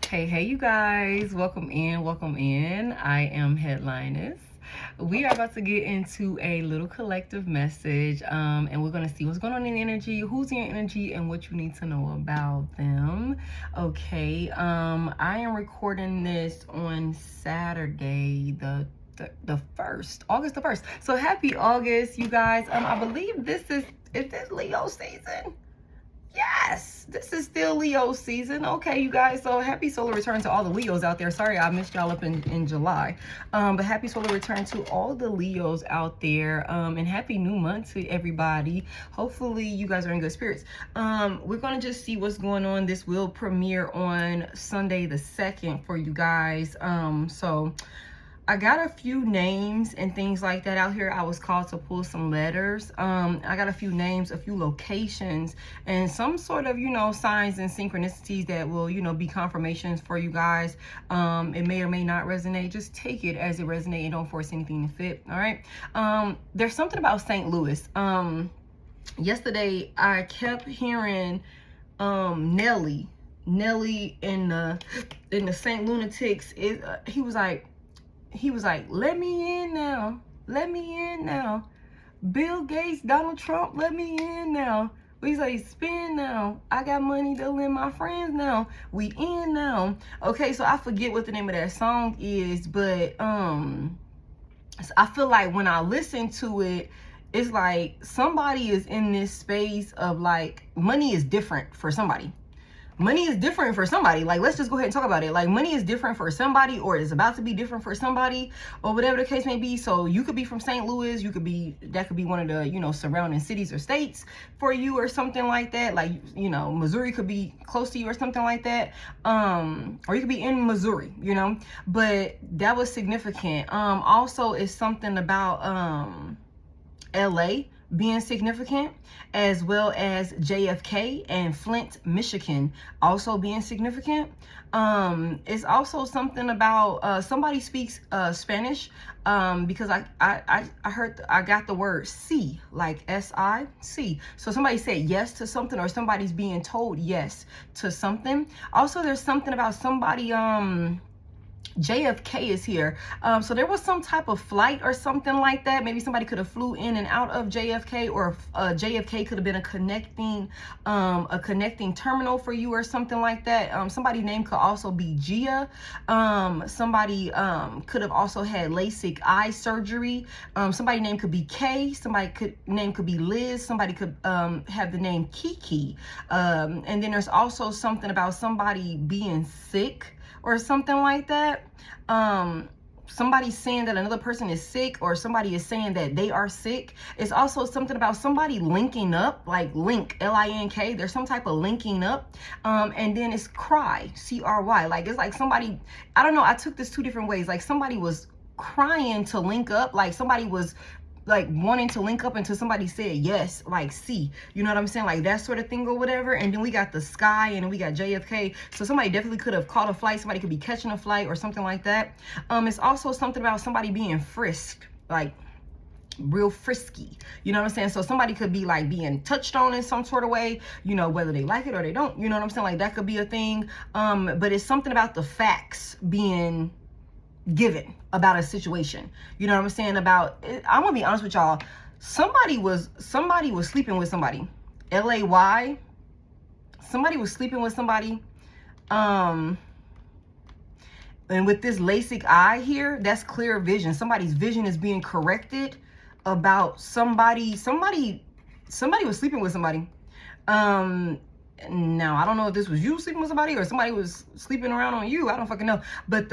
Hey, you guys, welcome in. I am Head.Lioness. We are about to get into a little collective message, and we're going to see what's going on in energy, who's in energy, and what you need to know about them. Okay, I am recording this on Saturday, the 1st, August the 1st. So happy August, you guys. I believe is this Leo season? Yes, this is still Leo season. Okay, you guys, so happy solar return to all the Leos out there. Sorry I missed y'all up in July, but happy solar return to all the Leos out there, and happy new month to everybody. Hopefully you guys are in good spirits. We're gonna just see what's going on. This will premiere on Sunday the 2nd for you guys. So I got a few names and things like that out here. I was called to pull some letters. I got a few names, a few locations, and some sort of, signs and synchronicities that will, be confirmations for you guys. It may or may not resonate. Just take it as it resonates and don't force anything to fit. All right. There's something about St. Louis. Yesterday I kept hearing Nelly in the St. Lunatics. He was like, let me in now. Let me in now. Bill Gates, Donald Trump, let me in now. He's like, spin now. I got money to lend my friends now. We in now. Okay, so I forget what the name of that song is, but I feel like when I listen to it, it's like somebody is in this space of like, money is different for somebody. Money is different for somebody. Like, let's just go ahead and talk about it. Like, money is different for somebody, or it's about to be different for somebody, or whatever the case may be. So you could be from St. Louis. That could be one of the, surrounding cities or states for you or something like that. Like, Missouri could be close to you or something like that. Or you could be in Missouri, but that was significant. Also, it's something about, LA being significant, as well as JFK and Flint, Michigan also being significant. It's also something about somebody speaks Spanish, because I heard, I got the word sí, like S-I-C. So somebody said yes to something, or somebody's being told yes to something. Also, there's something about somebody, JFK is here. So there was some type of flight or something like that. Maybe somebody could have flew in and out of JFK, or JFK could have been a connecting terminal for you or something like that. Somebody's name could also be Gia. Somebody could have also had LASIK eye surgery. Somebody's name could be Kay. Name could be Liz. Somebody could have the name Kiki. And then there's also something about somebody being sick or something like that. Somebody's saying that another person is sick, or somebody is saying that they are sick. It's also something about somebody linking up, like link, L-I-N-K. There's some type of linking up. And then it's cry, C-R-Y. Like, it's like somebody, I don't know, I took this two different ways. Like, somebody was crying to link up, like somebody was like wanting to link up until somebody said yes, like see, you know what I'm saying, like that sort of thing or whatever. And then we got the sky, and then we got JFK. So somebody definitely could have caught a flight. Somebody could be catching a flight or something like that. It's also something about somebody being frisked, like real frisky, you know what I'm saying. So somebody could be like being touched on in some sort of way, whether they like it or they don't, you know what I'm saying, like that could be a thing. But it's something about the facts being given about a situation, you know what I'm saying. About it, I'm gonna be honest with y'all, somebody was sleeping with somebody, L-A-Y, somebody was sleeping with somebody, and with this LASIK eye here, that's clear vision. Somebody's vision is being corrected about somebody was sleeping with somebody. Now I don't know if this was you sleeping with somebody, or somebody was sleeping around on you. I don't fucking know. But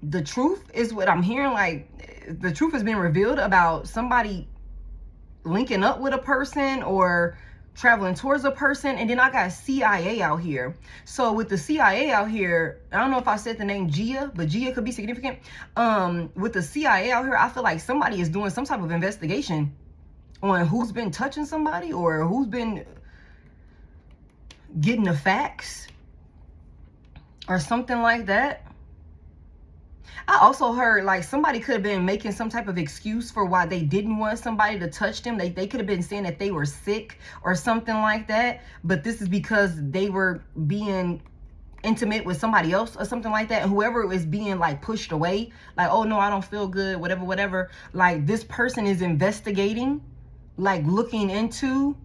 the truth is what I'm hearing. Like, the truth has been revealed about somebody linking up with a person or traveling towards a person. And then I got CIA out here. So with the CIA out here, I don't know if I said the name Gia, but Gia could be significant. With the CIA out here, I feel like somebody is doing some type of investigation on who's been touching somebody, or who's been getting the facts or something like that. I also heard like somebody could have been making some type of excuse for why they didn't want somebody to touch them. They could have been saying that they were sick or something like that. But this is because they were being intimate with somebody else or something like that. And whoever is being like pushed away, like, oh no, I don't feel good, whatever. Like this person is investigating, like looking into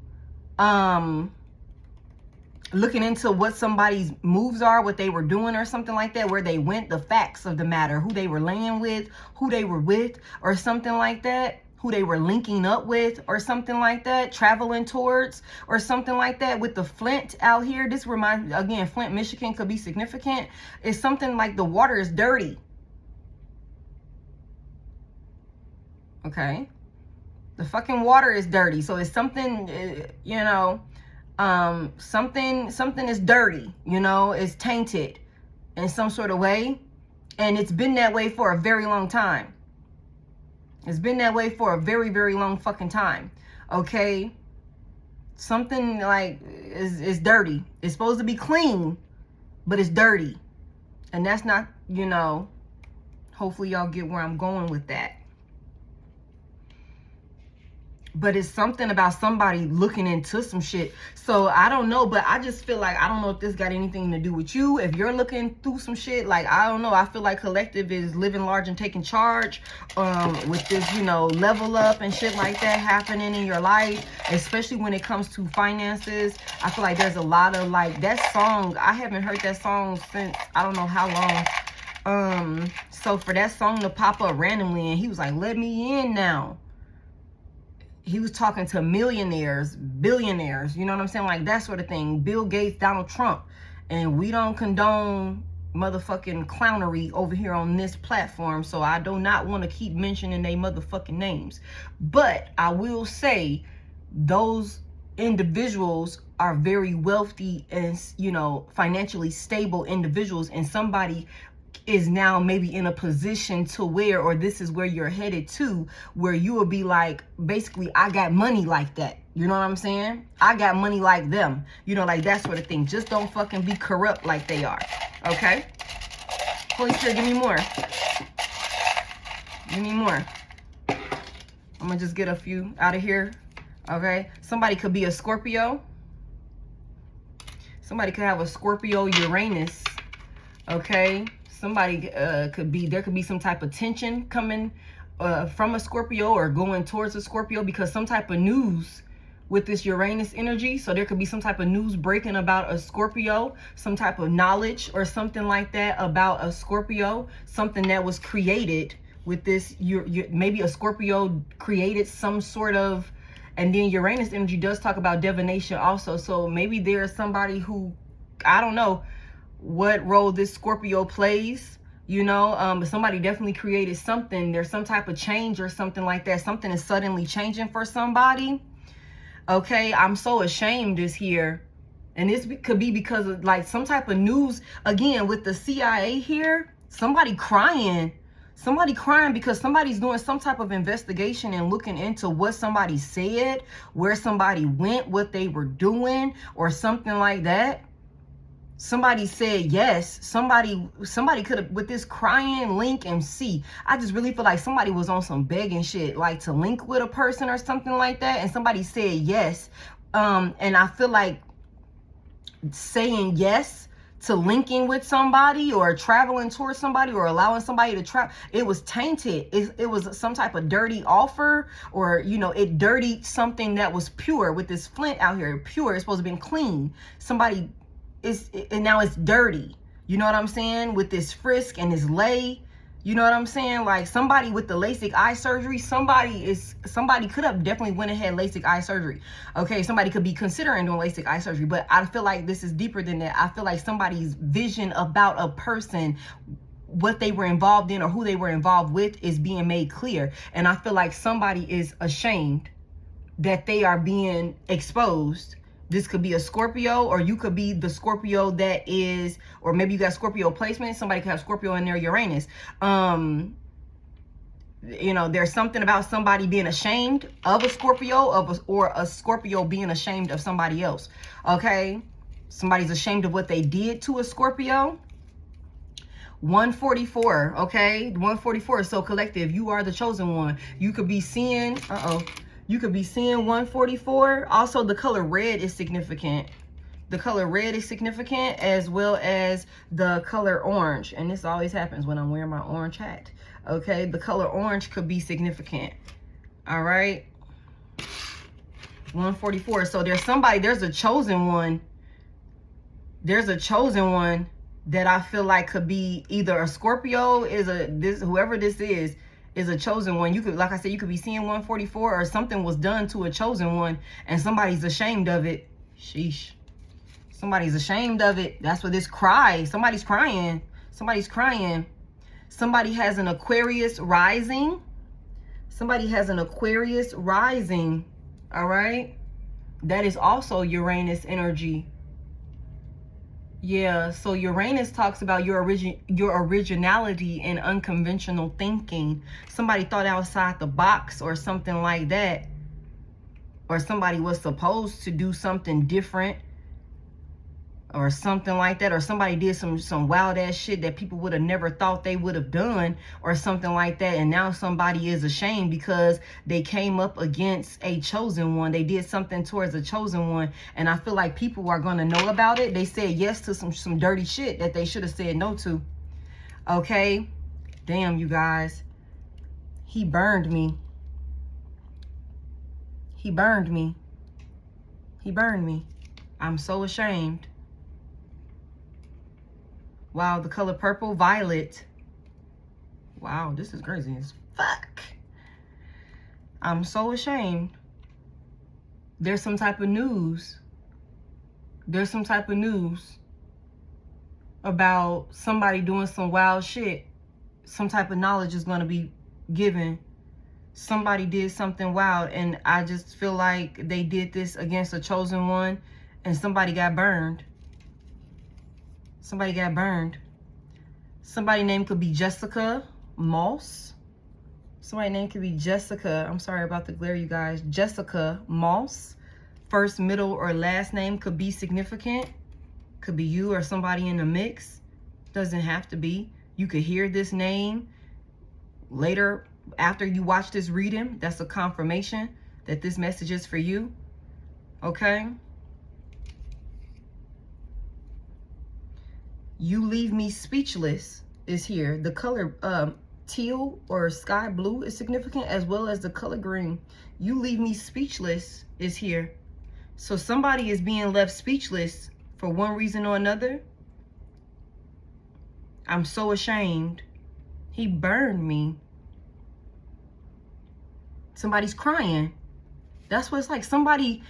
what somebody's moves are, what they were doing or something like that, where they went, the facts of the matter, who they were laying with, who they were with or something like that, who they were linking up with or something like that, traveling towards or something like that. With the Flint out here, this reminds me, again, Flint, Michigan could be significant. It's something like the water is dirty. Okay? The fucking water is dirty. So it's something, you know, something is dirty, you know, it's tainted in some sort of way. And it's been that way for a very long time. It's been that way for a very, very long fucking time. Okay? Something like is dirty. It's supposed to be clean, but it's dirty. And that's not, you know, hopefully y'all get where I'm going with that. But it's something about somebody looking into some shit. So I don't know, but I just feel like, I don't know if this got anything to do with you. If you're looking through some shit, like, I don't know. I feel like collective is living large and taking charge with this, you know, level up and shit like that happening in your life, especially when it comes to finances. I feel like there's a lot of like that song. I haven't heard that song since I don't know how long. So for that song to pop up randomly and he was like, let me in now. He was talking to millionaires, billionaires, you know what I'm saying? Like that sort of thing. Bill Gates, Donald Trump. And we don't condone motherfucking clownery over here on this platform. So I do not want to keep mentioning their motherfucking names. But I will say those individuals are very wealthy and, you know, financially stable individuals. And somebody is now maybe in a position to where, or this is where you're headed to, where you will be like, basically, I got money like that. You know what I'm saying? I got money like them. You know, like that sort of thing. Just don't fucking be corrupt like they are. Okay? Holy Spirit, give me more. Give me more. I'm gonna just get a few out of here. Okay? Somebody could be a Scorpio. Somebody could have a Scorpio Uranus. Okay? Somebody could be some type of tension coming from a Scorpio or going towards a Scorpio, because some type of news with this Uranus energy. So there could be some type of news breaking about a Scorpio, some type of knowledge or something like that about a Scorpio, something that was created with this. Maybe a Scorpio created some sort of, and then Uranus energy does talk about divination also. So maybe there's somebody who, I don't know what role this Scorpio plays, you know, but somebody definitely created something. There's some type of change or something like that. Something is suddenly changing for somebody. Okay, I'm so ashamed is here. And this could be because of like some type of news, again, with the CIA here, somebody crying because somebody's doing some type of investigation and looking into what somebody said, where somebody went, what they were doing, or something like that. Somebody said yes. Somebody could have, with this crying link and see. I just really feel like somebody was on some begging shit, like to link with a person or something like that. And somebody said yes. And I feel like saying yes to linking with somebody or traveling towards somebody or allowing somebody to travel, it was tainted. It was some type of dirty offer, or, you know, it dirtied something that was pure. With this Flint out here, pure, it's supposed to be clean. Somebody, and now it's dirty. You know what I'm saying? With this frisk and this lay, you know what I'm saying? Like somebody with the LASIK eye surgery, somebody could have definitely went ahead LASIK eye surgery. Okay, somebody could be considering doing LASIK eye surgery, but I feel like this is deeper than that. I feel like somebody's vision about a person, what they were involved in or who they were involved with, is being made clear. And I feel like somebody is ashamed that they are being exposed. This could be a Scorpio, or you could be the Scorpio that is, or maybe you got Scorpio placement. Somebody could have Scorpio in their Uranus. You know, there's something about somebody being ashamed of a Scorpio, or a Scorpio being ashamed of somebody else. Okay, somebody's ashamed of what they did to a Scorpio. 144. Okay, 144. So collective, you are the chosen one. You could be seeing. You could be seeing 144. Also, the color red is significant. The color red is significant, as well as the color orange. And this always happens when I'm wearing my orange hat. Okay, the color orange could be significant. All right. 144. So there's somebody, there's a chosen one. There's a chosen one that I feel like could be either a Scorpio, whoever this is a chosen one. You could, like I said, you could be seeing 144, or something was done to a chosen one and somebody's ashamed of it. Sheesh. Somebody's ashamed of it. That's what this cry. Somebody's crying. Somebody's crying. Somebody has an Aquarius rising. Somebody has an Aquarius rising. All right. That is also Uranus energy. Yeah, so Uranus talks about your originality and unconventional thinking. Somebody thought outside the box or something like that. Or somebody was supposed to do something different or something like that. Or somebody did some wild ass shit that people would have never thought they would have done or something like that. And now somebody is ashamed because they came up against a chosen one. They did something towards a chosen one. And I feel like people are going to know about it. They said yes to some dirty shit that they should have said no to. Okay. Damn, you guys. He burned me. He burned me. He burned me. I'm so ashamed. Wow, the color purple, violet. Wow, this is crazy as fuck. I'm so ashamed. There's some type of news. There's some type of news about somebody doing some wild shit. Some type of knowledge is going to be given. Somebody did something wild, and I just feel like they did this against a chosen one, and somebody got burned. Somebody got burned. Somebody's name could be Jessica Moss. Somebody's name could be Jessica. I'm sorry about the glare, you guys. Jessica Moss. First, middle, or last name could be significant. Could be you or somebody in the mix. Doesn't have to be. You could hear this name later after you watch this reading. That's a confirmation that this message is for you. Okay? You leave me speechless is here. The color teal or sky blue is significant, as well as the color green. You leave me speechless is here. So somebody is being left speechless for one reason or another. I'm so ashamed. He burned me. Somebody's crying. That's what it's like. Somebody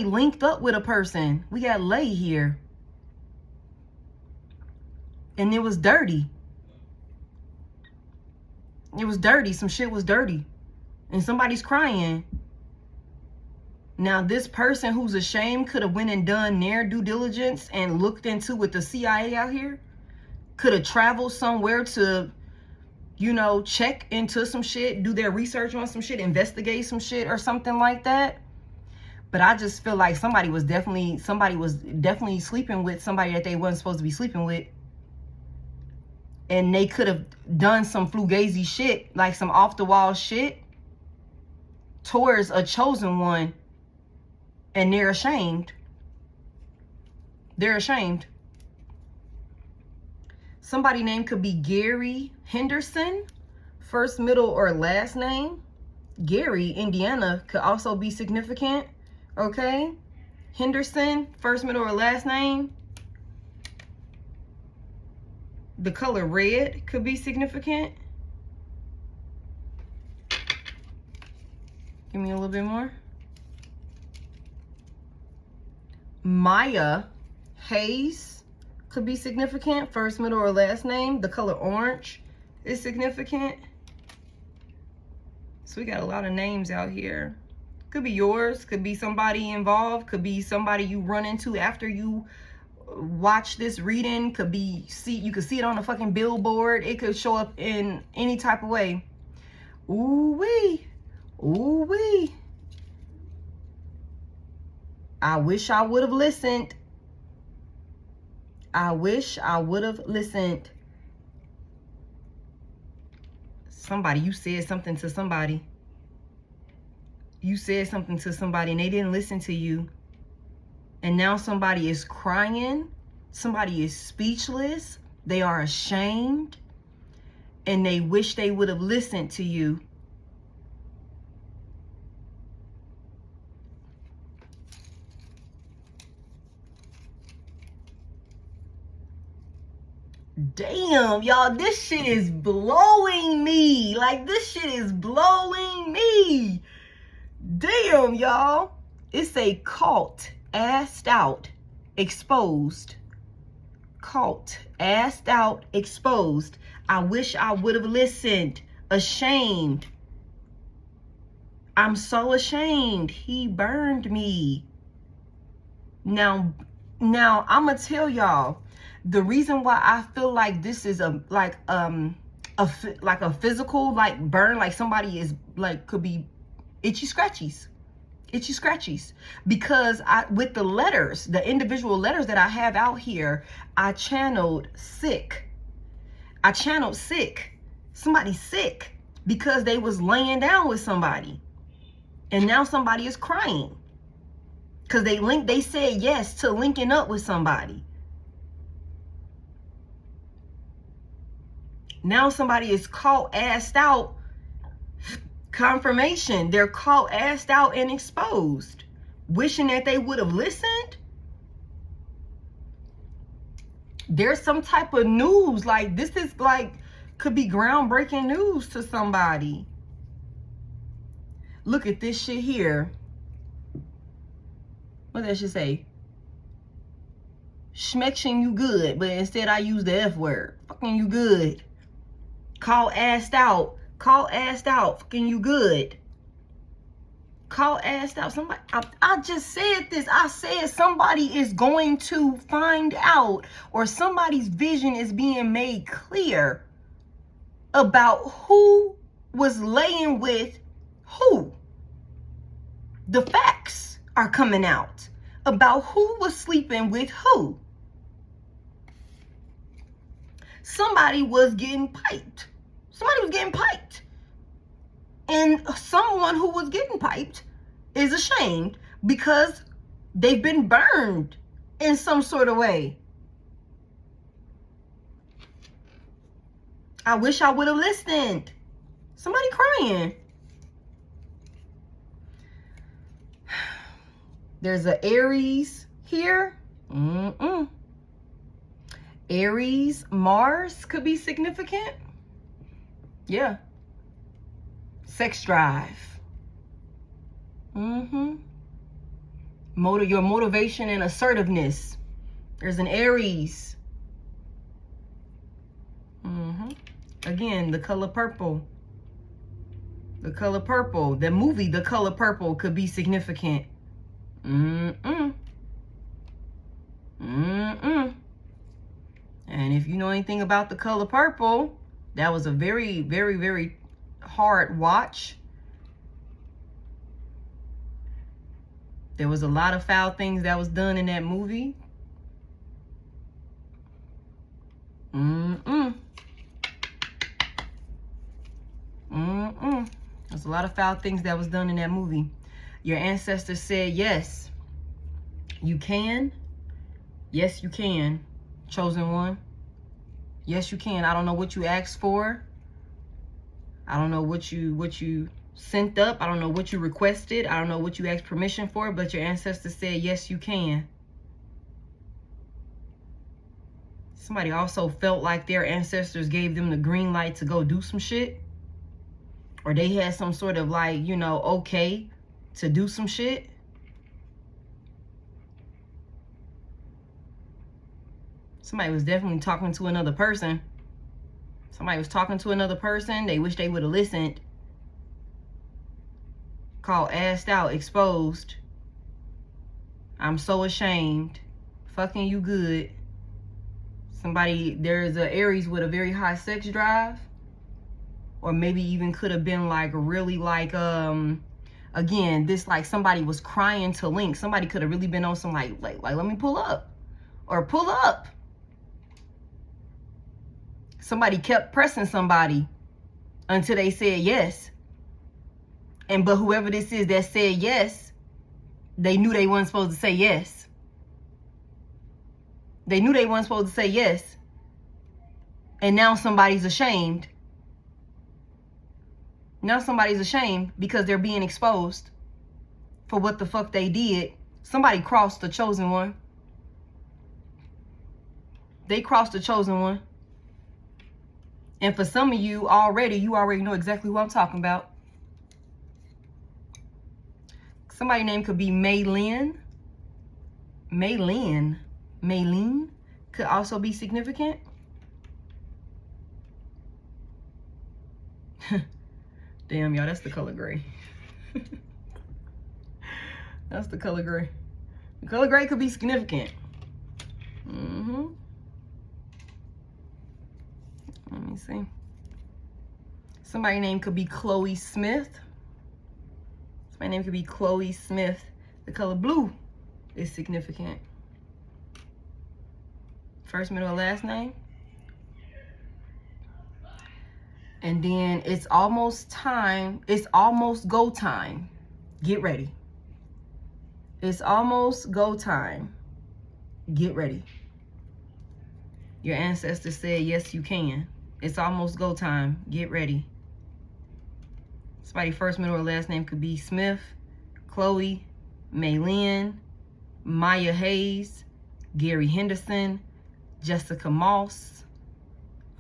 linked up with a person. We got Lay here. And it was dirty. It was dirty. Some shit was dirty. And somebody's crying. Now, this person who's ashamed could have went and done their due diligence and looked into with the CIA out here. Could have traveled somewhere to, you know, check into some shit, do their research on some shit, investigate some shit or something like that. But I just feel like somebody was definitely sleeping with somebody that they wasn't supposed to be sleeping with. And they could have done some fugazi shit, like some off-the-wall shit, towards a chosen one. And they're ashamed. They're ashamed. Somebody's name could be Gary Henderson. First, middle, or last name. Gary, Indiana, could also be significant. Okay? Henderson, first, middle, or last name. The color red could be significant. Give me a little bit more. Maya Hayes could be significant. First, middle, or last name. The color orange is significant. So we got a lot of names out here. Could be yours. Could be somebody involved. Could be somebody you run into after you watch this reading. Could be, you could see it on a fucking billboard. It could show up in any type of way. Ooh wee. Ooh wee. I wish I would have listened. I wish I would have listened. Somebody, you said something to somebody. You said something to somebody and they didn't listen to you. And now somebody is crying. Somebody is speechless. They are ashamed. And they wish they would have listened to you. Damn, y'all, this shit is blowing me. Like, this shit is blowing me. Damn, y'all. It's a caught, asked out, exposed. Caught, asked out, exposed. I wish I would have listened. Ashamed. I'm so ashamed. He burned me. Now I'm gonna tell y'all the reason why I feel like this is a physical like burn, like somebody is like could be itchy scratchies, because with the letters, the individual letters that I have out here, I channeled sick. Somebody sick because they was laying down with somebody, and now somebody is crying because they said yes to linking up with somebody. Now somebody is caught, asked out. Confirmation. They're caught, asked out, and exposed. Wishing that they would have listened. There's some type of news. Like, this is like, could be groundbreaking news to somebody. Look at this shit here. What that should say? Schmexing you good. But instead I use the F word. Fucking you good. Call asked out. Call asked out. Fucking you good. Call asked out. Somebody. I just said this. I said somebody is going to find out, or somebody's vision is being made clear about who was laying with who. The facts are coming out about who was sleeping with who. Somebody was getting piped. Somebody was getting piped. And someone who was getting piped is ashamed because they've been burned in some sort of way. I wish I would have listened. Somebody crying. There's an Aries here. Aries, Mars could be significant. Yeah. Sex drive. Your motivation and assertiveness. There's an Aries. Again, the color purple. The color purple. The movie, The Color Purple, could be significant. And if you know anything about The Color Purple, that was a very, very, very hard watch. There was a lot of foul things that was done in that movie. There's a lot of foul things that was done in that movie. Your ancestors said, yes, you can. Yes, you can. Chosen one. Yes, you can. I don't know what you asked for. I don't know what you sent up. I don't know what you requested. I don't know what you asked permission for, but your ancestors said, yes, you can. Somebody also felt like their ancestors gave them the green light to go do some shit. Or they had some sort of like, you know, okay to do some shit. Somebody was definitely talking to another person. Somebody was talking to another person. They wish they would have listened. Called asked out, exposed. I'm so ashamed. Fucking you good. Somebody, there's a Aries with a very high sex drive. Or maybe even could have been like really like, again, this like somebody was crying to link. Somebody could have really been on some like let me pull up. Or pull up. Somebody kept pressing somebody until they said yes. But whoever this is that said yes, they knew they weren't supposed to say yes. They knew they weren't supposed to say yes. And now somebody's ashamed. Now somebody's ashamed because they're being exposed for what the fuck they did. Somebody crossed the chosen one. They crossed the chosen one. And for some of you already, you already know exactly who I'm talking about. Somebody's name could be Maylin. Maylin. Maylin could also be significant. Damn, y'all, that's the color gray. That's the color gray. The color gray could be significant. Let me see. Somebody's name could be Chloe Smith. Somebody's name could be Chloe Smith. The color blue is significant. First, middle, last name. And then it's almost time. It's almost go time. Get ready. It's almost go time. Get ready. Your ancestors said, yes, you can. It's almost go time. Get ready. Somebody's first, middle, or last name could be Smith, Chloe, Maylin, Maya Hayes, Gary Henderson, Jessica Moss.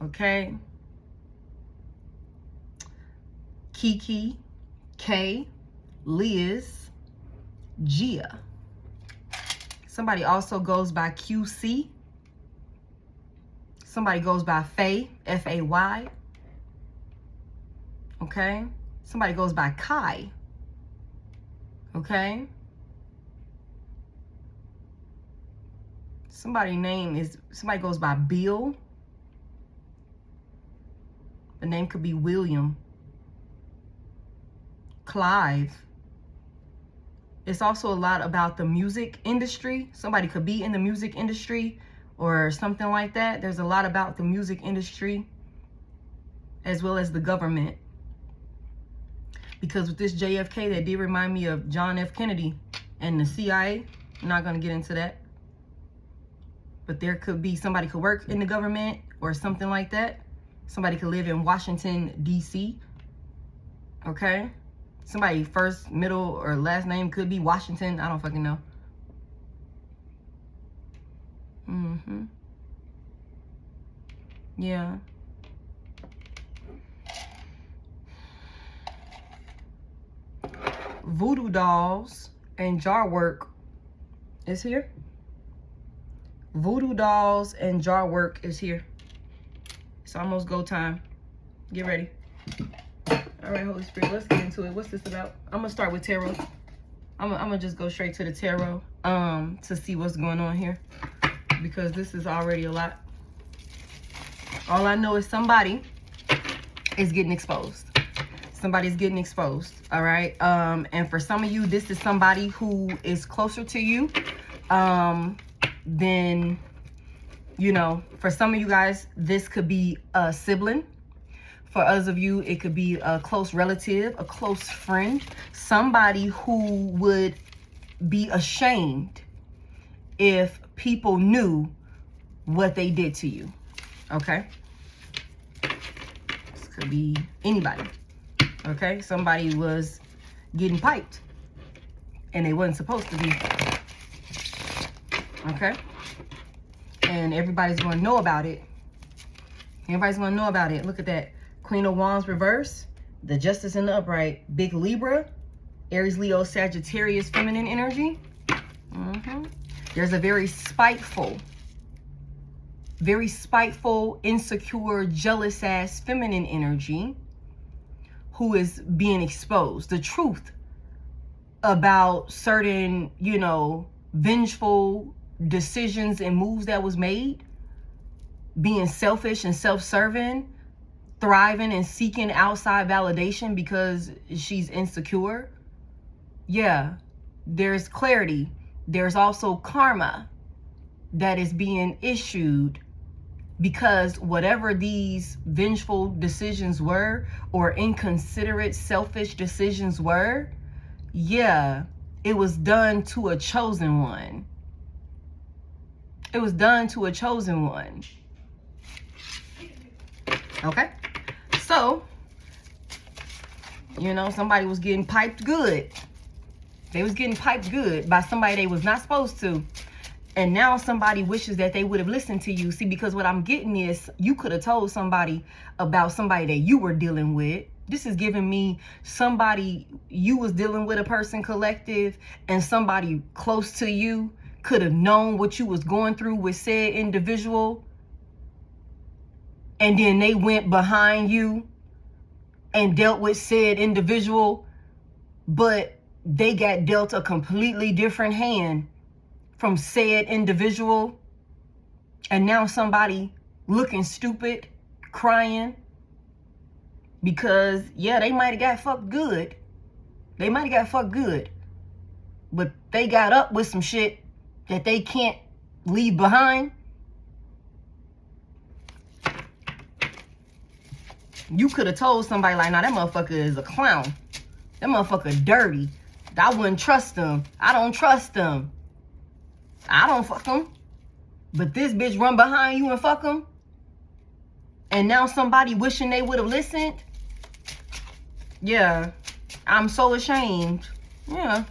Okay. Kiki, Kay, Liz, Gia. Somebody also goes by QC. Somebody goes by Faye, F-A-Y. Okay. Somebody goes by Kai. Okay. Somebody goes by Bill. The name could be William. Clive. It's also a lot about the music industry. Somebody could be in the music industry or something like that. There's a lot about the music industry as well as the government. Because with this JFK, that did remind me of John F. Kennedy and the CIA. I'm not going to get into that. But there could be, somebody could work in the government or something like that. Somebody could live in Washington, D.C. Okay? Somebody first, middle, or last name could be Washington. I don't fucking know. Yeah. Voodoo dolls and jar work is here. Voodoo dolls and jar work is here. It's almost go time. Get ready. All right, Holy Spirit, let's get into it. What's this about? I'm gonna start with tarot. I'm gonna just go straight to the tarot to see what's going on here, because this is already a lot. All I know is somebody is getting exposed. Somebody's getting exposed. All right. And for some of you, this is somebody who is closer to you than, you know, for some of you guys, this could be a sibling. For others of you, it could be a close relative, a close friend, somebody who would be ashamed if people knew what they did to you. Okay. This could be anybody. Okay. Somebody was getting piped and they wasn't supposed to be. Okay. And everybody's going to know about it. Everybody's going to know about it. Look at that. Queen of Wands reverse, the Justice in the upright, big Libra, Aries, Leo, Sagittarius, feminine energy. There's a very spiteful, insecure, jealous ass feminine energy who is being exposed. The truth about certain, you know, vengeful decisions and moves that was made, being selfish and self-serving, thriving and seeking outside validation because she's insecure. Yeah, there's clarity. There's also karma that is being issued because whatever these vengeful decisions were or inconsiderate, selfish decisions were, yeah, it was done to a chosen one. It was done to a chosen one. Okay? So, you know, somebody was getting piped good. They was getting piped good by somebody they was not supposed to. And now somebody wishes that they would have listened to you. See, because what I'm getting is you could have told somebody about somebody that you were dealing with. This is giving me somebody, you was dealing with a person collective, and somebody close to you could have known what you was going through with said individual. And then they went behind you and dealt with said individual, but they got dealt a completely different hand from said individual. And now somebody looking stupid, crying, because yeah, they might have got fucked good. They might have got fucked good, but they got up with some shit that they can't leave behind. You could have told somebody like, nah, that motherfucker is a clown. That motherfucker dirty. I wouldn't trust him. I don't trust him. I don't fuck him. But this bitch run behind you and fuck him. And now somebody wishing they would have listened. Yeah. I'm so ashamed. Yeah.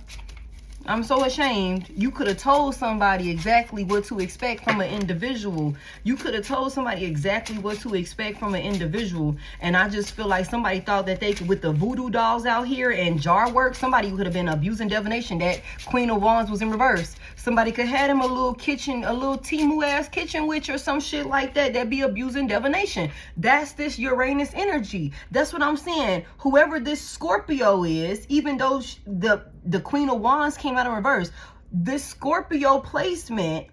I'm so ashamed. You could have told somebody exactly what to expect from an individual. You could have told somebody exactly what to expect from an individual. And I just feel like somebody thought that they could, with the voodoo dolls out here and jar work, somebody could have been abusing divination. That Queen of Wands was in reverse. Somebody could have had him a little kitchen, a little Timu ass kitchen witch or some shit like that. That be abusing divination. That's this Uranus energy. That's what I'm saying. Whoever this Scorpio is, even though the Queen of Wands came out in reverse, this Scorpio placement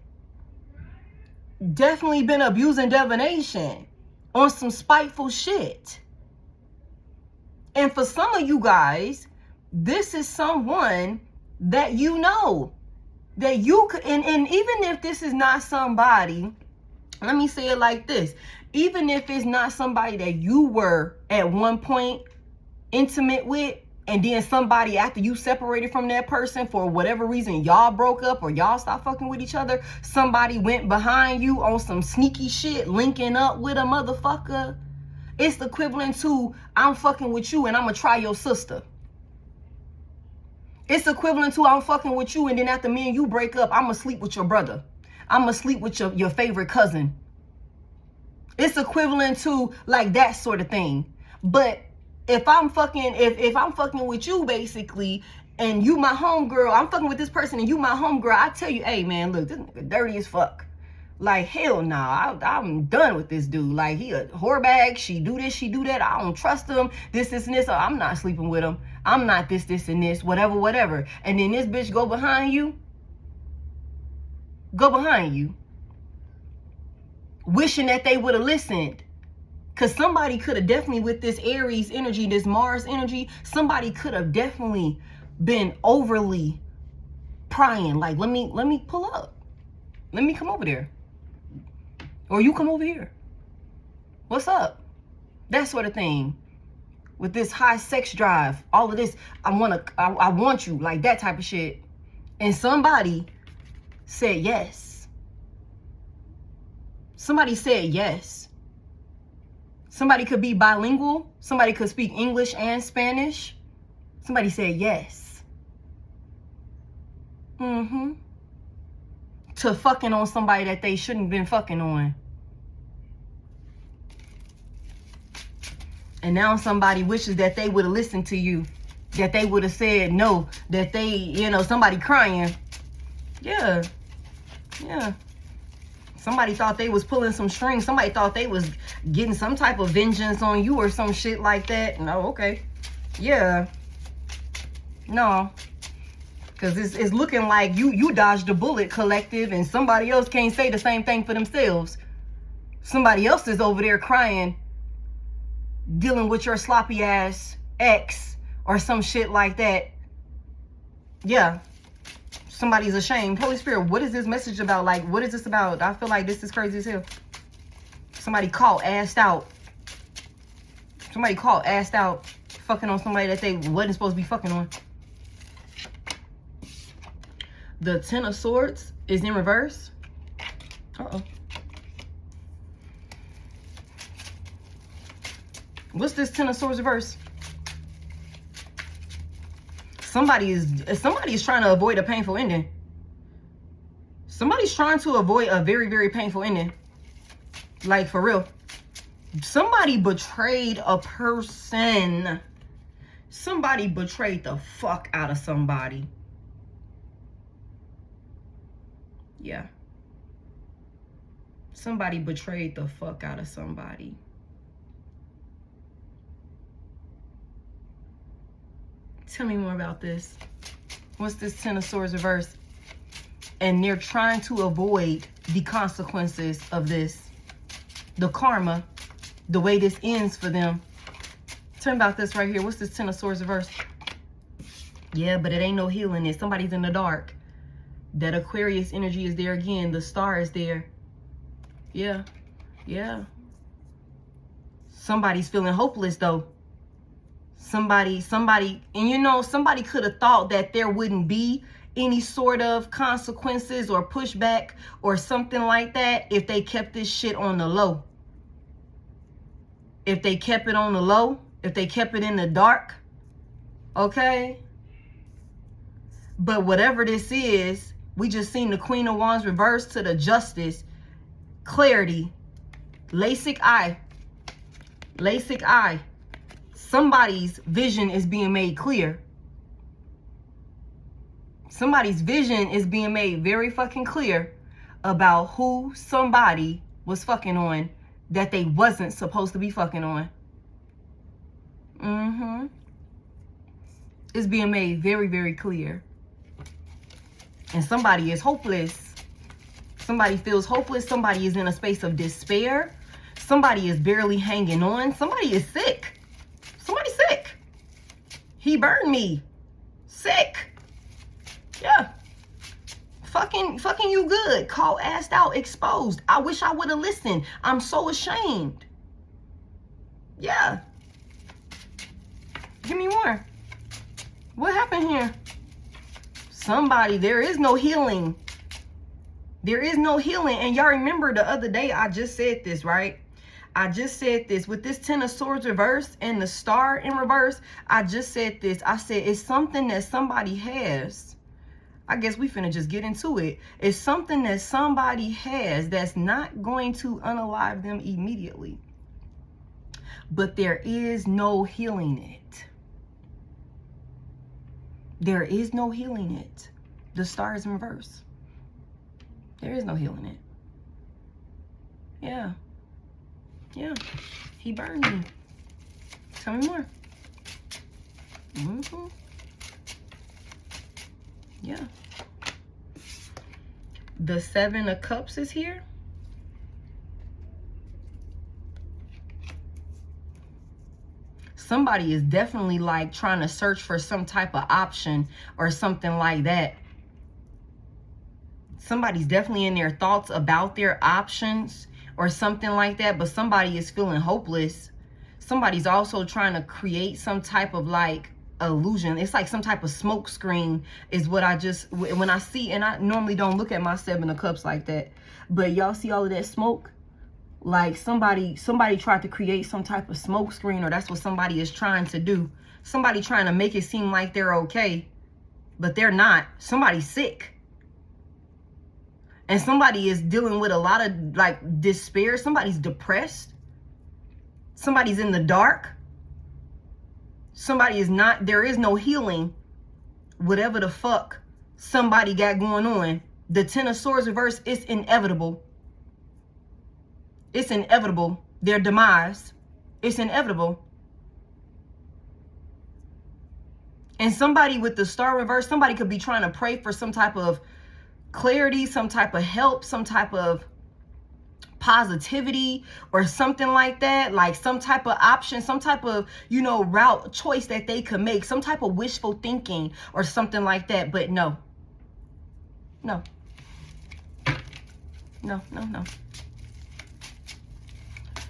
definitely been abusing divination on some spiteful shit. And for some of you guys, this is someone that you know, that you could, and even if this is not somebody, let me say it like this, even if it's not somebody that you were at one point intimate with, and then somebody after you separated from that person for whatever reason, y'all broke up or y'all stopped fucking with each other, somebody went behind you on some sneaky shit, linking up with a motherfucker. It's equivalent to, I'm fucking with you and I'm gonna try your sister. It's equivalent to, I'm fucking with you and then after me and you break up, I'm gonna sleep with your brother. I'm gonna sleep with your favorite cousin. It's equivalent to like that sort of thing. But if I'm fucking with you basically, and you my homegirl, I'm fucking with this person and you my homegirl, I tell you, hey man, look, this nigga dirty as fuck. Like, hell nah, I'm done with this dude. Like, he a whorebag, she do this, she do that, I don't trust him, this, and this, I'm not sleeping with him. I'm not this, and this, whatever. And then this bitch go behind you, wishing that they would have listened. Because somebody could have definitely, with this Aries energy, this Mars energy, somebody could have definitely been overly prying. Like, let me pull up. Let me come over there. Or you come over here. What's up? That sort of thing. With this high sex drive, all of this, I want you, like that type of shit. And somebody said yes. Somebody said yes. Somebody could be bilingual. Somebody could speak English and Spanish. Somebody said yes. To fucking on somebody that they shouldn't have been fucking on. And now somebody wishes that they would have listened to you. That they would have said no. That they, you know, somebody crying. Yeah. Yeah. Somebody thought they was pulling some strings. Somebody thought they was getting some type of vengeance on you or some shit like that. No, okay. Yeah. No. Because it's looking like you dodged a bullet, collective, and somebody else can't say the same thing for themselves. Somebody else is over there crying, dealing with your sloppy ass ex or some shit like that. Yeah. Somebody's ashamed. Holy Spirit, what is this message about? Like, what is this about? I feel like this is crazy as hell. Somebody caught, assed out. Somebody caught, assed out, fucking on somebody that they wasn't supposed to be fucking on. The Ten of Swords is in reverse. Uh-oh. What's this Ten of Swords reverse? Somebody is trying to avoid a painful ending. Somebody's trying to avoid a very, very painful ending. Like, for real. Somebody betrayed a person. Somebody betrayed the fuck out of somebody. Yeah. Somebody betrayed the fuck out of somebody. Tell me more about this. What's this Ten of Swords reverse? And they're trying to avoid the consequences of this. The karma. The way this ends for them. Tell me about this right here. What's this Ten of Swords reverse? Yeah, but it ain't no healing it. Somebody's in the dark. That Aquarius energy is there again. The star is there. Yeah. Yeah. Somebody's feeling hopeless though. Somebody, and you know, somebody could have thought that there wouldn't be any sort of consequences or pushback or something like that if they kept this shit on the low. If they kept it on the low, if they kept it in the dark, okay? But whatever this is, we just seen the Queen of Wands reverse to the Justice. Clarity. LASIK eye. LASIK eye. Somebody's vision is being made clear. Somebody's vision is being made very fucking clear about who somebody was fucking on that they wasn't supposed to be fucking on. It's being made very, very clear. And somebody is hopeless. Somebody feels hopeless. Somebody is in a space of despair. Somebody is barely hanging on. Somebody is sick. Somebody's sick. He burned me. Sick. Yeah. Fucking you good. Call, asked out, exposed. I wish I would have listened. I'm so ashamed. Yeah. Give me more. What happened here? Somebody, there is no healing. There is no healing. And y'all remember the other day I just said this, right? I just said this with this Ten of Swords reverse and the star in reverse. I just said this. I said it's something that somebody has. I guess we finna just get into it. It's something that somebody has that's not going to unalive them immediately. But there is no healing it. There is no healing it. The star is in reverse. There is no healing it. Yeah. Yeah. He burned me. Tell me more. Yeah. The Seven of Cups is here. Somebody is definitely like trying to search for some type of option or something like that. Somebody's definitely in their thoughts about their options or something like that, but somebody is feeling hopeless. Somebody's also trying to create some type of like illusion. It's like some type of smoke screen is what I just, when I see, and I normally don't look at my Seven of Cups like that, but y'all see all of that smoke? Like somebody tried to create some type of smoke screen, or that's what somebody is trying to do. Somebody trying to make it seem like they're okay, but they're not. Somebody's sick. And somebody is dealing with a lot of like despair. Somebody's depressed. Somebody's in the dark. Somebody is not, there is no healing. Whatever the fuck somebody got going on. The Ten of Swords reverse is inevitable. It's inevitable. Their demise. It's inevitable. And somebody with the star reverse, somebody could be trying to pray for some type of clarity, some type of help, some type of positivity or something like that, like some type of option, some type of, you know, route choice that they could make, some type of wishful thinking or something like that. But no.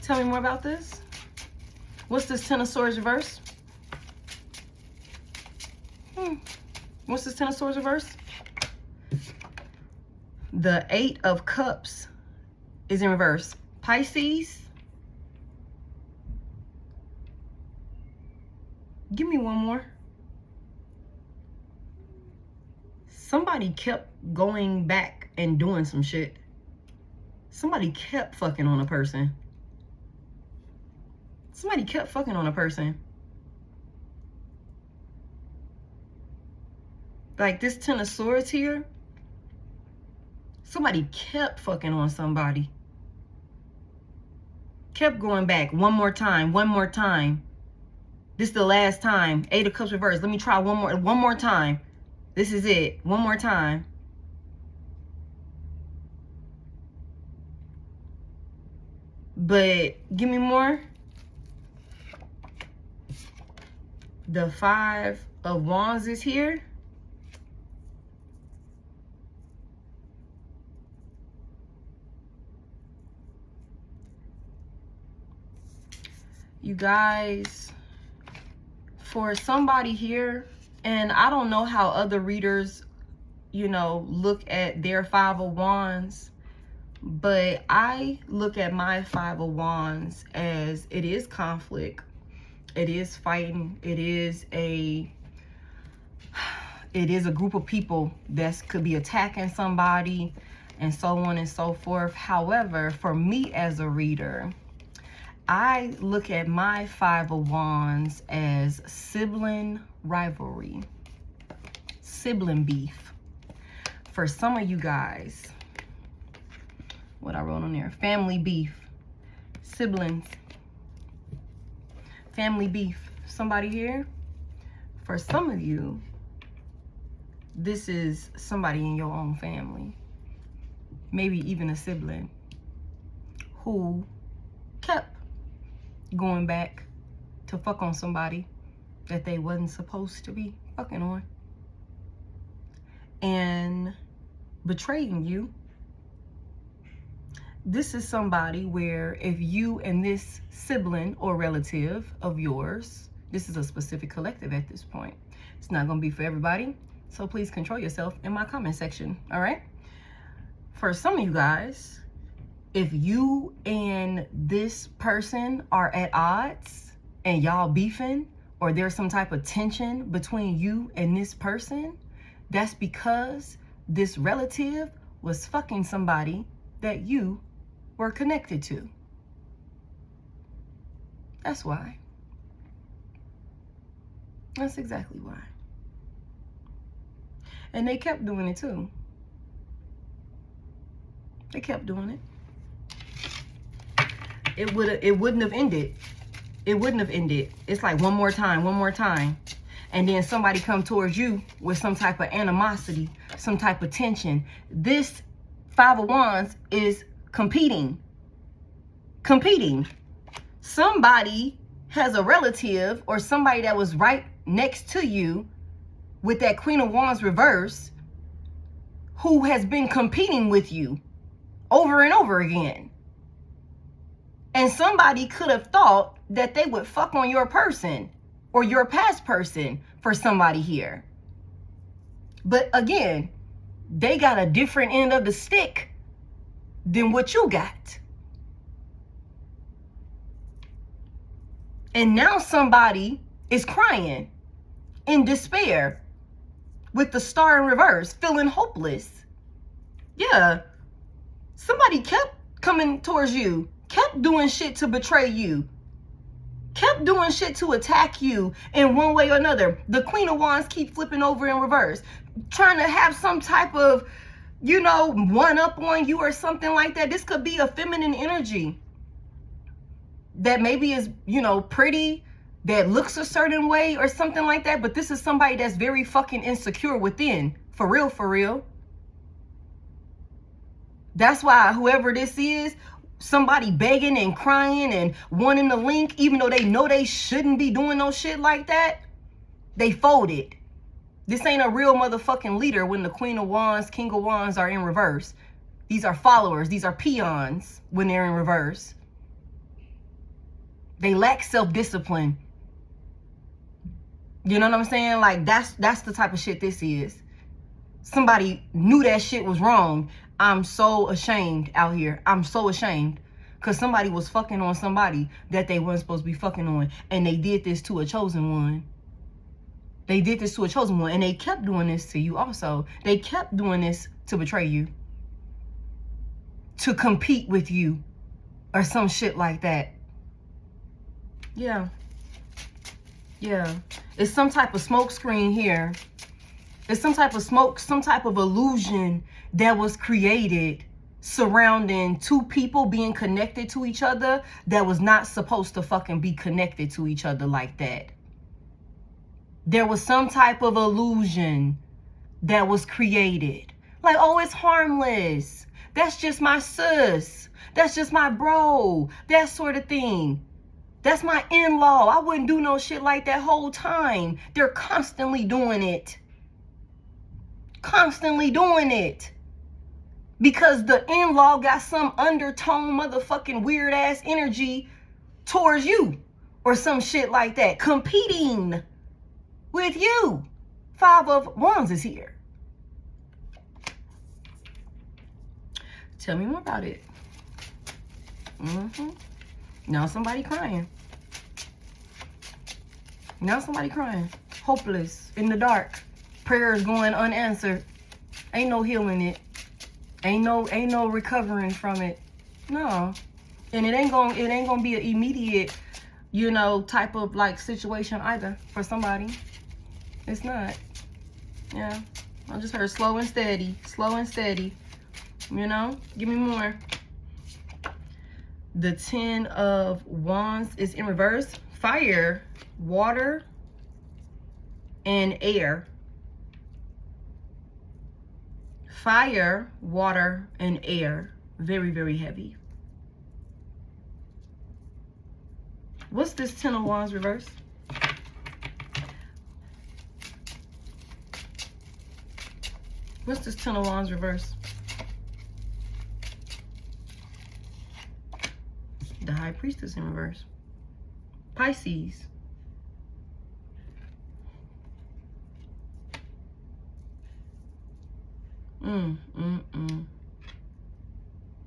Tell me more about this. What's this Ten of Swords reverse? What's this Ten of Swords reverse? The Eight of Cups is in reverse. Pisces. Give me one more. Somebody kept going back and doing some shit. Somebody kept fucking on a person. Somebody kept fucking on a person. Like this Ten of Swords here. Somebody kept fucking on somebody. Kept going back. One more time. One more time. This is the last time. Eight of Cups reversed. Let me try one more time. This is it. One more time. But give me more. The Five of Wands is here. You guys, for somebody here, and I don't know how other readers, you know, look at their Five of Wands, but I look at my Five of Wands as it is conflict, it is fighting, it is a group of people that could be attacking somebody and so on and so forth. However, for me as a reader, I look at my Five of Wands as sibling rivalry, sibling beef. For some of you guys, what I wrote on there, family beef, siblings, family beef. Somebody here, for some of you, this is somebody in your own family, maybe even a sibling, who kept going back to fuck on somebody that they wasn't supposed to be fucking on and betraying you. This is somebody where if you and this sibling or relative of yours, this is a specific collective at this point. It's not going to be for everybody. So please control yourself in my comment section. All right. For some of you guys, if you and this person are at odds and y'all beefing, or there's some type of tension between you and this person, that's because this relative was fucking somebody that you were connected to. That's why. That's exactly why. And they kept doing it too. They kept doing it. It wouldn't have ended. It wouldn't have ended. It's like one more time, one more time. And then somebody come towards you with some type of animosity, some type of tension. This Five of Wands is competing. Somebody has a relative or somebody that was right next to you with that Queen of Wands reverse who has been competing with you over and over again. And somebody could have thought that they would fuck on your person or your past person for somebody here. But again, they got a different end of the stick than what you got. And now somebody is crying in despair with the Star in reverse, feeling hopeless. Yeah, somebody kept coming towards you, kept doing shit to betray you, kept doing shit to attack you in one way or another. The Queen of Wands keep flipping over in reverse, trying to have some type of, you know, one up on you or something like that. This could be a feminine energy that maybe is, you know, pretty, that looks a certain way or something like that. But this is somebody that's very fucking insecure within. For real, for real. That's why whoever this is, somebody begging and crying and wanting to link, even though they know they shouldn't be doing no shit like that, they folded. This ain't a real motherfucking leader when the Queen of Wands, King of Wands are in reverse. These are followers. These are peons when they're in reverse. They lack self-discipline. You know what I'm saying? Like, that's the type of shit this is. Somebody knew that shit was wrong. I'm so ashamed out here. I'm so ashamed. Because somebody was fucking on somebody that they weren't supposed to be fucking on. And they did this to a chosen one. They did this to a chosen one. And they kept doing this to you also. They kept doing this to betray you. To compete with you. Or some shit like that. Yeah. Yeah. It's some type of smoke screen here. It's some type of smoke, some type of illusion that was created surrounding two people being connected to each other that was not supposed to fucking be connected to each other like that. There was some type of illusion that was created. Like, oh, it's harmless. That's just my sis. That's just my bro. That sort of thing. That's my in-law. I wouldn't do no shit like that whole time. They're constantly doing it. Constantly doing it. Because the in-law got some undertone motherfucking weird ass energy towards you. Or some shit like that. Competing with you. 5 of Wands is here. Tell me more about it. Now somebody crying. Now somebody crying. Hopeless. In the dark. Prayers going unanswered. Ain't no healing it. Ain't no recovering from it. No. And it ain't gonna be an immediate, you know, type of like situation either for somebody. It's not. Yeah. I just heard slow and steady. Slow and steady. You know? Give me more. The 10 of Wands is in reverse. Fire, water, and air. Fire, water, and air. Very, very heavy. What's this 10 of Wands reverse? What's this 10 of Wands reverse? The High Priestess in reverse. Pisces.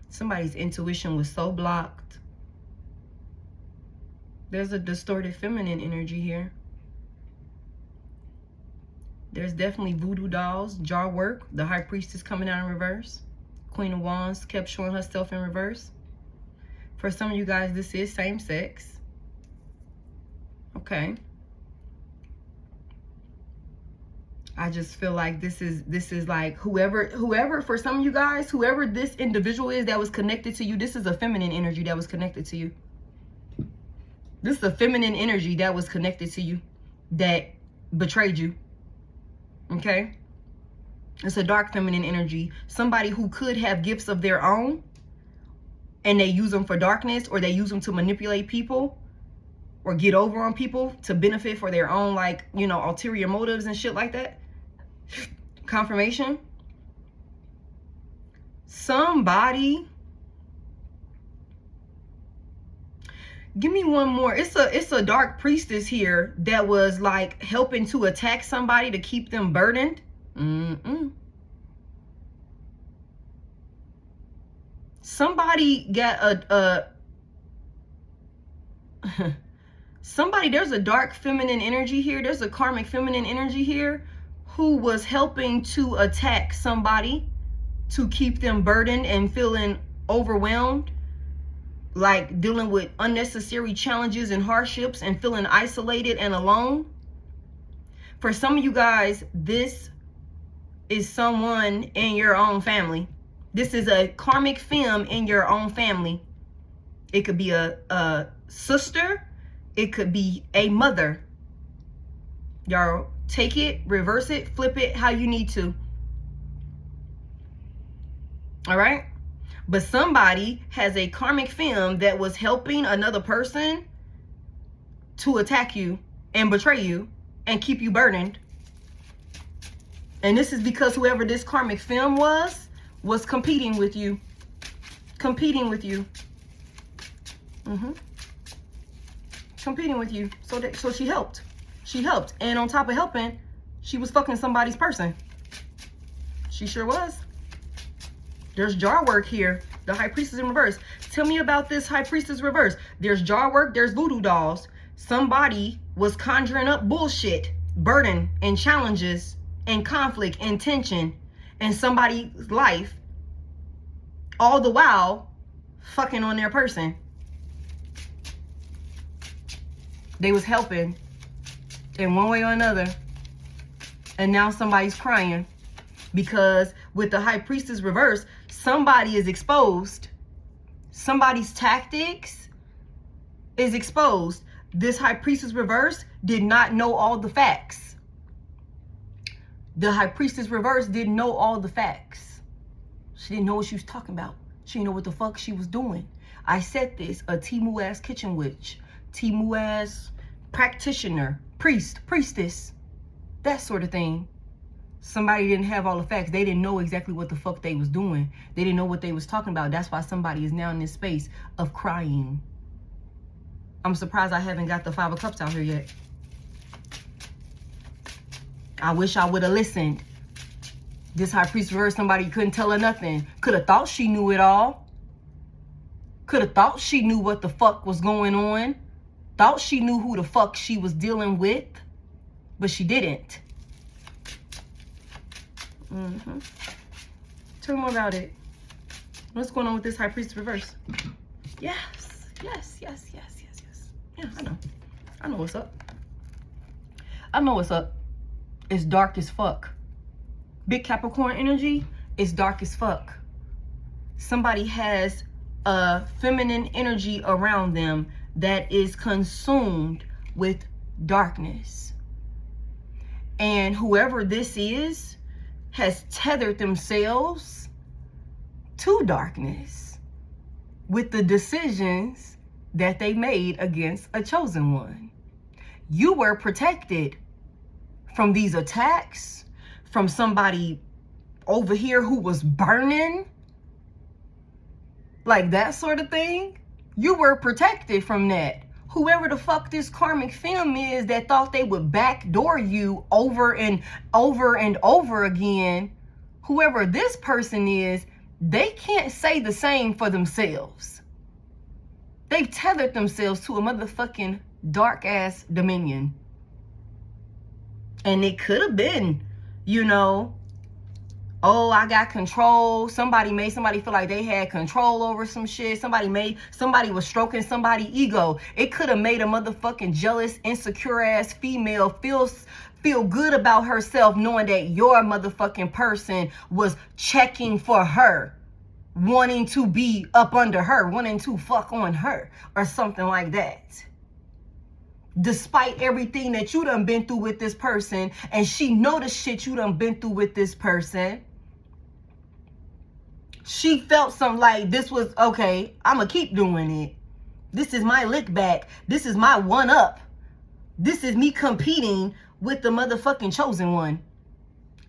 Somebody's intuition was so blocked. There's a distorted feminine energy here. There's definitely voodoo dolls, jar work. The High Priestess coming out in reverse. Queen of Wands kept showing herself in reverse. For some of you guys, this is same sex. Okay. I just feel like this is like whoever, for some of you guys, whoever this individual is that was connected to you, this is a feminine energy that was connected to you. This is a feminine energy that was connected to you that betrayed you. Okay? It's a dark feminine energy. Somebody who could have gifts of their own and they use them for darkness, or they use them to manipulate people or get over on people to benefit for their own, like, you know, ulterior motives and shit like that. Confirmation. Somebody. Give me one more. It's a dark priestess here that was like helping to attack somebody to keep them burdened. Somebody got somebody, there's a dark feminine energy here. There's a karmic feminine energy here who was helping to attack somebody to keep them burdened and feeling overwhelmed, like dealing with unnecessary challenges and hardships and feeling isolated and alone. For some of you guys, this is someone in your own family. This is a karmic femme in your own family. It could be a sister. It could be a mother. Y'all take it, reverse it, flip it how you need to. All right? But somebody has a karmic femme that was helping another person to attack you and betray you and keep you burdened. And this is because whoever this karmic femme was competing with you. Competing with you. Competing with you. So she helped. She helped. And on top of helping, she was fucking somebody's person. She sure was. There's jar work here. The High Priestess in reverse. Tell me about this High Priestess reverse. There's jar work. There's voodoo dolls. Somebody was conjuring up bullshit, burden, and challenges, and conflict, and tension in somebody's life, all the while fucking on their person. They was helping in one way or another. And now somebody's crying because with the High Priestess reverse, somebody is exposed. Somebody's tactics is exposed. This High Priestess reverse did not know all the facts. The High Priestess reverse didn't know all the facts. She didn't know what she was talking about. She didn't know what the fuck she was doing. I said this, a Timu ass kitchen witch, Timu ass practitioner, priestess, that sort of thing. Somebody didn't have all the facts. They didn't know exactly what the fuck they was doing. They didn't know what they was talking about. That's why somebody is now in this space of crying. I'm surprised I haven't got the Five of Cups out here yet. I wish I would have listened. This High Priest reverse, somebody couldn't tell her nothing. Could have thought she knew it all. Could have thought she knew what the fuck was going on. Thought she knew who the fuck she was dealing with. But she didn't. Tell me more about it. What's going on with this High Priest reverse? Yes. Yeah, I know what's up. I know what's up. It's dark as fuck. Big Capricorn energy is dark as fuck. Somebody has a feminine energy around them that is consumed with darkness. And whoever this is has tethered themselves to darkness with the decisions that they made against a chosen one. You were protected from these attacks, from somebody over here who was burning, like that sort of thing. You were protected from that. Whoever the fuck this karmic femme is that thought they would backdoor you over and over again, whoever this person is, they can't say the same for themselves. They've tethered themselves to a motherfucking dark ass dominion. And it could have been, you know, oh, I got control. Somebody made somebody feel like they had control over some shit. Somebody was stroking somebody's ego. It could have made a motherfucking jealous, insecure ass female feel good about herself knowing that your motherfucking person was checking for her, wanting to be up under her, wanting to fuck on her or something like that. Despite everything that you done been through with this person, and she know the shit you done been through with this person, she felt something like this was, okay, I'ma keep doing it. This is my lick back. This is my one up. This is me competing with the motherfucking chosen one.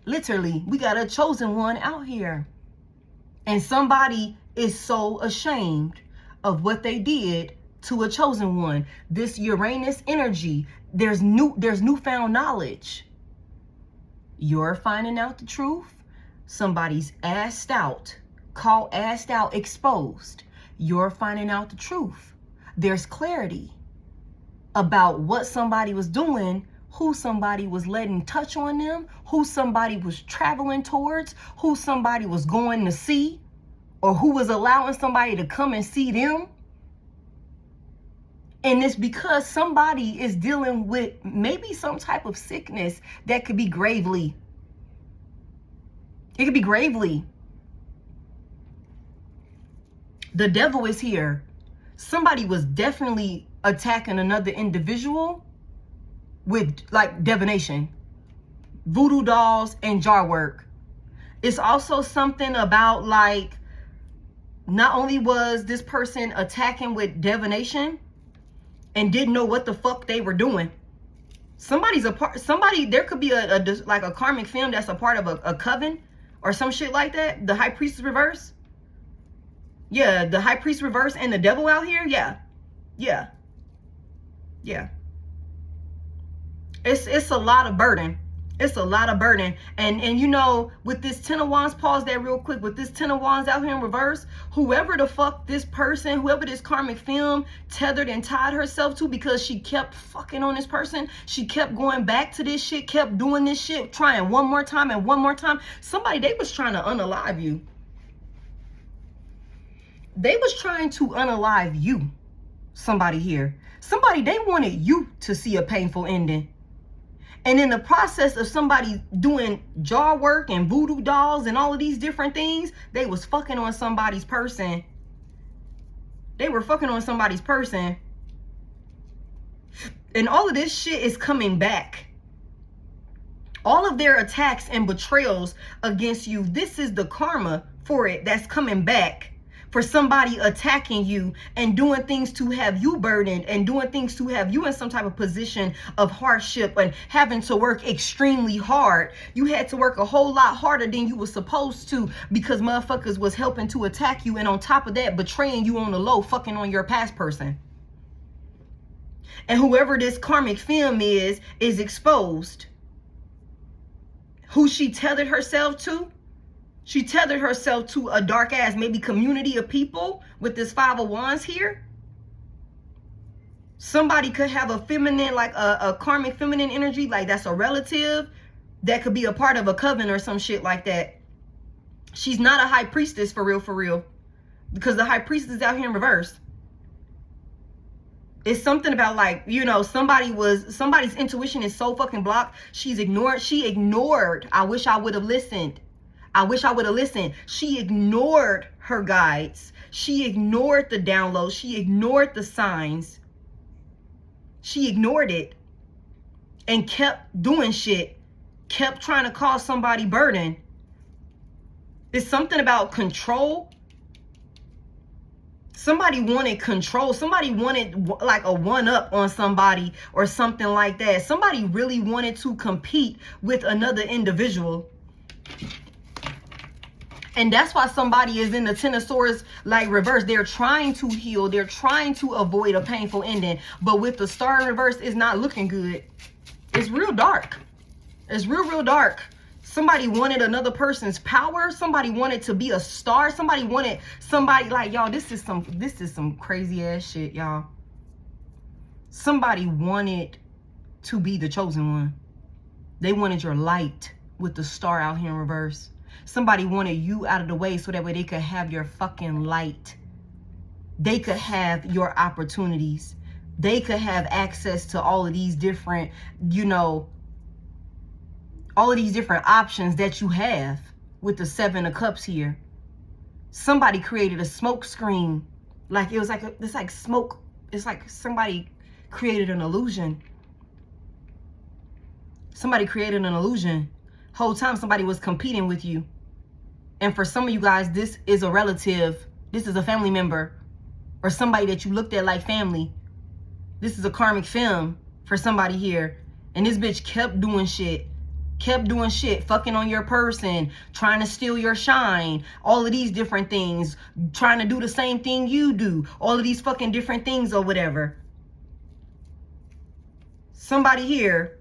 Literally, we got a chosen one out here. And somebody is so ashamed of what they did to a chosen one. This Uranus energy, there's newfound knowledge. You're finding out the truth. Somebody's assed out, exposed. You're finding out the truth. There's clarity about what somebody was doing, who somebody was letting touch on them, who somebody was traveling towards, who somebody was going to see, or who was allowing somebody to come and see them. And it's because somebody is dealing with maybe some type of sickness that could be gravely. It could be gravely. The devil is here. Somebody was definitely attacking another individual with like divination, voodoo dolls, and jar work. It's also something about like, not only was this person attacking with divination and didn't know what the fuck they were doing. There could be like a karmic femme that's a part of a coven or some shit like that. The High Priest reverse. Yeah, the High Priest reverse and the devil out here. Yeah. It's a lot of burden. It's a lot of burden. And you know, with this 10 of Wands, pause that real quick. With this 10 of Wands out here in reverse, whoever the fuck this person, whoever this karmic film tethered and tied herself to, because she kept fucking on this person, she kept going back to this shit, kept doing this shit, trying one more time and one more time. Somebody, they was trying to unalive you. They was trying to unalive you. Somebody here. Somebody, they wanted you to see a painful ending. And in the process of somebody doing jar work and voodoo dolls and all of these different things, they was fucking on somebody's person. They were fucking on somebody's person. And all of this shit is coming back. All of their attacks and betrayals against you, this is the karma for it that's coming back. For somebody attacking you and doing things to have you burdened and doing things to have you in some type of position of hardship and having to work extremely hard. You had to work a whole lot harder than you were supposed to because motherfuckers was helping to attack you, and on top of that, betraying you on the low, fucking on your past person. And whoever this karmic film is exposed. Who she tethered herself to? She tethered herself to a dark ass, maybe community of people with this 5 of Wands here. Somebody could have a feminine, like a karmic feminine energy, like that's a relative that could be a part of a coven or some shit like that. She's not a high priestess for real, because the high priestess is out here in reverse. It's something about, like, you know, somebody's intuition is so fucking blocked. She ignored. I wish I would have listened. I wish I would have listened. She ignored her guides. She ignored the downloads. She ignored the signs. She ignored it and kept doing shit. Kept trying to cause somebody burden. It's something about control. Somebody wanted control. Somebody wanted like a one-up on somebody or something like that. Somebody really wanted to compete with another individual. And that's why somebody is in the Ten of Swords, like reverse. They're trying to heal. They're trying to avoid a painful ending. But with the Star in reverse, it's not looking good. It's real dark. It's real dark. Somebody wanted another person's power. Somebody wanted to be a star. Somebody wanted somebody, like, y'all, this is some crazy ass shit, y'all. Somebody wanted to be the chosen one. They wanted your light with the star out here in reverse. Somebody wanted you out of the way so that way they could have your fucking light. They could have your opportunities. They could have access to all of these different, you know, all of these different options that you have with the 7 of Cups here. Somebody created a smoke screen. Like, it was like, it's like smoke. It's like somebody created an illusion. Somebody created an illusion. Whole time somebody was competing with you. And for some of you guys, this is a relative. This is a family member or somebody that you looked at like family. This is a karmic film for somebody here. And this bitch kept doing shit. Kept doing shit, fucking on your person, trying to steal your shine, all of these different things, trying to do the same thing you do, all of these fucking different things or whatever. Somebody here,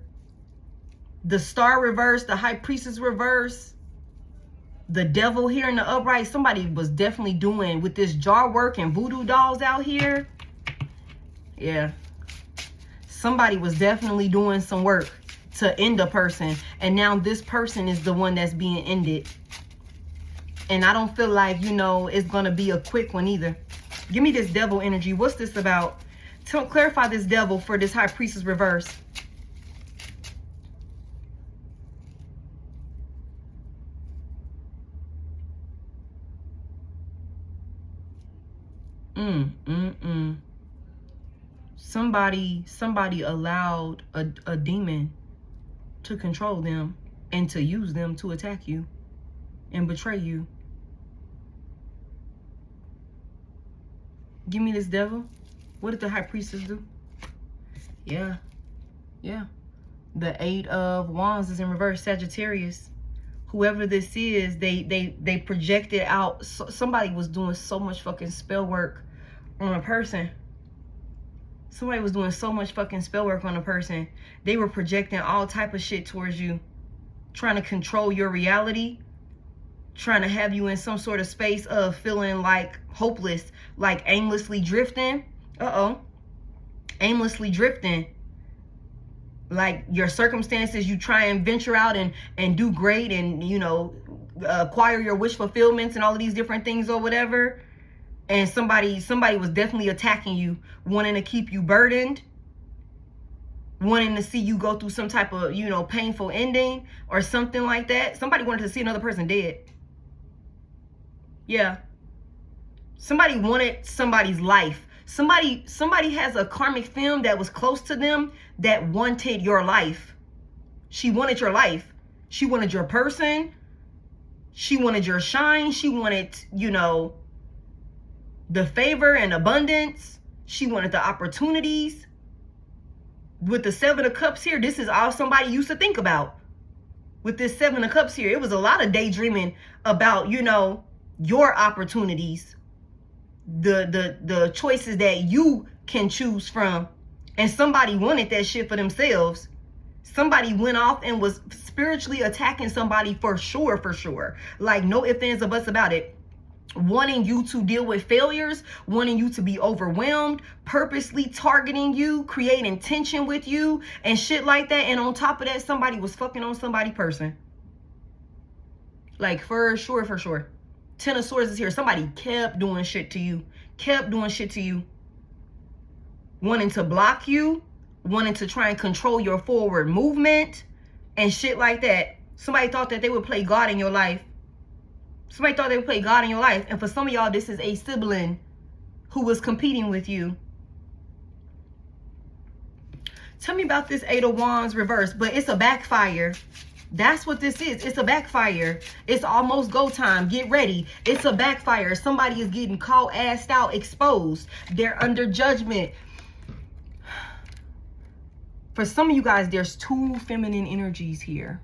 the Star reverse, the High Priestess reverse, the Devil here in the upright, somebody was definitely doing with this jar work and voodoo dolls out here. Yeah. Somebody was definitely doing some work to end a person, and now this person is the one that's being ended. And I don't feel like, you know, it's gonna be a quick one either. Give me this Devil energy. What's this about? Clarify this Devil for this High Priestess reverse. Somebody allowed a demon to control them and to use them to attack you and betray you. Give me this Devil. What did the High Priestess do? Yeah. The 8 of Wands is in reverse, Sagittarius. Whoever this is, they projected out. Somebody was doing so much fucking spell work on a person. Somebody was doing so much fucking spell work on a person. They were projecting all type of shit towards you. trying to control your reality, trying to have you in some sort of space of feeling like hopeless, like aimlessly drifting. Aimlessly drifting. Like your circumstances, you try and venture out and do great and, you know, acquire your wish fulfillments and all of these different things or whatever. And somebody was definitely attacking you, wanting to keep you burdened, wanting to see you go through some type of, you know, painful ending or something like that. Somebody wanted to see another person dead. Yeah. Somebody wanted somebody's life. Somebody has a karmic film that was close to them that wanted your life. She wanted your life. She wanted your person. She wanted your shine. She wanted, you know, the favor and abundance. She wanted the opportunities. With the 7 of Cups here, this is all somebody used to think about. With this 7 of Cups here, it was a lot of daydreaming about, you know, your opportunities, the choices that you can choose from. And somebody wanted that shit for themselves. Somebody went off and was spiritually attacking somebody for sure. Like no ifs, ands, or buts about it. Wanting you to deal with failures, wanting you to be overwhelmed, purposely targeting you, creating tension with you and shit like that. And on top of that, somebody was fucking on somebody's person. Like for sure. 10 of Swords is here. Somebody kept doing shit to you. Wanting to block you, wanting to try and control your forward movement and shit like that. Somebody thought that they would play God in your life. And for some of y'all, this is a sibling who was competing with you. Tell me about this 8 of Wands reverse, but it's a backfire. That's what this is. It's a backfire. It's almost go time. Get ready. It's a backfire. Somebody is getting caught, assed out, exposed. They're under judgment. For some of you guys, there's 2 feminine energies here.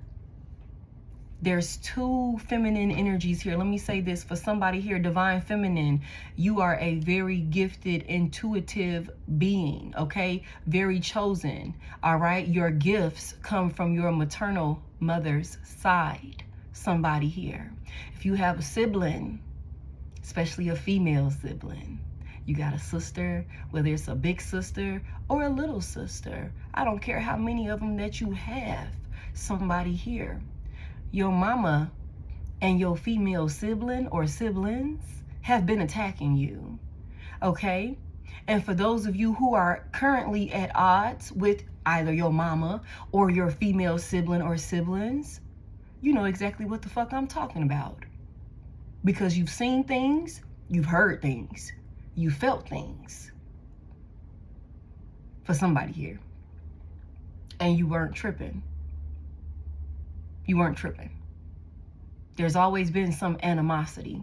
There's 2 feminine energies here. Let me say this for somebody here, divine feminine. You are a very gifted, intuitive being, okay? Very chosen, all right? Your gifts come from your maternal mother's side. Somebody here. If you have a sibling, especially a female sibling, you got a sister, whether it's a big sister or a little sister. I don't care how many of them that you have. Somebody here. Your mama and your female sibling or siblings have been attacking you, okay? And for those of you who are currently at odds with either your mama or your female sibling or siblings, you know exactly what the fuck I'm talking about. Because you've seen things, you've heard things, you felt things. For somebody here. And you weren't tripping. There's always been some animosity.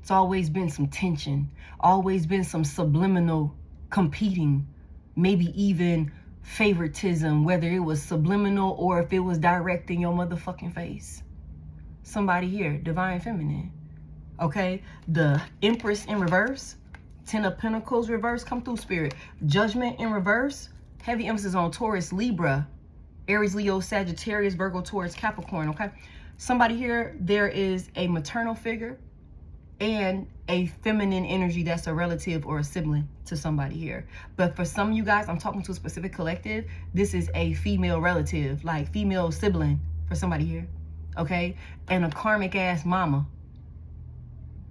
It's always been some tension. Always been some subliminal competing. Maybe even favoritism, whether it was subliminal or if it was direct in your motherfucking face. Somebody here, divine feminine. Okay? The Empress in reverse. 10 of Pentacles reverse. Come through, Spirit. Judgment in reverse. Heavy emphasis on Taurus, Libra, Aries, Leo, Sagittarius, Virgo, Taurus, Capricorn, okay? Somebody here, there is a maternal figure and a feminine energy that's a relative or a sibling to somebody here. But for some of you guys, I'm talking to a specific collective, this is a female relative, like female sibling for somebody here, okay? And a karmic ass mama,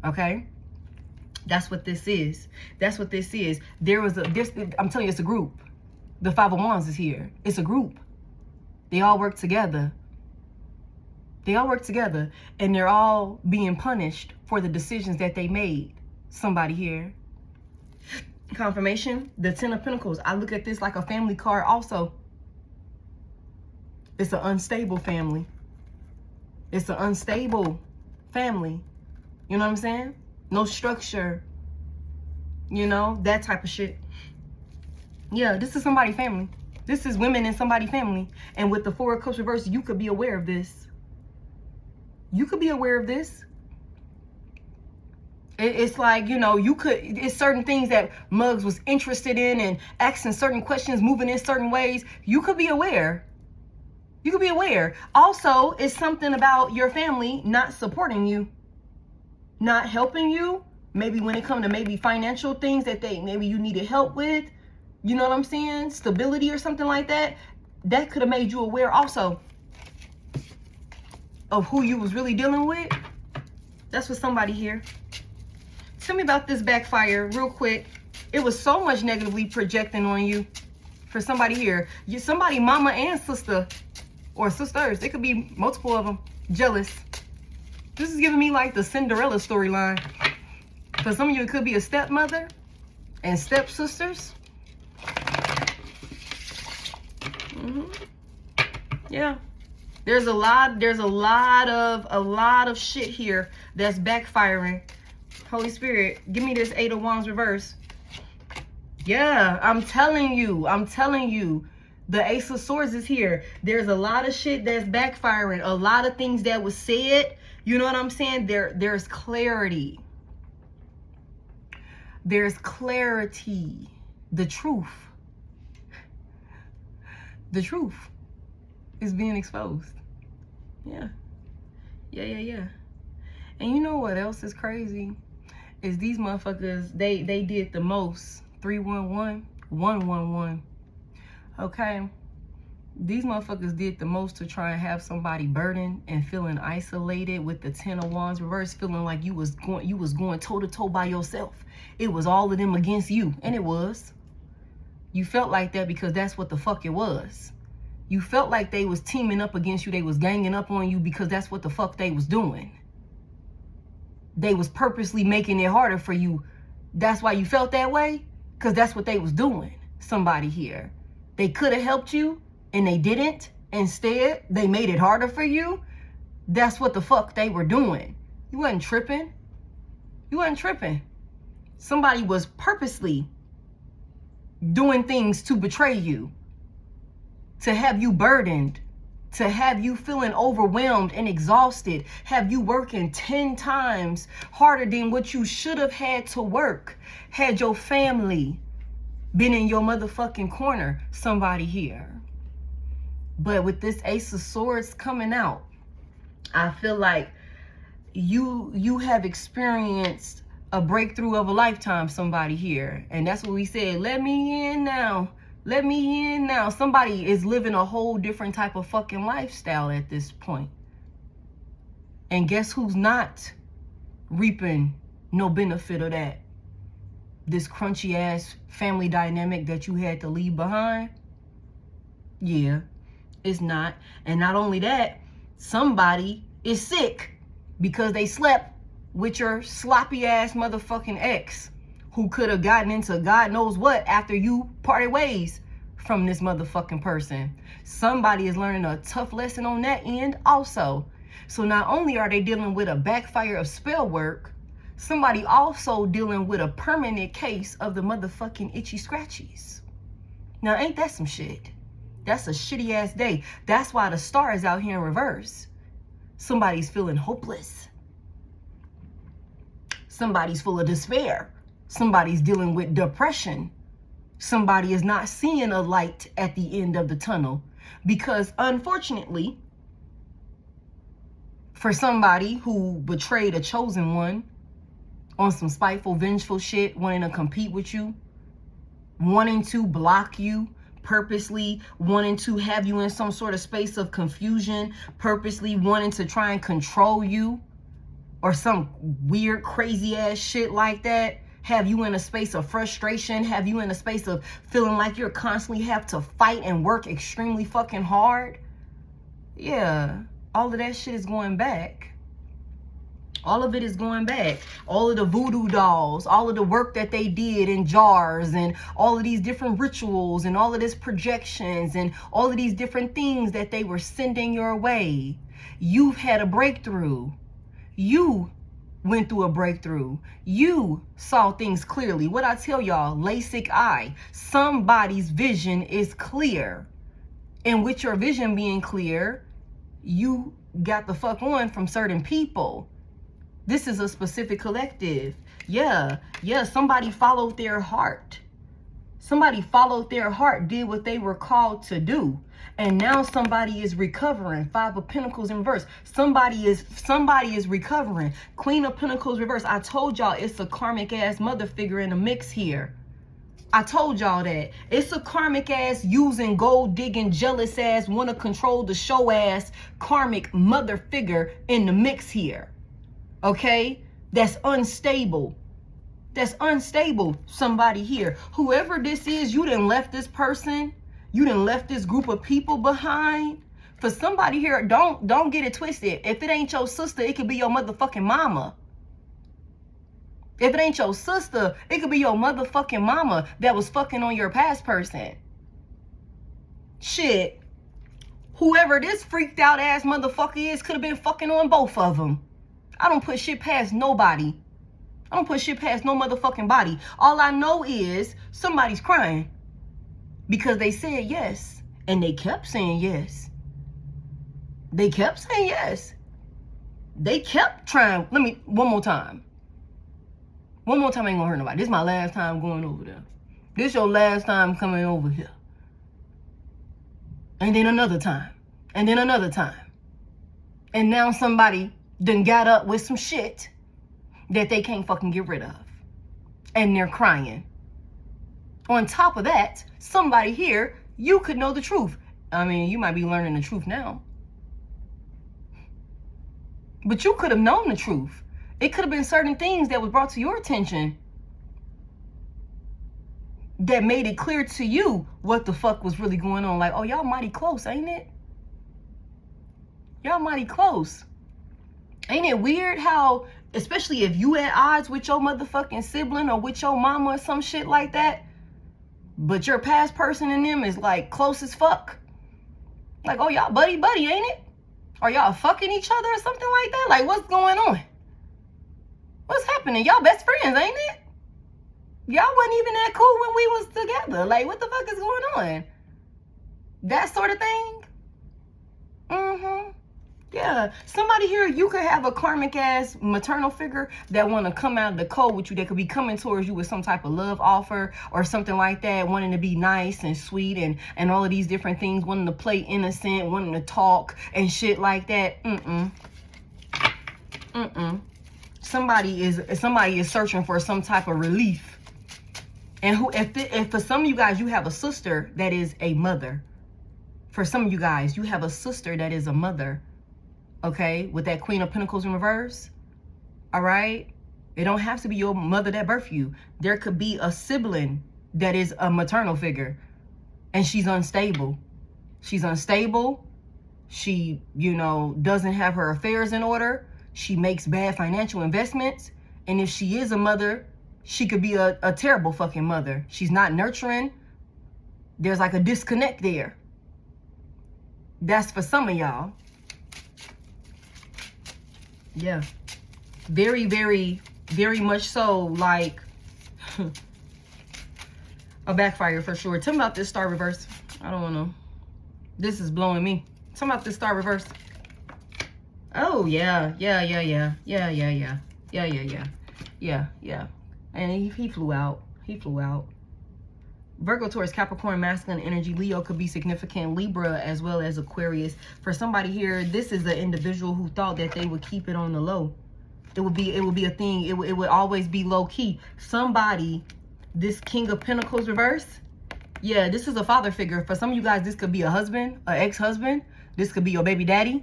okay? That's what this is. That's what this is. I'm telling you, it's a group. The 5 of Wands is here. It's a group. They all work together. And they're all being punished for the decisions that they made. Somebody here. Confirmation, the 10 of Pentacles. I look at this like a family card also. It's an unstable family. It's an unstable family. You know what I'm saying? No structure. You know, that type of shit. Yeah, this is somebody's family. This is women in somebody's family. And with the 4 of Cups reversed, you could be aware of this. It's like, you know, it's certain things that Muggs was interested in and asking certain questions, moving in certain ways. You could be aware. You could be aware. Also, it's something about your family not supporting you, not helping you. Maybe when it comes to maybe financial things that maybe you needed help with. You know what I'm saying? Stability or something like that. That could have made you aware also of who you was really dealing with. That's for somebody here. Tell me about this backfire real quick. It was so much negatively projecting on you. For somebody here, somebody mama and sister, or sisters, it could be multiple of them, jealous. This is giving me like the Cinderella storyline. For some of you, it could be a stepmother and stepsisters. Yeah, there's a lot of shit here that's backfiring. Holy Spirit, give me this 8 of Wands reverse. Yeah, I'm telling you, the Ace of Swords is here. There's a lot of shit that's backfiring, a lot of things that was said. You know what I'm saying? There's clarity. There's clarity. The truth is being exposed. Yeah. And you know what else is crazy? Is these motherfuckers, they did the most. 311, 111. Okay? These motherfuckers did the most to try and have somebody burdened and feeling isolated with the 10 of Wands reverse, feeling like you was going toe to toe by yourself. It was all of them against you, and it was. You felt like that because that's what the fuck it was. You felt like they was teaming up against you. They was ganging up on you because that's what the fuck they was doing. They was purposely making it harder for you. That's why you felt that way, because that's what they was doing. Somebody here. They could have helped you, and they didn't. Instead, they made it harder for you. That's what the fuck they were doing. You wasn't tripping. You wasn't tripping. Somebody was purposely doing things to betray you, to have you burdened, to have you feeling overwhelmed and exhausted, have you working 10 times harder than what you should have had to work, had your family been in your motherfucking corner. Somebody here. But with this Ace of Swords coming out, I feel like you have experienced a breakthrough of a lifetime, somebody here. And that's what we said. Let me in now. Let me in now. Somebody is living a whole different type of fucking lifestyle at this point. And guess who's not reaping no benefit of that? This crunchy ass family dynamic that you had to leave behind? Yeah, it's not. And not only that, somebody is sick because they slept with your sloppy ass motherfucking ex, who could have gotten into God knows what after you parted ways from this motherfucking person. Somebody is learning a tough lesson on that end also. So not only are they dealing with a backfire of spell work, somebody also dealing with a permanent case of the motherfucking itchy scratchies. Now ain't that some shit? That's a shitty ass day. That's why the star is out here in reverse. Somebody's feeling hopeless. Somebody's full of despair. Somebody's dealing with depression. Somebody is not seeing a light at the end of the tunnel. Because unfortunately, for somebody who betrayed a chosen one on some spiteful, vengeful shit, wanting to compete with you, wanting to block you, purposely wanting to have you in some sort of space of confusion, purposely wanting to try and control you, or some weird, crazy ass shit like that, have you in a space of frustration, have you in a space of feeling like you're constantly have to fight and work extremely fucking hard. Yeah, all of that shit is going back. All of it is going back. All of the voodoo dolls, all of the work that they did in jars, and all of these different rituals, and all of this projections, and all of these different things that they were sending your way. You've had a breakthrough. You went through a breakthrough. You saw things clearly. What I tell y'all, LASIK eye. Somebody's vision is clear. And with your vision being clear, you got the fuck on from certain people. This is a specific collective. Yeah, somebody followed their heart. Somebody followed their heart, did what they were called to do. And now somebody is recovering. 5 of Pentacles in reverse. Somebody is recovering. Queen of Pentacles reverse. I told y'all it's a karmic ass mother figure in the mix here. I told y'all that. It's a karmic ass, using, gold digging, jealous ass, want to control the show ass, karmic mother figure in the mix here. Okay? That's unstable. That's unstable. Somebody here. Whoever this is, you done left this person. You done left this group of people behind. For somebody here, don't get it twisted. If it ain't your sister, it could be your motherfucking mama. If it ain't your sister, it could be your motherfucking mama that was fucking on your past person. Shit. Whoever this freaked out ass motherfucker is could have been fucking on both of them. I don't put shit past nobody. I don't put shit past no motherfucking body. All I know is somebody's crying because they said yes. And they kept saying yes. They kept saying yes. They kept trying. One more time. One more time ain't gonna hurt nobody. This is my last time going over there. This your last time coming over here. And then another time. And then another time. And now somebody done got up with some shit that they can't fucking get rid of. And they're crying. On top of that, somebody here, you could know the truth. I mean, you might be learning the truth now. But you could have known the truth. It could have been certain things that was brought to your attention that made it clear to you what the fuck was really going on. Like, oh, y'all mighty close, ain't it? Y'all mighty close. Ain't it weird how, especially if you at odds with your motherfucking sibling or with your mama or some shit like that, but your past person and them is like close as fuck. Like, oh, y'all buddy, ain't it? Or y'all fucking each other or something like that? Like, what's going on? What's happening? Y'all best friends, ain't it? Y'all wasn't even that cool when we was together. Like, what the fuck is going on? That sort of thing? Mm-hmm. Yeah. Somebody here, you could have a karmic ass maternal figure that want to come out of the cold with you. That could be coming towards you with some type of love offer or something like that. Wanting to be nice and sweet and all of these different things. Wanting to play innocent. Wanting to talk and shit like that. Somebody is searching for some type of relief. And if for some of you guys, you have a sister that is a mother. For some of you guys, you have a sister that is a mother. Okay? With that Queen of Pentacles in reverse. All right? It don't have to be your mother that birthed you. There could be a sibling that is a maternal figure. And she's unstable. She's unstable. She, doesn't have her affairs in order. She makes bad financial investments. And if she is a mother, she could be a terrible fucking mother. She's not nurturing. There's like a disconnect there. That's for some of y'all. Yeah. Very, very, very much so like a backfire for sure. Tell me about this star reverse. I don't want to. This is blowing me. Tell me about this star reverse. Oh, yeah. And he flew out. He flew out. Virgo, Taurus, Capricorn, masculine energy. Leo could be significant. Libra as well as Aquarius. For somebody here, this is an individual who thought that they would keep it on the low. It would be a thing. It would always be low key. Somebody, this King of Pentacles reverse. Yeah, this is a father figure. For some of you guys, this could be a husband, an ex-husband. This could be your baby daddy.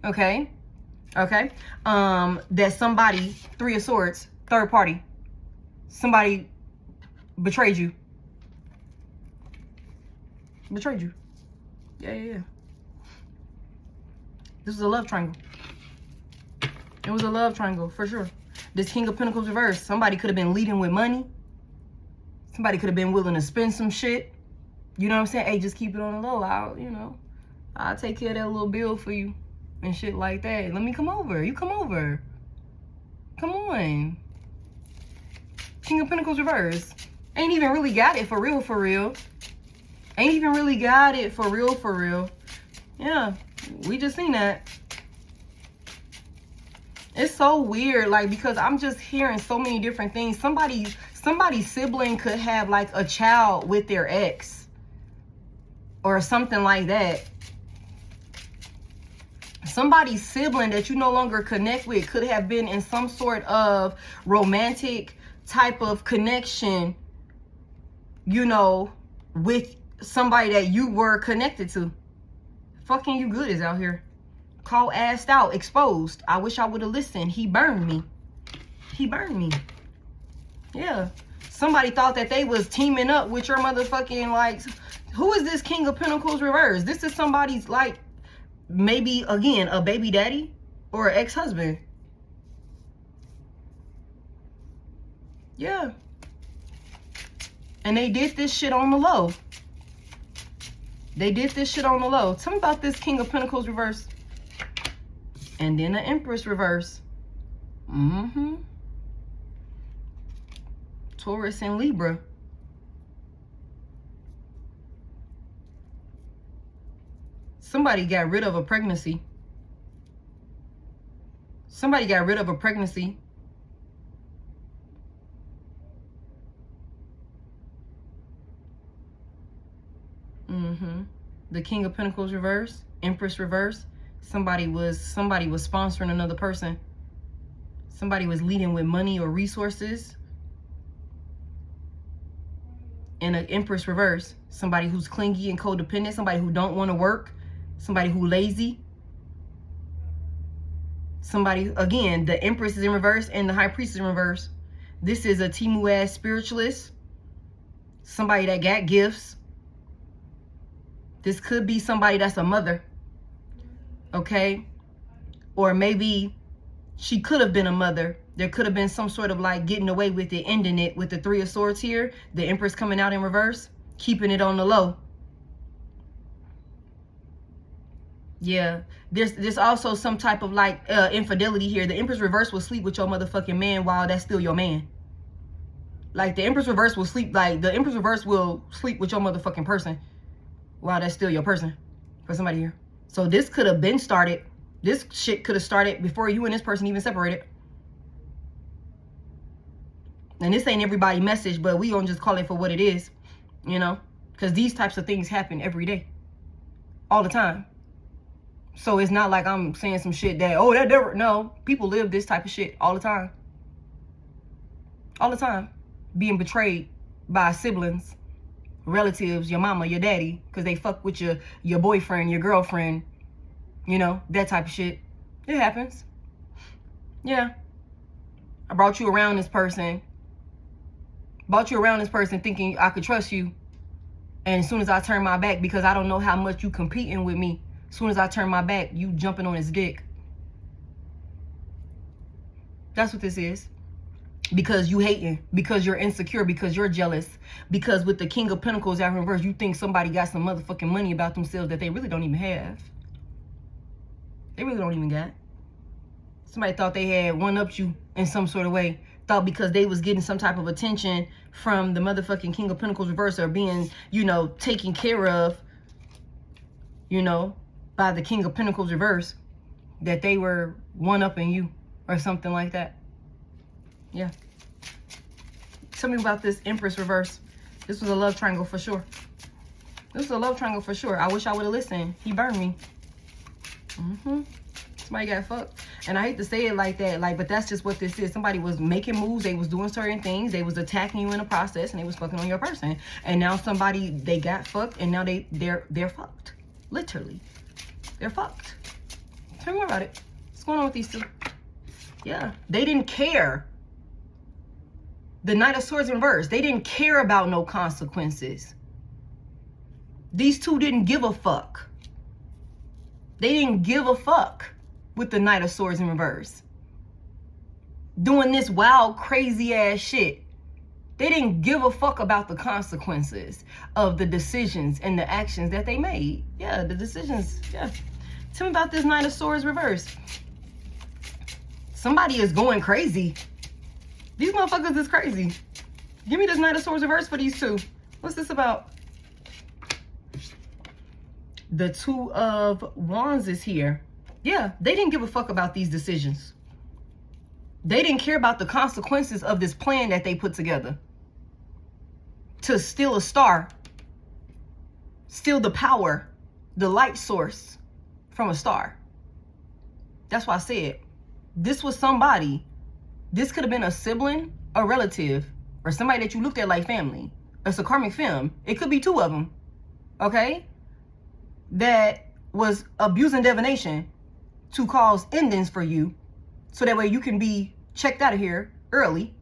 Okay. That somebody, 3 of Swords, third party. Somebody betrayed you. Betrayed you. Yeah. This was a love triangle. It was a love triangle for sure. This King of Pentacles reverse. Somebody could have been leading with money. Somebody could have been willing to spend some shit. You know what I'm saying? Hey, just keep it on the low. I'll take care of that little bill for you. And shit like that. Let me come over. You come over. Come on. King of Pentacles reverse. Ain't even really got it for real. Ain't even really got it for real. Yeah. We just seen that. It's so weird. Like, because I'm just hearing so many different things. Somebody somebody's sibling could have like a child with their ex or something like that. Somebody's sibling that you no longer connect with could have been in some sort of romantic type of connection, you know, with somebody that you were connected to. Fucking you good is out here. Call assed out, exposed. I wish I would have listened. He burned me. He burned me. Yeah. Somebody thought that they was teaming up with your motherfucking, like, who is this King of Pentacles reverse? This is somebody's, like, maybe, again, a baby daddy or an ex-husband. Yeah. And they did this shit on the low. They did this shit on the low. Tell me about this King of Pentacles reverse. And then the Empress reverse. Taurus and Libra. Somebody got rid of a pregnancy. Somebody got rid of a pregnancy. The King of Pentacles reverse, Empress reverse. Somebody was sponsoring another person. Somebody was leading with money or resources. And an Empress reverse, somebody who's clingy and codependent, somebody who don't want to work, somebody who lazy. Somebody, again, the Empress is in reverse and the High Priestess is in reverse. This is a Timu ass spiritualist. Somebody that got gifts. This could be somebody that's a mother. Okay? Or maybe she could have been a mother. There could have been some sort of like getting away with it, ending it with the Three of Swords here. The Empress coming out in reverse, keeping it on the low. Yeah. There's also some type of like infidelity here. The Empress reverse will sleep with your motherfucking man while that's still your man. Like the Empress reverse will sleep, like the Empress reverse will sleep with your motherfucking person while that's still your person for somebody here. So this could have been started. This shit could have started before you and this person even separated. And this ain't everybody message, but we gonna just call it for what it is, you know? Because these types of things happen every day. All the time. So it's not like I'm saying some shit that, oh, that never, no. People live this type of shit all the time. All the time. Being betrayed by siblings, relatives, your mama, your daddy, because they fuck with your boyfriend, your girlfriend, you know, that type of shit. It happens. Yeah. I brought you around this person. Brought you around this person thinking I could trust you. And as soon as I turn my back, because I don't know how much you competing with me, as soon as I turn my back, you jumping on his dick. That's what this is. Because you hating, because you're insecure, because you're jealous, because with the King of Pentacles out in reverse, you think somebody got some motherfucking money about themselves that they really don't even have. They really don't even got. Somebody thought they had one-upped you in some sort of way. Thought because they was getting some type of attention from the motherfucking King of Pentacles reverse or being, you know, taken care of, you know, by the King of Pentacles reverse, that they were one-upping you or something like that. Yeah. Tell me about this Empress reverse. This was a love triangle for sure. This was a love triangle for sure. I wish I would have listened. He burned me. Somebody got fucked. And I hate to say it like that, like, but that's just what this is. Somebody was making moves. They was doing certain things. They was attacking you in the process, and they was fucking on your person. And now somebody, they got fucked, and now they're fucked. Literally. They're fucked. Tell me more about it. What's going on with these two? Yeah. They didn't care. The Knight of Swords in reverse. They didn't care about no consequences. These two didn't give a fuck. They didn't give a fuck with the Knight of Swords in reverse. Doing this wild, crazy ass shit. They didn't give a fuck about the consequences of the decisions and the actions that they made. Yeah, the decisions. Yeah. Tell me about this Knight of Swords reverse. Somebody is going crazy. These motherfuckers is crazy. Give me this Knight of Swords reverse for these two. What's this about? The Two of Wands is here. Yeah, they didn't give a fuck about these decisions. They didn't care about the consequences of this plan that they put together. to steal a star, steal the power, the light source from a star. That's why I said this was somebody. This could have been a sibling, a relative, or somebody that you looked at like family. It's a karmic film. It could be two of them, okay? That was abusing divination to cause endings for you, so that way you can be checked out of here early.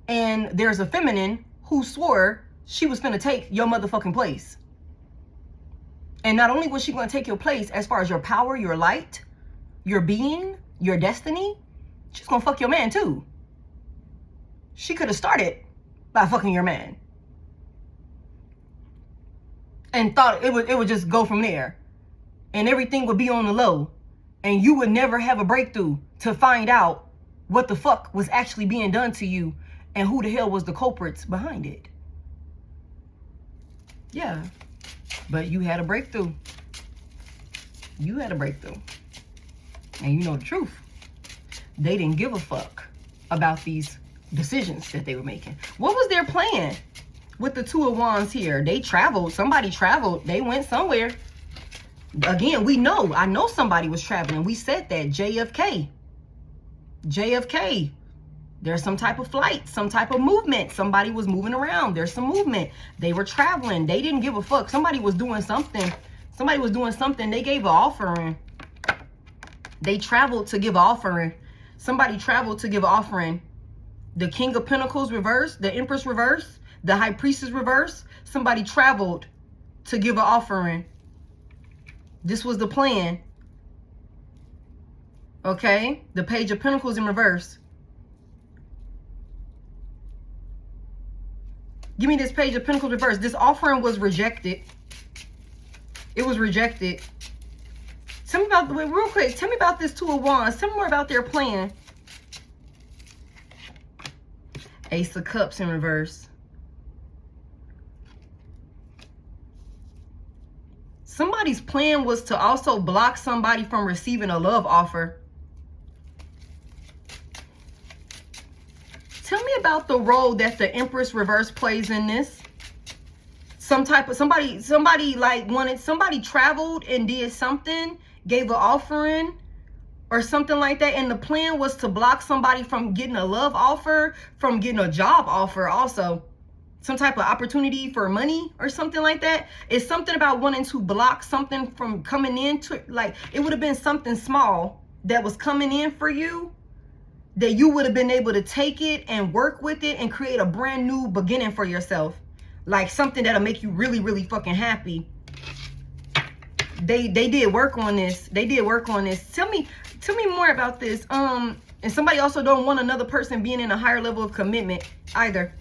And there's a feminine who swore she was finna take your motherfucking place. And not only was she gonna take your place as far as your power, your light, your being, your destiny, she's gonna fuck your man too. She could have started by fucking your man and thought it would just go from there and everything would be on the low and you would never have a breakthrough to find out what the fuck was actually being done to you and who the hell was the culprits behind it. Yeah, but you had a breakthrough. You had a breakthrough. And you know the truth. They didn't give a fuck about these decisions that they were making. What was their plan with the Two of Wands here? They traveled. Somebody traveled. They went somewhere. Again, I know somebody was traveling. We said that. JFK. There's some type of flight, some type of movement. Somebody was moving around. There's some movement. They were traveling. They didn't give a fuck. Somebody was doing something. They gave an offering. They traveled to give an offering. Somebody traveled to give an offering. The King of Pentacles reverse, the Empress reverse, the High Priestess reverse. Somebody traveled to give an offering. This was the plan. Okay? The Page of Pentacles in reverse. Give me this Page of Pentacles reverse. This offering was rejected. It was rejected. Tell me about, wait, real quick, tell me about this Two of Wands. Tell me more about their plan. Ace of Cups in reverse. Somebody's plan was to also block somebody from receiving a love offer. Tell me about the role that the Empress reverse plays in this. Somebody traveled and did something, gave an offering or something like that, and the plan was to block somebody from getting a love offer, from getting a job offer also. Some type of opportunity for money or something like that. It's something about wanting to block something from coming in to, like, it would have been something small that was coming in for you, that you would have been able to take it and work with it and create a brand new beginning for yourself. Like something that'll make you really, really fucking happy. They did work on this. They did work on this. Tell me more about this. And somebody also don't want another person being in a higher level of commitment either.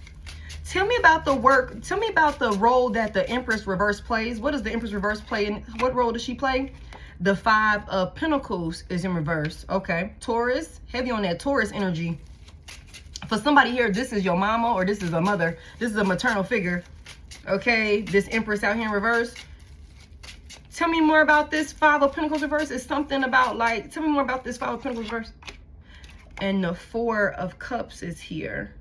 Tell me about the work. Tell me about the role that the Empress reverse plays. What does the Empress reverse play? And what role does she play? The Five of Pentacles is in reverse. Okay. Taurus. Heavy on that Taurus energy. For somebody here, this is your mama or this is a mother. This is a maternal figure. Okay. This Empress out here in reverse. Tell me more about this Five of Pentacles reverse. It's something about, like, tell me more about this Five of Pentacles reverse. And the Four of Cups is here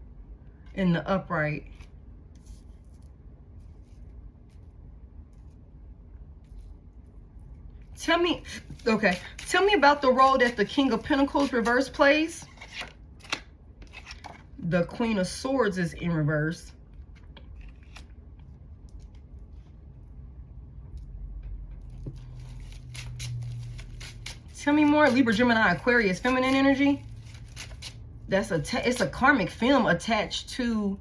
in the upright. Tell me about the role that the King of Pentacles reverse plays. The Queen of Swords is in reverse. Tell me more. Libra, Gemini, Aquarius, feminine energy. It's a karmic film attached to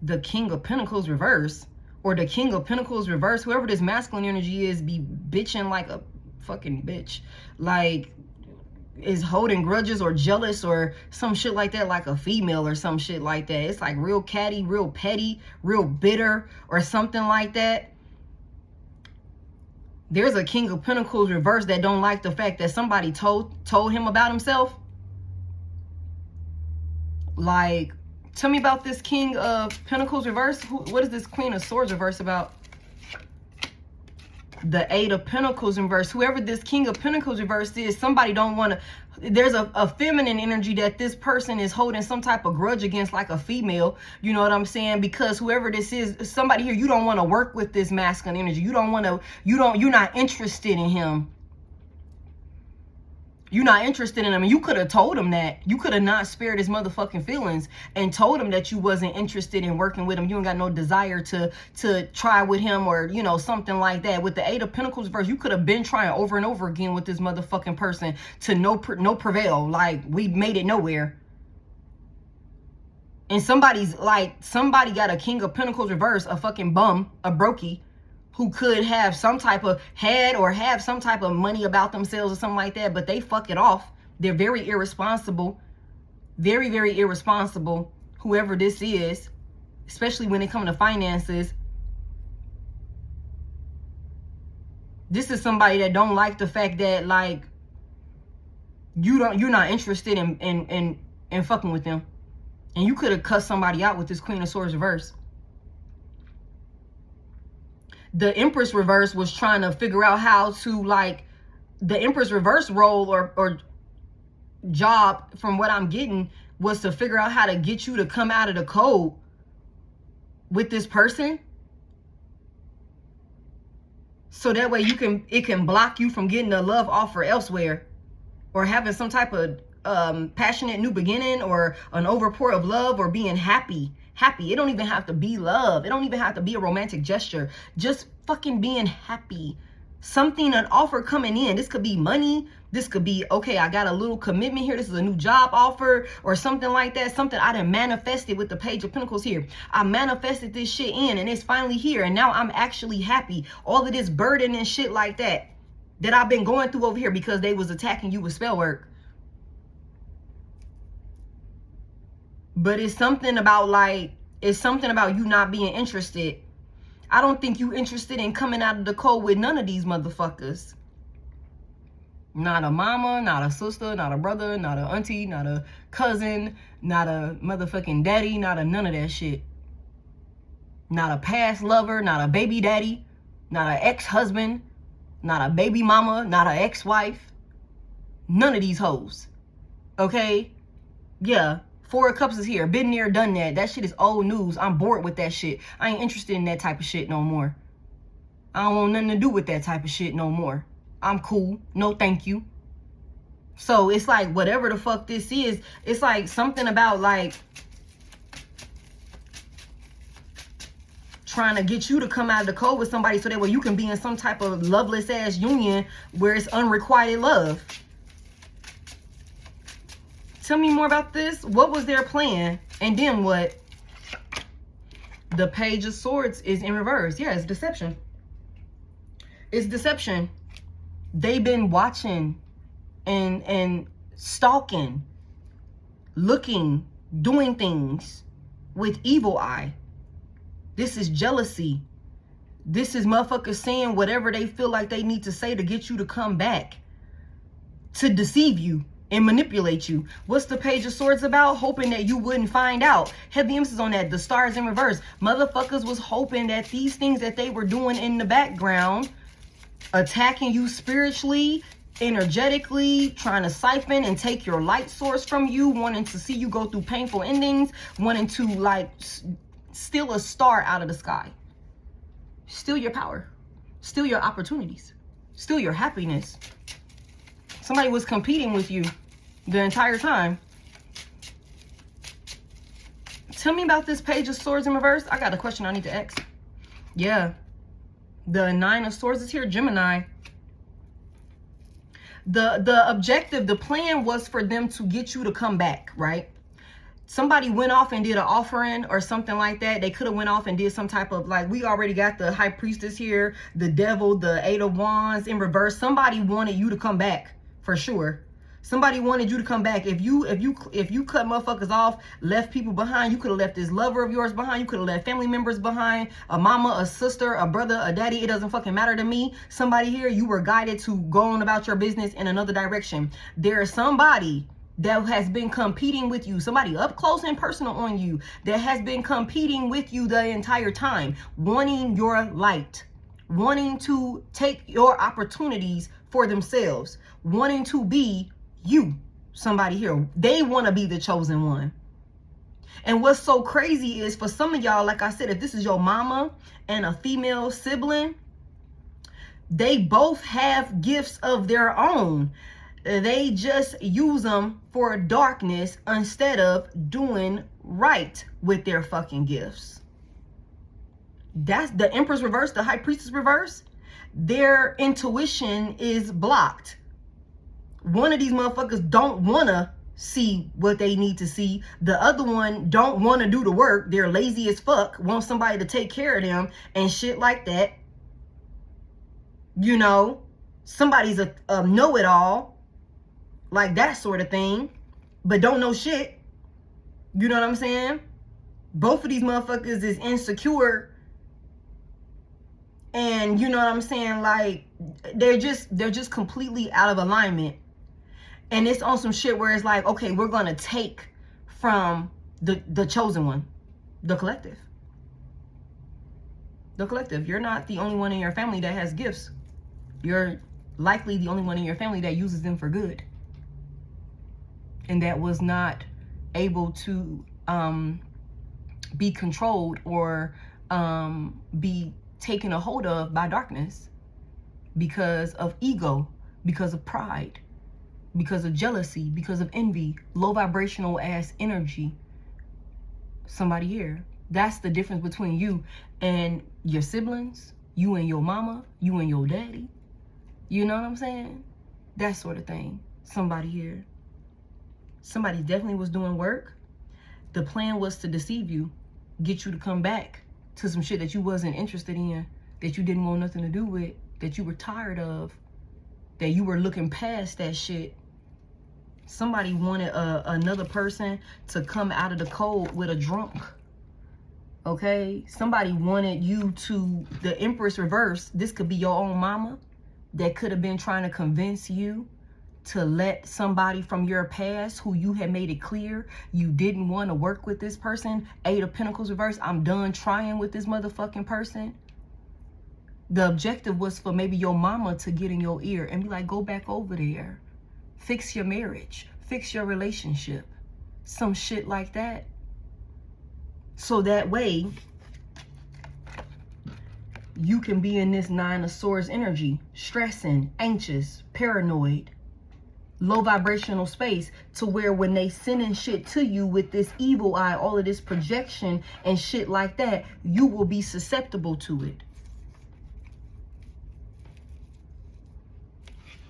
the King of Pentacles reverse, or the King of Pentacles reverse. Whoever this masculine energy is, be bitching like a fucking bitch, like is holding grudges or jealous or some shit like that, like a female or some shit like that. It's like real catty, real petty, real bitter or something like that. There's a King of Pentacles reverse that don't like the fact that somebody told him about himself. Like, tell me about this King of Pentacles reverse. What is this Queen of Swords reverse about? the Eight of Pentacles in reverse. Whoever this King of Pentacles reverse is, somebody don't want to, there's a feminine energy that this person is holding some type of grudge against, like a female, you know what I'm saying? Because whoever this is, somebody here, you don't want to work with this masculine energy. You don't want to, you're not interested in him. You're not interested in him. And you could have told him that. You could have not spared his motherfucking feelings and told him that you wasn't interested in working with him. You ain't got no desire to try with him, or, you know, something like that. With the Eight of Pentacles verse, you could have been trying over and over again with this motherfucking person to no prevail. Like, we made it nowhere. And somebody got a King of Pentacles reverse, a fucking bum, a brokey, who could have some type of head or have some type of money about themselves or something like that, but they fuck it off. They're very irresponsible. Very, very irresponsible, whoever this is, especially when it comes to finances. This is somebody that don't like the fact that, like, you're not interested in fucking with them. And you could have cussed somebody out with this Queen of Swords reverse. The Empress reverse was trying to figure out how to, like, the Empress reverse role or job, from what I'm getting, was to figure out how to get you to come out of the code with this person. So that way it can block you from getting a love offer elsewhere, or having some type of passionate new beginning, or an overpour of love, or being happy. It don't even have to be love. It don't even have to be a romantic gesture. Just fucking being happy. Something, an offer coming in. This could be money. This could be, okay, I got a little commitment here. This is a new job offer or something like that. Something I done manifested with the Page of Pentacles here. I manifested this shit in, and it's finally here. And now I'm actually happy. All of this burden and shit like that I've been going through over here because they was attacking you with spell work. But it's something about, like, it's something about you not being interested. I don't think you interested in coming out of the code with none of these motherfuckers. Not a mama, not a sister, not a brother, not a auntie, not a cousin, not a motherfucking daddy, not a none of that shit. Not a past lover, not a baby daddy, not an ex-husband, not a baby mama, not an ex-wife. None of these hoes. Okay? Yeah. Four of Cups is here. Been there, done that. That shit is old news. I'm bored with that shit. I ain't interested in that type of shit no more. I don't want nothing to do with that type of shit no more. I'm cool. No thank you. So it's like, whatever the fuck this is, it's like something about, like, trying to get you to come out of the code with somebody so that way you can be in some type of loveless ass union where it's unrequited love. Tell me more about this. What was their plan? And then what? The Page of Swords is in reverse. Yeah, it's deception. It's deception. They've been watching and stalking, looking, doing things with evil eye. This is jealousy. This is motherfuckers saying whatever they feel like they need to say to get you to come back, to deceive you and manipulate you. What's the Page of Swords about? Hoping that you wouldn't find out. Heavy emphasis on that. The stars in reverse. Motherfuckers was hoping that these things that they were doing in the background, attacking you spiritually, energetically, trying to siphon and take your light source from you, wanting to see you go through painful endings, wanting to, like, steal a star out of the sky. Steal your power. Steal your opportunities. Steal your happiness. Somebody was competing with you the entire time. Tell me about this Page of Swords in reverse. I got a question I need to ask. Yeah. The Nine of Swords is here, Gemini. The objective, the plan was for them to get you to come back, right? Somebody went off and did an offering or something like that. They could have went off and did some type of, like, we already got the High Priestess here, the Devil, the Eight of Wands in reverse. Somebody wanted you to come back for sure. Somebody wanted you to come back. If you cut motherfuckers off, left people behind, you could have left this lover of yours behind. You could have left family members behind, a mama, a sister, a brother, a daddy. It doesn't fucking matter to me. Somebody here, you were guided to go on about your business in another direction. There is somebody that has been competing with you, somebody up close and personal on you, that has been competing with you the entire time, wanting your light, wanting to take your opportunities for themselves, wanting to be you, somebody here. They want to be the chosen one. And what's so crazy is for some of y'all, like I said, if this is your mama and a female sibling, they both have gifts of their own. They just use them for darkness instead of doing right with their fucking gifts. That's the Empress reverse, the High Priestess reverse. Their intuition is blocked. One of these motherfuckers don't want to see what they need to see. The other one don't want to do the work. They're lazy as fuck, want somebody to take care of them and shit like that. You know, somebody's a know-it-all, like that sort of thing, but don't know shit. You know what I'm saying? Both of these motherfuckers is insecure, and you know what I'm saying, like they're just completely out of alignment. And it's on some shit where it's like, okay, we're gonna take from the chosen one, the collective. The collective. You're not the only one in your family that has gifts. You're likely the only one in your family that uses them for good, and that was not able to be controlled or be taken a hold of by darkness because of ego, because of pride, because of jealousy, because of envy, low vibrational ass energy. Somebody here. That's the difference between you and your siblings, you and your mama, you and your daddy. You know what I'm saying? That sort of thing. Somebody here. Somebody definitely was doing work. The plan was to deceive you, get you to come back to some shit that you wasn't interested in, that you didn't want nothing to do with, that you were tired of, that you were looking past that shit. Somebody wanted another person to come out of the cold with a drunk. Okay? Somebody wanted you to, the Empress reverse, this could be your own mama that could have been trying to convince you to let somebody from your past who you had made it clear you didn't want to work with this person. Eight of Pentacles reverse. I'm done trying with this motherfucking person. The objective was for maybe your mama to get in your ear and be like, go back over there. Fix your marriage. Fix your relationship. Some shit like that. So that way you can be in this Nine of Swords energy, stressing, anxious, paranoid, low vibrational space, to where when they sending shit to you with this evil eye, all of this projection and shit like that, you will be susceptible to it.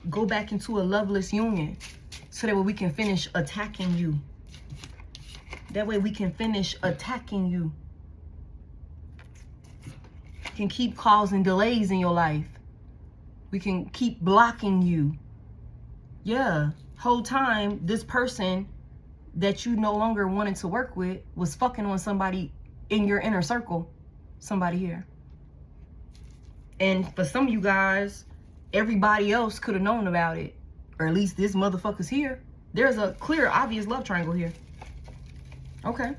Go back into a loveless union so that way we can finish attacking you. That way we can finish attacking you. Can keep causing delays in your life. We can keep blocking you. Yeah, whole time this person that you no longer wanted to work with was fucking on somebody in your inner circle. Somebody here. And for some of you guys, everybody else could have known about it. Or at least this motherfucker's here. There's a clear, obvious love triangle here. Okay.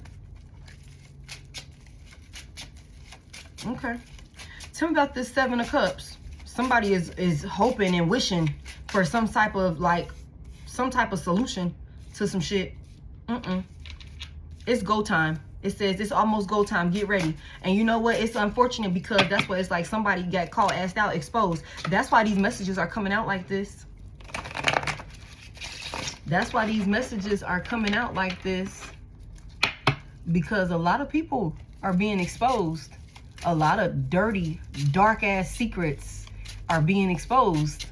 Okay. Tell me about this Seven of Cups. Somebody is hoping and wishing for some type of solution to some shit. It's go time. It says it's almost go time. Get ready. And you know what? It's unfortunate because that's what it's like. Somebody got caught, asked out, exposed. That's why these messages are coming out like this. That's why these messages are coming out like this. Because a lot of people are being exposed. A lot of dirty, dark ass secrets are being exposed.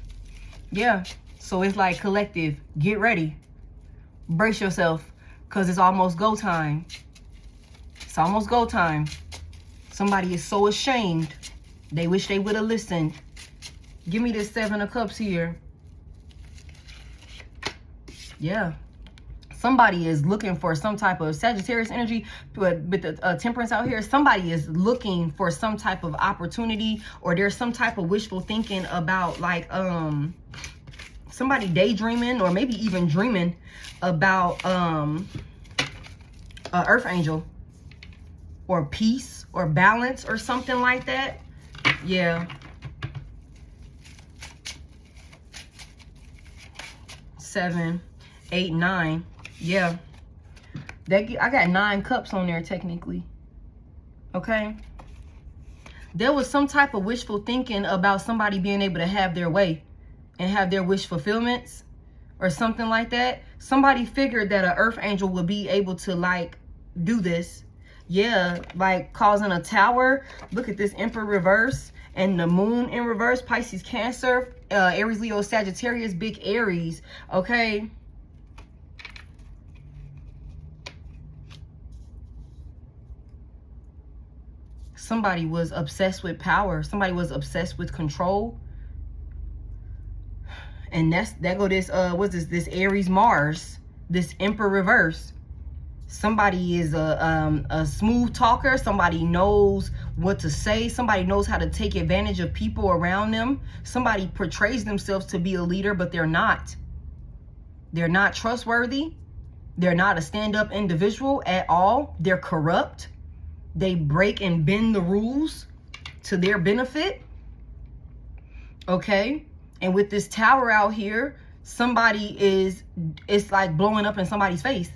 Yeah. So it's like collective, get ready. Brace yourself, because it's almost go time. It's almost go time. Somebody is so ashamed. They wish they would have listened. Give me this Seven of Cups here. Yeah. Somebody is looking for some type of Sagittarius energy, but with the Temperance out here, somebody is looking for some type of opportunity, or there's some type of wishful thinking about like somebody daydreaming or maybe even dreaming about an earth angel or peace or balance or something like that. Yeah. 7, 8, 9. Yeah. I got 9 cups on there technically. Okay. There was some type of wishful thinking about somebody being able to have their way and have their wish fulfillments or something like that. Somebody figured that an earth angel would be able to like do this. Yeah, like causing a tower. Look at this, Emperor reverse and the moon in reverse, Pisces, Cancer, Aries, Leo, Sagittarius, big Aries. Okay. Somebody was obsessed with power. Somebody was obsessed with control. And that go this, what's this Aries, Mars, this Emperor reverse. Somebody is a smooth talker. Somebody knows what to say. Somebody knows how to take advantage of people around them. Somebody portrays themselves to be a leader, but they're not. They're not trustworthy. They're not a stand-up individual at all. They're corrupt. They break and bend the rules to their benefit. Okay. And with this tower out here, it's like blowing up in somebody's face.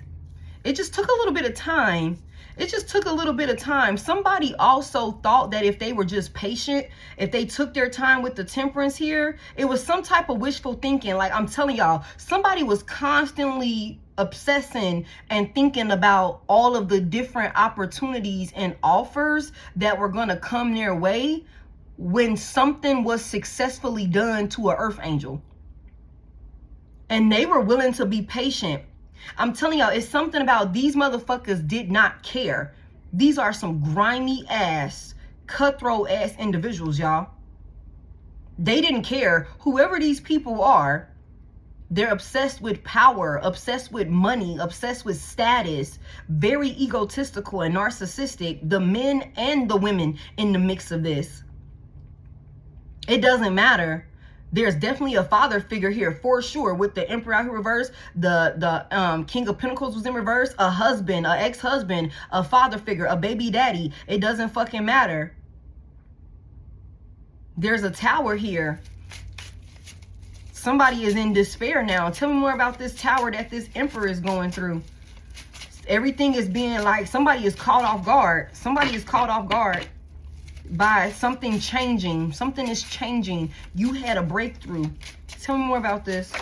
It just took a little bit of time. It just took a little bit of time. Somebody also thought that if they were just patient, if they took their time with the temperance here, it was some type of wishful thinking. Like I'm telling y'all, somebody was constantly obsessing and thinking about all of the different opportunities and offers that were going to come their way when something was successfully done to an earth angel. And they were willing to be patient. I'm telling y'all, it's something about these motherfuckers did not care. These are some grimy ass, cutthroat ass individuals, y'all. They didn't care. Whoever these people are, they're obsessed with power, obsessed with money, obsessed with status, very egotistical and narcissistic, the men and the women in the mix of this. It doesn't matter. There's definitely a father figure here for sure with the Emperor out here reverse. The King of Pentacles was in reverse. A husband, an ex-husband, a father figure, a baby daddy. It doesn't fucking matter. There's a tower here. Somebody is in despair now. Tell me more about this tower that this Emperor is going through. Everything is being like, somebody is caught off guard. Somebody is caught off guard by something changing. Something is changing. You had a breakthrough. Tell me more about this.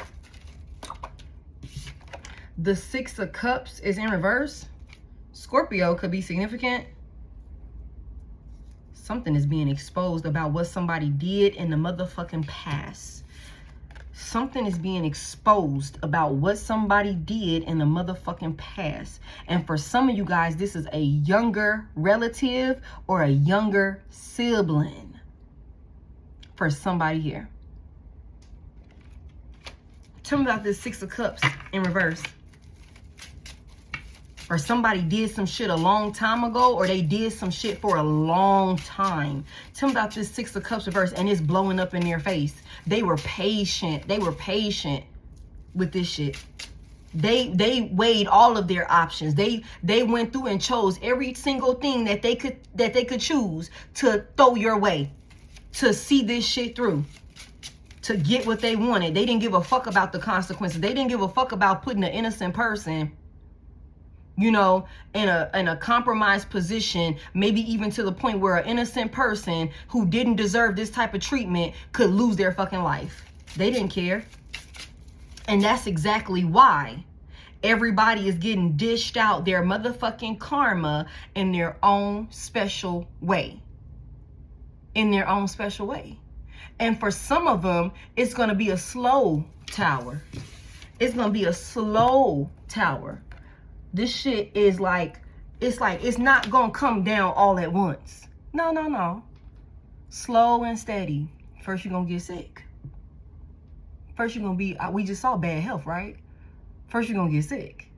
The 6 of Cups is in reverse. Scorpio could be significant. Something is being exposed about what somebody did in the motherfucking past. Something is being exposed about what somebody did in the motherfucking past. And for some of you guys, this is a younger relative or a younger sibling. For somebody here. Tell me about this 6 of Cups in reverse. Or somebody did some shit a long time ago, or they did some shit for a long time. Tell me about this 6 of Cups reverse, and it's blowing up in their face. They were patient. They were patient with this shit. They weighed all of their options. They went through and chose every single thing that they could choose to throw your way, to see this shit through, to get what they wanted. They didn't give a fuck about the consequences. They didn't give a fuck about putting an innocent person, you know, in a compromised position, maybe even to the point where an innocent person who didn't deserve this type of treatment could lose their fucking life. They didn't care. And that's exactly why everybody is getting dished out their motherfucking karma in their own special way. In their own special way. And for some of them, it's going to be a slow tower. It's going to be a slow tower. This shit is like, it's not going to come down all at once. No. Slow and steady. First, you're going to get sick. First, you're going to be, we just saw bad health, right? First, you're going to get sick.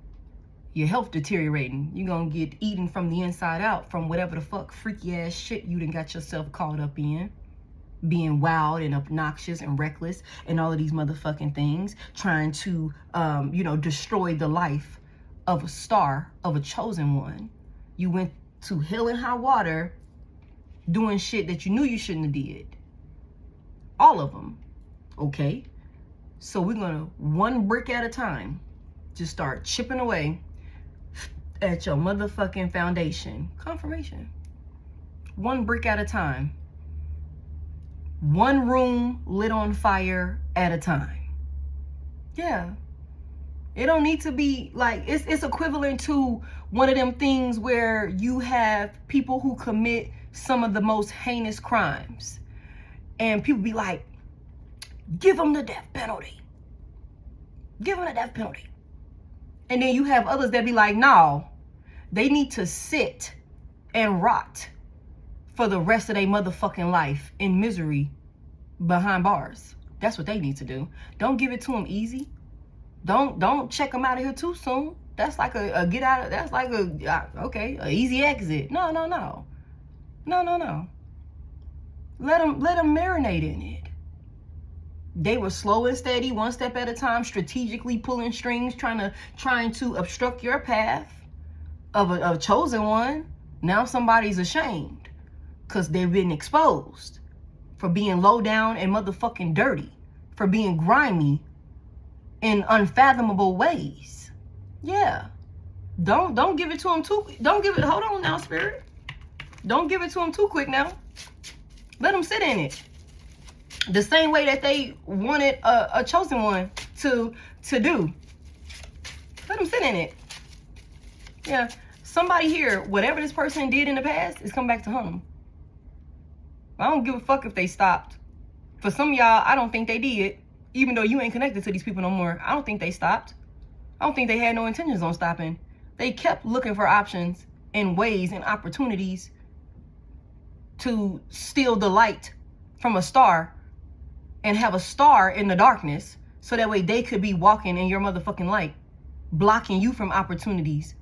Your health deteriorating. You're going to get eaten from the inside out from whatever the fuck freaky ass shit you done got yourself caught up in. Being wild and obnoxious and reckless and all of these motherfucking things. Trying to, you know, destroy the life of a star, of a chosen one. You went to hell and high water doing shit that you knew you shouldn't have did. All of them. Okay. So we're going to, one brick at a time, just start chipping away at your motherfucking foundation. Confirmation. One brick at a time. One room lit on fire at a time. Yeah. It don't need to be like, it's equivalent to one of them things where you have people who commit some of the most heinous crimes. And people be like, give them the death penalty. Give them the death penalty. And then you have others that be like, no, they need to sit and rot for the rest of their motherfucking life in misery behind bars. That's what they need to do. Don't give it to them easy. Don't check them out of here too soon. That's like a get out of, that's like a, okay, a easy exit. No. Let them marinate in it. They were slow and steady, one step at a time, strategically pulling strings, trying to obstruct your path of a chosen one. Now somebody's ashamed because they've been exposed for being low down and motherfucking dirty, for being grimy in unfathomable ways. Yeah. Don't give it to them too. Don't give it. Hold on now, spirit. Don't give it to them too quick now. Let them sit in it. The same way that they wanted a chosen one to do. Let them sit in it. Yeah. Somebody here, whatever this person did in the past, is come back to haunt them. I don't give a fuck if they stopped. For some of y'all, I don't think they did. Even though you ain't connected to these people no more, I don't think they stopped. I don't think they had no intentions on stopping. They kept looking for options and ways and opportunities to steal the light from a star and have a star in the darkness so that way they could be walking in your motherfucking light, blocking you from opportunities.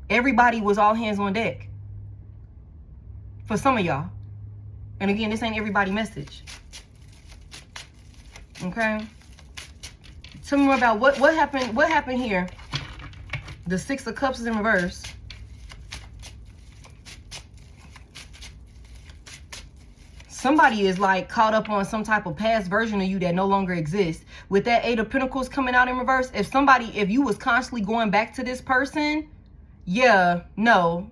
Everybody was all hands on deck for some of y'all. And again, this ain't everybody message. Okay? Tell me more about what happened here. The Six of Cups is in reverse. Somebody is like caught up on some type of past version of you that no longer exists. With that Eight of Pentacles coming out in reverse, if you was constantly going back to this person, yeah, no,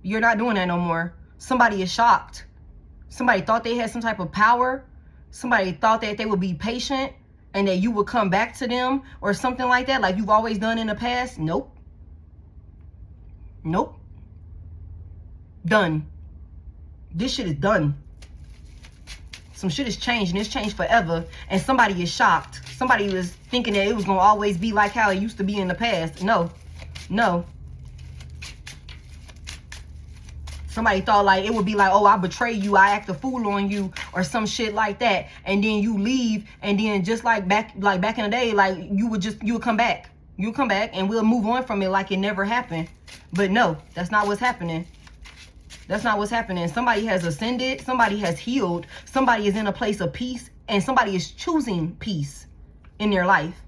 you're not doing that no more. Somebody is shocked. Somebody thought they had some type of power. Somebody thought that they would be patient and that you would come back to them or something like that, like you've always done in the past. Nope. Done. This shit is done. Some shit has changed, and it's changed forever. And somebody is shocked. Somebody was thinking that it was going to always be like how it used to be in the past. No. Somebody thought like it would be like, oh, I betrayed you, I act a fool on you, or some shit like that. And then you leave, and then just like back in the day, like you would come back. You'll come back and we'll move on from it like it never happened. But no, that's not what's happening. That's not what's happening. Somebody has ascended, somebody has healed, somebody is in a place of peace, and somebody is choosing peace in their life.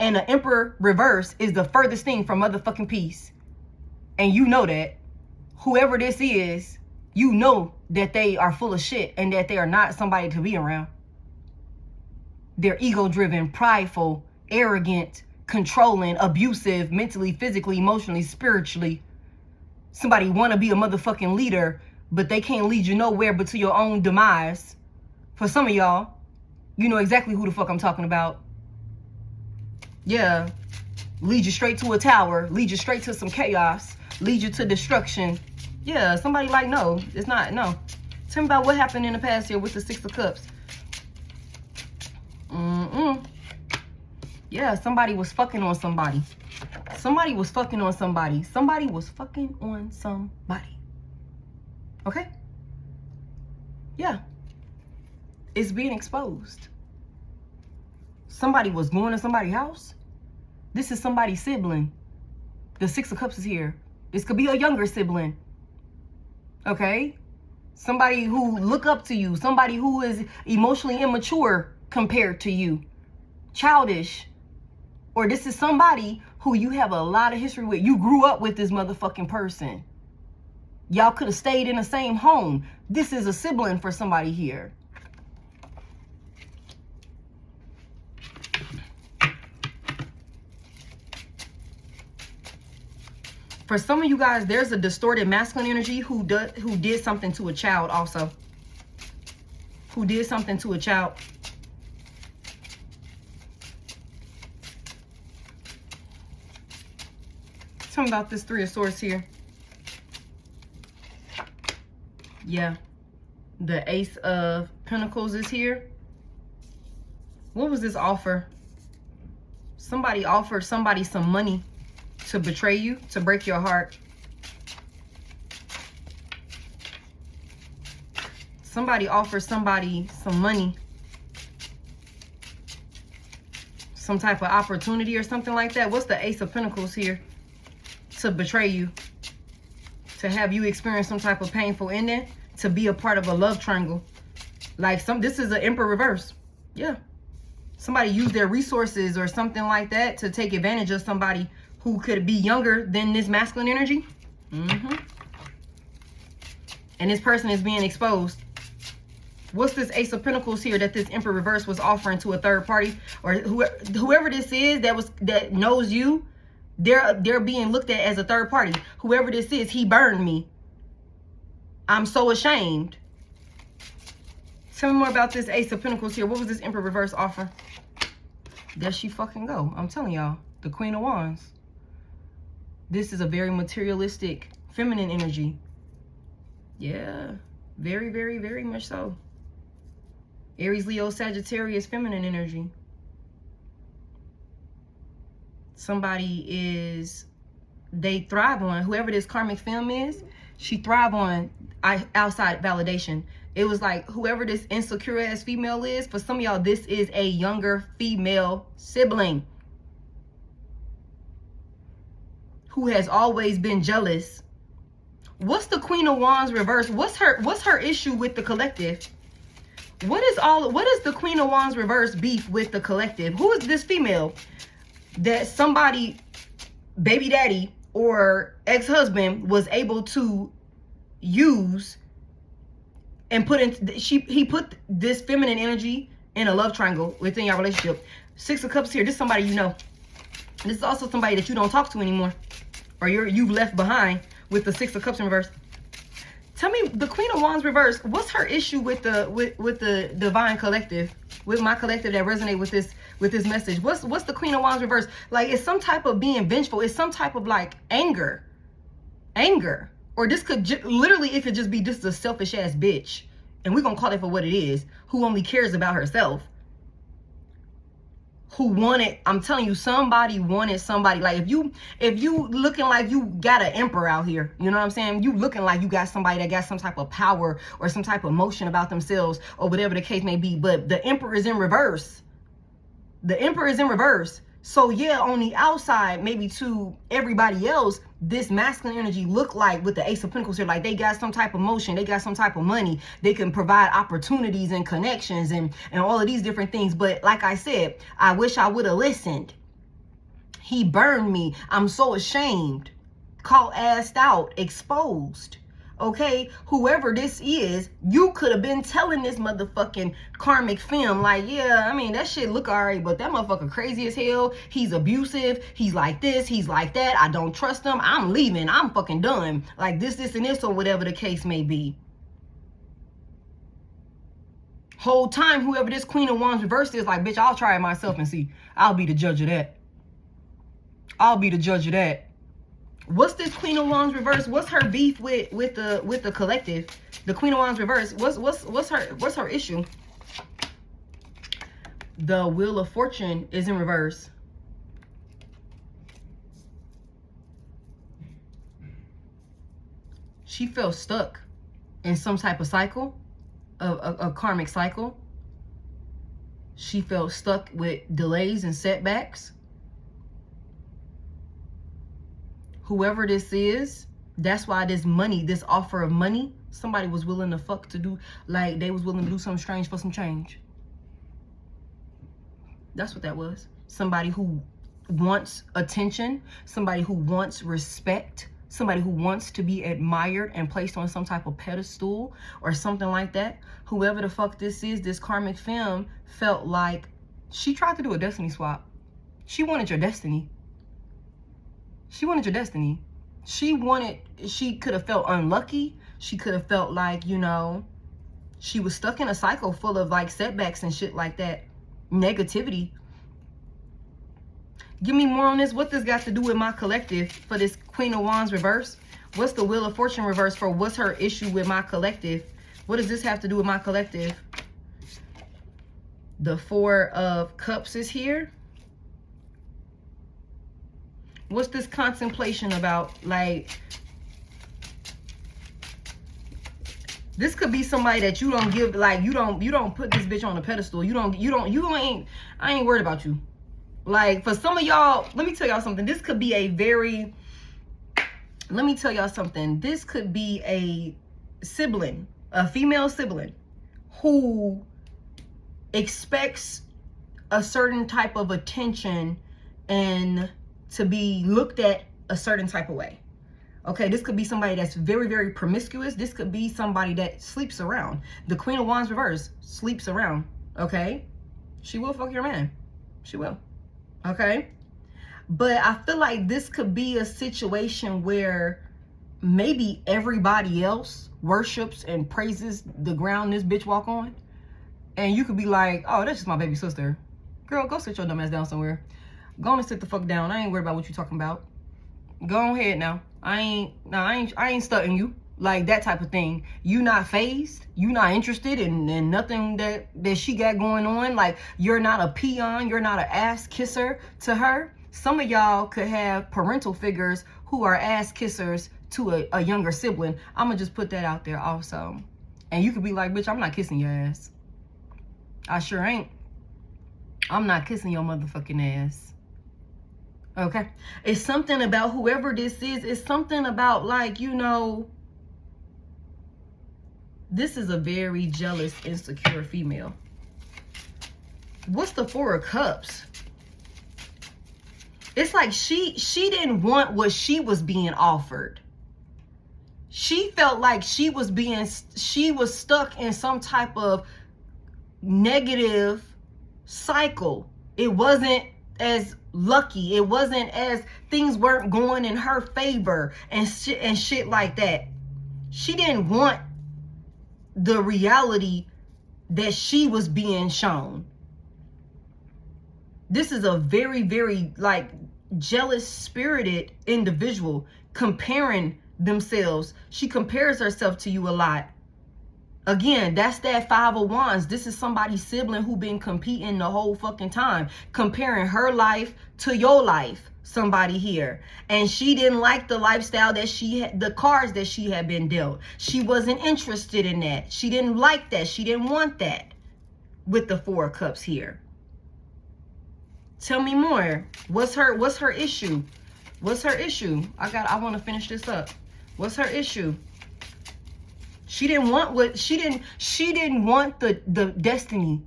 And the Emperor reverse is the furthest thing from motherfucking peace. And you know that. Whoever this is, you know that they are full of shit and that they are not somebody to be around. They're ego-driven, prideful, arrogant, controlling, abusive, mentally, physically, emotionally, spiritually. Somebody want to be a motherfucking leader, but they can't lead you nowhere but to your own demise. For some of y'all, you know exactly who the fuck I'm talking about. Yeah. Lead you straight to a tower. Lead you straight to some chaos. Lead you to destruction. Yeah, somebody like, no, it's not, no. Tell me about what happened in the past here with the Six of Cups. Yeah, somebody was fucking on somebody. Somebody was fucking on somebody. Somebody was fucking on somebody. Okay? Yeah. It's being exposed. Somebody was going to somebody's house. This is somebody's sibling. The Six of Cups is here. This could be a younger sibling. Okay? Somebody who look up to you. Somebody who is emotionally immature compared to you. Childish. Or this is somebody who you have a lot of history with. You grew up with this motherfucking person. Y'all could have stayed in the same home. This is a sibling for somebody here. For some of you guys, there's a distorted masculine energy who did something to a child also. Who did something to a child. Tell me about this Three of Swords here. Yeah. The Ace of Pentacles is here. What was this offer? Somebody offered somebody some money to betray you, to break your heart. Somebody offered somebody some money, some type of opportunity or something like that. What's the Ace of Pentacles here? To betray you, to have you experience some type of painful ending, to be a part of a love triangle. Like this is an Emperor reverse. Yeah. Somebody used their resources or something like that to take advantage of somebody who could be younger than this masculine energy. And this person is being exposed. What's this Ace of Pentacles here that this Emperor reverse was offering to a third party, or whoever this is that knows you? They're being looked at as a third party. Whoever this is, he burned me. I'm so ashamed. Tell me more about this Ace of Pentacles here. What was this Emperor reverse offer? There she fucking go. I'm telling y'all, the Queen of Wands. This is a very materialistic, feminine energy. Yeah, very, very, very much so. Aries, Leo, Sagittarius, feminine energy. They thrive on, whoever this karmic femme is, she thrive on outside validation. It was like whoever this insecure ass female is, for some of y'all, this is a younger female sibling who has always been jealous. What's the Queen of Wands reverse? What's her issue with the collective? What is the Queen of Wands reverse beef with the collective? Who is this female that somebody, baby daddy or ex-husband, was able to use and he put this feminine energy in a love triangle within your relationship? Six of Cups here. This is somebody you know. This is also somebody that you don't talk to anymore, or you've left behind with the Six of Cups in reverse. Tell me, the Queen of Wands reverse, what's her issue with the divine collective, with my collective that resonate with this message? What's the Queen of Wands reverse? Like, it's some type of being vengeful. It's some type of like anger, or this could literally, it could just be just a selfish ass bitch, and we're gonna call it for what it is, who only cares about herself. Who wanted, I'm telling you, somebody wanted somebody. Like, if you looking like you got an emperor out here, you know what I'm saying? You looking like you got somebody that got some type of power or some type of emotion about themselves, or whatever the case may be. But the emperor is in reverse. The emperor is in reverse. So yeah, on the outside, maybe to everybody else, this masculine energy look like, with the Ace of Pentacles here, like they got some type of motion, they got some type of money, they can provide opportunities and connections and all of these different things. But like I said, I wish I would have listened. He burned me. I'm so ashamed. Caught, assed out, exposed. Okay, whoever this is, you could have been telling this motherfucking karmic femme, like, yeah, I mean, that shit look alright, but that motherfucker crazy as hell. He's abusive. He's like this. He's like that. I don't trust him. I'm leaving. I'm fucking done. Like this, and this, or whatever the case may be. Whole time, whoever this Queen of Wands reversed is like, bitch, I'll try it myself and see. I'll be the judge of that. I'll be the judge of that. What's this Queen of Wands reverse? What's her beef with the collective? The Queen of Wands reverse. What's her issue? The Wheel of Fortune is in reverse. She felt stuck in some type of cycle, a karmic cycle. She felt stuck with delays and setbacks. Whoever this is, that's why this money, this offer of money, somebody was willing to fuck to do, like they was willing to do something strange for some change. That's what that was. Somebody who wants attention, somebody who wants respect, somebody who wants to be admired and placed on some type of pedestal or something like that. Whoever the fuck this is, this karmic femme, felt like she tried to do a destiny swap. She wanted your destiny. She wanted your destiny. She could have felt unlucky. She could have felt like, you know, she was stuck in a cycle full of like setbacks and shit like that. Negativity. Give me more on this. What this got to do with my collective for this Queen of Wands reverse? What's the Wheel of Fortune reverse for? What's her issue with my collective? What does this have to do with my collective? The Four of Cups is here. What's this contemplation about? Like, this could be somebody that you don't give, like, you don't put this bitch on a pedestal. I ain't worried about you. Like, for some of y'all, let me tell y'all something. This could be a very, let me tell y'all something. This could be a sibling, a female sibling who expects a certain type of attention and to be looked at a certain type of way. Okay, this could be somebody that's very, very promiscuous. This could be somebody that sleeps around. The Queen of Wands reverse sleeps around, okay? She will fuck your man. She will, okay? But I feel like this could be a situation where maybe everybody else worships and praises the ground this bitch walk on. And you could be like, oh, that's just my baby sister. Girl, go sit your dumb ass down somewhere. Go on and sit the fuck down. I ain't worried about what you talking about. Go ahead now. I ain't stunting you. Like that type of thing. You not phased. You not interested in nothing that she got going on. Like, you're not a peon. You're not an ass kisser to her. Some of y'all could have parental figures who are ass kissers to a younger sibling. I'm going to just put that out there also. And you could be like, bitch, I'm not kissing your ass. I sure ain't. I'm not kissing your motherfucking ass. Okay? It's something about whoever this is. It's something about, like, you know, this is a very jealous, insecure female. What's the Four of Cups? It's like she didn't want what she was being offered. She felt like she was stuck in some type of negative cycle. It wasn't as lucky. It wasn't as, things weren't going in her favor and shit like that. She didn't want the reality that she was being shown. This is a very, very, like, jealous spirited individual comparing themselves. She compares herself to you a lot. Again, that's that Five of Wands. This is somebody's sibling who been competing the whole fucking time, comparing her life to your life. Somebody here, and she didn't like the lifestyle that she had, the cards that she had been dealt. She wasn't interested in that. She didn't like that. She didn't want that. With the Four of Cups here. Tell me more. What's her issue? What's her issue? I want to finish this up. What's her issue? She didn't want what she didn't want the destiny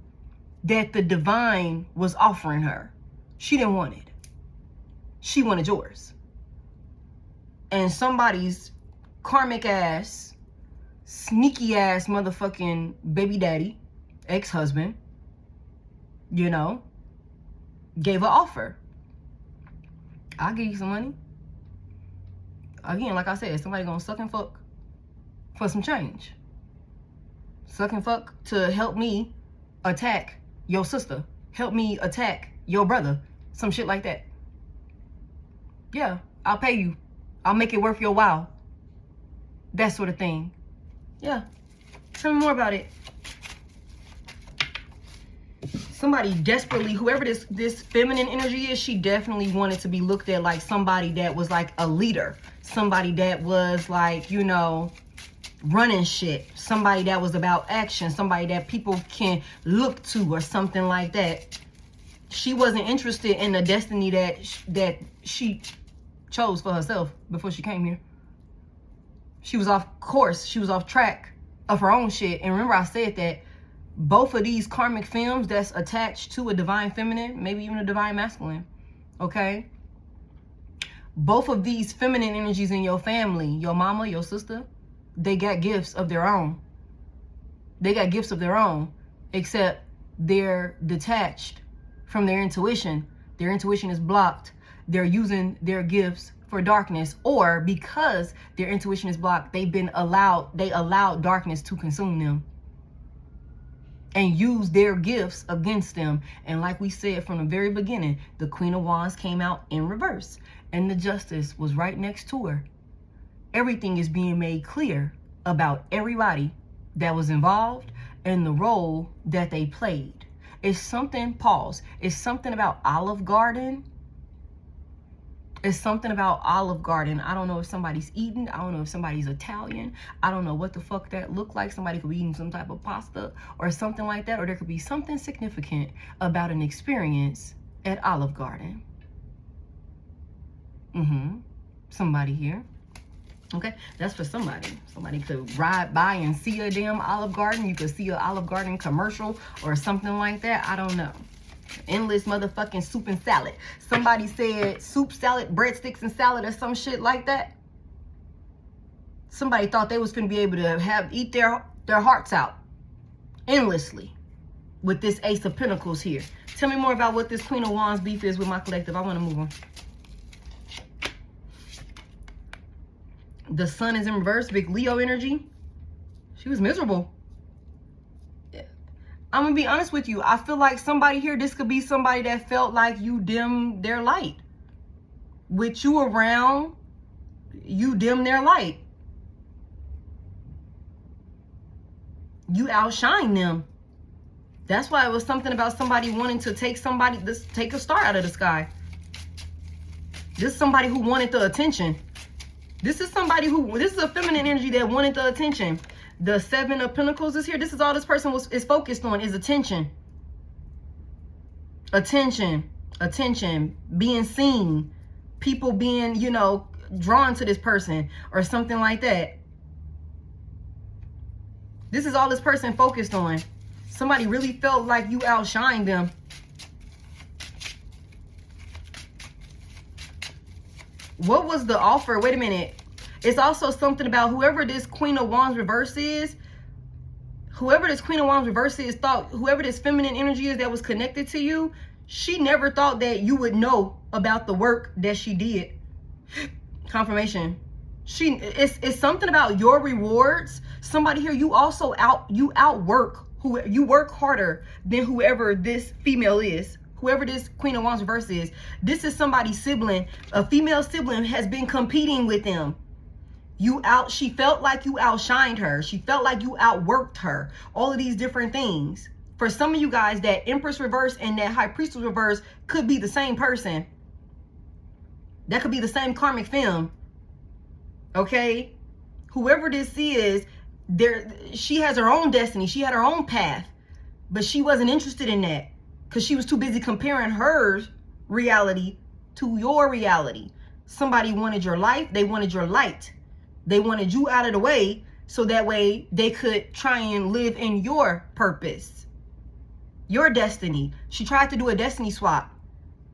that the divine was offering her. She didn't want it. She wanted yours. And somebody's karmic ass, sneaky ass motherfucking baby daddy, ex-husband, you know, gave her offer. I'll give you some money. Again, like I said, somebody gonna suck and fuck for some change. Suck and fuck to help me attack your sister. Help me attack your brother. Some shit like that. Yeah, I'll pay you. I'll make it worth your while. That sort of thing. Yeah. Tell me more about it. Somebody desperately, whoever this feminine energy is, she definitely wanted to be looked at like somebody that was like a leader. Somebody that was like, you know, running shit. Somebody that was about action. Somebody that people can look to or something like that. She wasn't interested in the destiny that she chose for herself before she came here. She was off course. She was off track of her own shit. And remember, I said that both of these karmic films that's attached to a divine feminine, maybe even a divine masculine, okay? Both of these feminine energies in your family, your mama, your sister, they got gifts of their own. They got gifts of their own, except they're detached from their intuition. Their intuition is blocked. They're using their gifts for darkness, or because their intuition is blocked, they allowed darkness to consume them and use their gifts against them. And like we said from the very beginning, the Queen of Wands came out in reverse and the Justice was right next to her. Everything is being made clear about everybody that was involved and the role that they played. It's something, pause, it's something about Olive Garden. It's something about Olive Garden. I don't know if somebody's eating. I don't know if somebody's Italian. I don't know what the fuck that looked like. Somebody could be eating some type of pasta or something like that. Or there could be something significant about an experience at Olive Garden. Somebody here. Okay, that's for somebody. Somebody could ride by and see a damn Olive Garden. You could see an Olive Garden commercial or something like that. I don't know. Endless motherfucking soup and salad. Somebody said soup, salad, breadsticks, and salad or some shit like that. Somebody thought they was gonna be able to eat their hearts out endlessly with this Ace of Pentacles here. Tell me more about what this Queen of Wands beef is with my collective. I want to move on. The Sun is in reverse, big Leo energy. She was miserable. I'm gonna be honest with you. I feel like somebody here, this could be somebody that felt like you dimmed their light. With you around, you dim their light. You outshine them. That's why it was something about somebody wanting to take a star out of the sky. This is somebody who wanted the attention. This is a feminine energy that wanted the attention. The Seven of Pentacles is here. This is all this person is focused on, is attention. Attention. Attention. Being seen. People being, you know, drawn to this person or something like that. This is all this person focused on. Somebody really felt like you outshined them. What was the offer? Wait a minute. It's also something about whoever this Queen of Wands reverse is. Whoever this Queen of Wands reverse is thought, whoever this feminine energy is that was connected to you, she never thought that you would know about the work that she did. Confirmation. It's something about your rewards. Somebody here, you outwork you work harder than whoever this female is. Whoever this Queen of Wands reverse is. This is somebody's sibling. A female sibling has been competing with them. She felt like you outshined her. She felt like you outworked her. All of these different things. For some of you guys, that Empress reverse and that High Priestess reverse could be the same person. That could be the same karmic film. Okay? Whoever this is, she has her own destiny. She had her own path. But she wasn't interested in that. Because she was too busy comparing her reality to your reality. Somebody wanted your life. They wanted your light. They wanted you out of the way so that way they could try and live in your purpose, your destiny. She tried to do a destiny swap.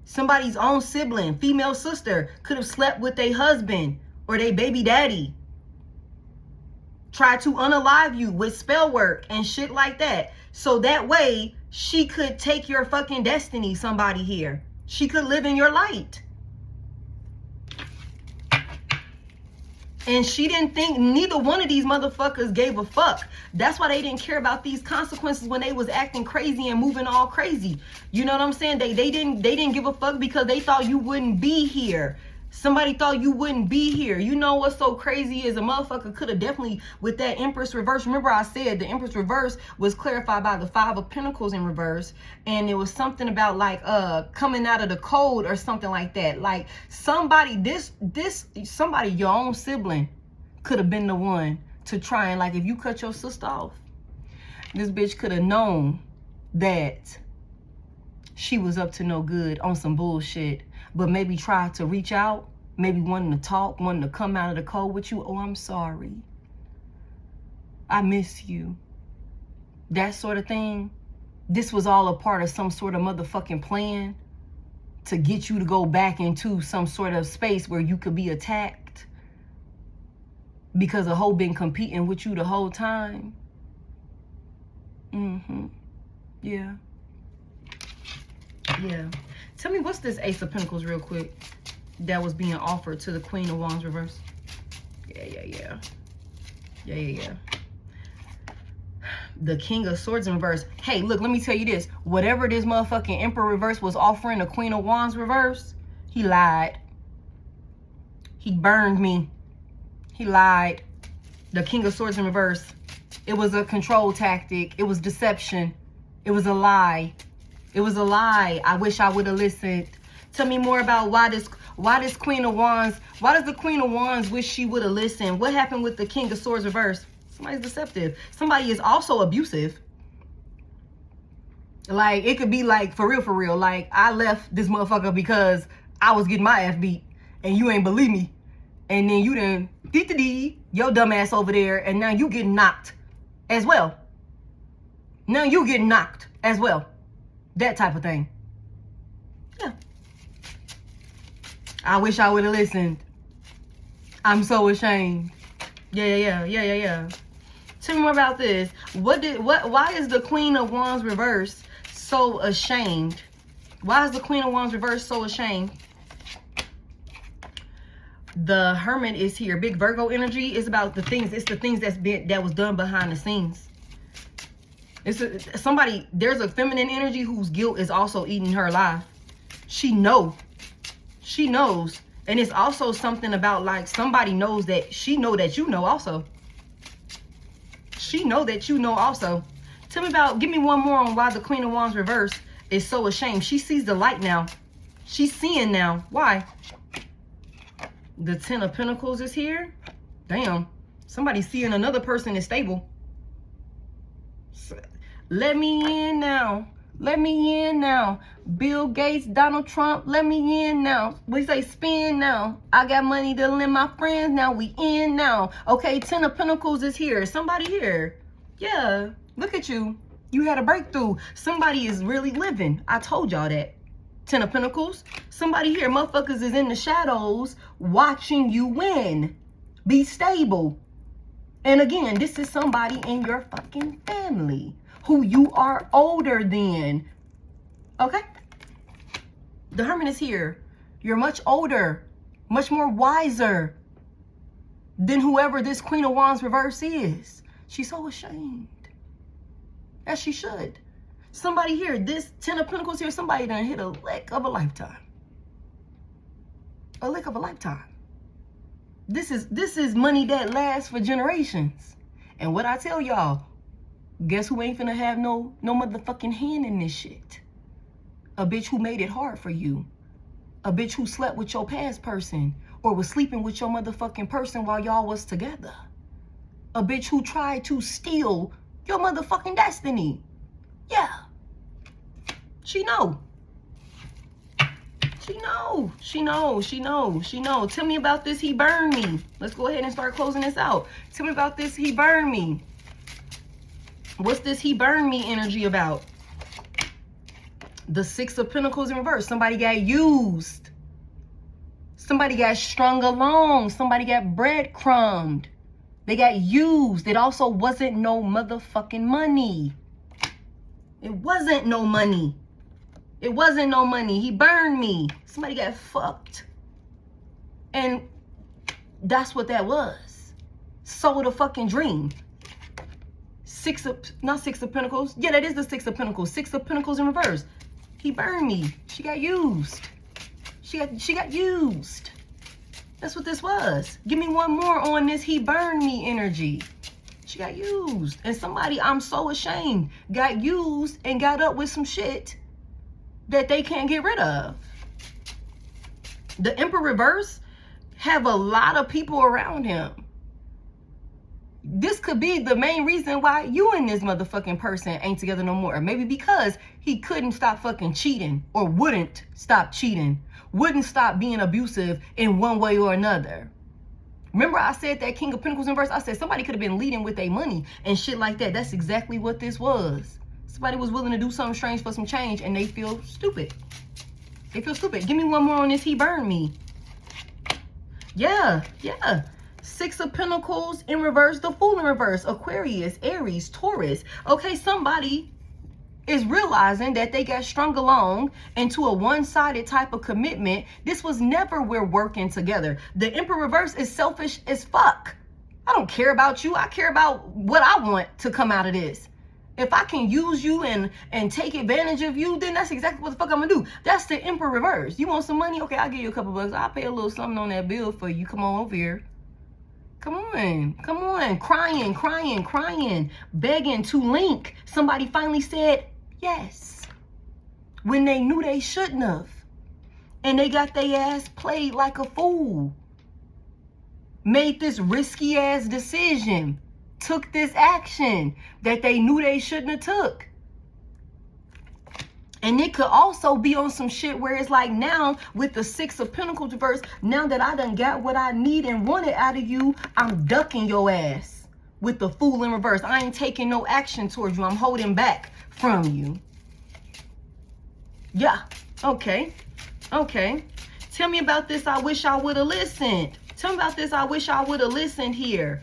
Somebody's own sibling, female sister, could have slept with their husband or their baby daddy. Tried to unalive you with spell work and shit like that. So that way she could take your fucking destiny, somebody here. She could live in your light. And she didn't think, neither one of these motherfuckers gave a fuck. That's why they didn't care about these consequences when they was acting crazy and moving all crazy. You know what I'm saying? They didn't give a fuck because they thought you wouldn't be here. Somebody thought you wouldn't be here. You know what's so crazy is a motherfucker could have definitely, with that Empress reverse. Remember I said the Empress reverse was clarified by the Five of Pentacles in reverse. And it was something about like coming out of the cold or something like that. Like somebody, somebody, your own sibling could have been the one to try and, like, if you cut your sister off, this bitch could have known that she was up to no good on some bullshit. But maybe try to reach out, maybe wanting to talk, wanting to come out of the cold with you. Oh, I'm sorry. I miss you. That sort of thing. This was all a part of some sort of motherfucking plan to get you to go back into some sort of space where you could be attacked. Because a hoe been competing with you the whole time. Yeah. Yeah. Tell me, what's this Ace of Pentacles real quick? that was being offered to the Queen of Wands reverse. Yeah. The King of Swords in reverse. Hey, look, let me tell you this. Whatever this motherfucking Emperor reverse was offering the Queen of Wands reverse, he lied. He burned me. He lied. The King of Swords in reverse. It was a control tactic. It was deception. It was a lie. It was a lie. I wish I would have listened. Tell me more about why this Queen of Wands, why does the Queen of Wands wish she would have listened? What happened with the King of Swords reverse? Somebody's deceptive. Somebody is also abusive. Like, it could be like, for real. Like, I left this motherfucker because I was getting my ass beat and you ain't believe me. And then you done, your dumb ass over there, and now you get knocked as well. Now you get knocked as well. That type of thing. Yeah. I wish I would have listened. I'm so ashamed. Yeah. Tell me more about this. Why is the Queen of Wands reverse so ashamed? Why is the Queen of Wands reverse so ashamed? The Hermit is here. Big Virgo energy is about the things. It's the things that was done behind the scenes. There's a feminine energy whose guilt is also eating her alive. She knows. And it's also something about, like, somebody knows that she know that you know also. She know that you know also. Tell me about, give me one more on why the Queen of Wands reverse is so ashamed. She sees the light now. She's seeing now. Why? The Ten of Pentacles is here. Damn. Somebody's seeing another person is stable. Let me in now. Let me in now. Bill Gates, Donald Trump, let me in now. We say spin now. I got money to lend my friends now. We in now. Okay, Ten of Pentacles is here. Somebody here. Yeah, look at you. You had a breakthrough. Somebody is really living. I told y'all that. Ten of Pentacles. Somebody here. Motherfuckers is in the shadows watching you win. Be stable. And again, this is somebody in your fucking family who you are older than. Okay? The Hermit is here. You're much older, much more wiser than whoever this Queen of Wands reverse is. She's so ashamed. As she should. Somebody here, this Ten of Pentacles here, somebody done hit a lick of a lifetime. A lick of a lifetime. This is money that lasts for generations. And what I tell y'all, guess who ain't finna have no motherfucking hand in this shit? A bitch who made it hard for you. A bitch who slept with your past person or was sleeping with your motherfucking person while y'all was together. A bitch who tried to steal your motherfucking destiny. Yeah. She know. She know. Tell me about this, he burned me. Let's go ahead and start closing this out. Tell me about this, he burned me. What's this he burned me energy about? The Six of Pentacles in reverse. Somebody got used. Somebody got strung along. Somebody got breadcrumbed. They got used. It also wasn't no motherfucking money. It wasn't no money. It wasn't no money. He burned me. Somebody got fucked. And that's what that was. Sold a fucking dream. Not Six of Pentacles. Yeah, that is the Six of Pentacles. Six of Pentacles in reverse. He burned me. She got used. She got used. That's what this was. Give me one more on this he burned me energy. She got used. And somebody, I'm so ashamed, got used and got up with some shit that they can't get rid of. The Emperor reverse have a lot of people around him. This could be the main reason why you and this motherfucking person ain't together no more. Maybe because he couldn't stop fucking cheating, or wouldn't stop cheating, wouldn't stop being abusive in one way or another. Remember I said that King of Pentacles in reverse? I said somebody could have been leading with their money and shit like that. That's exactly what this was. Somebody was willing to do something strange for some change and they feel stupid. They feel stupid. Give me one more on this he burned me. Yeah. Six of Pentacles in reverse, the Fool in reverse, Aquarius, Aries, Taurus. Okay, somebody is realizing that they got strung along into a one-sided type of commitment. This was never we're working together. The Emperor reverse is selfish as fuck. I don't care about you. I care about what I want to come out of this. If I can use you and take advantage of you, then that's exactly what the fuck I'm gonna do. That's the Emperor reverse. You want some money? Okay, I'll give you a couple bucks. I'll pay a little something on that bill for you. Come on over here. Come on, come on. Crying, crying, crying, begging to link. Somebody finally said yes when they knew they shouldn't have. And they got their ass played like a fool. Made this risky ass decision. Took this action that they knew they shouldn't have took. And it could also be on some shit where it's like, now with the Six of Pentacles reverse, now that I done got what I need and wanted out of you, I'm ducking your ass with the Fool in reverse. I ain't taking no action towards you. I'm holding back from you. Yeah. Okay. Okay. Tell me about this. I wish I would have listened. Tell me about this. I wish I would have listened here.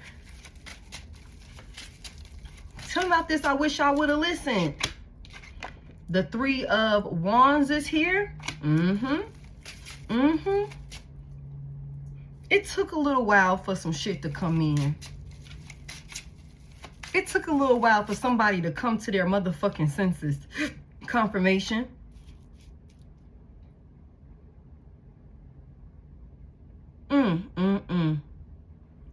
Tell me about this. I wish I would have listened. The Three of Wands is here. It took a little while for some shit to come in. It took a little while for somebody to come to their motherfucking senses. Confirmation.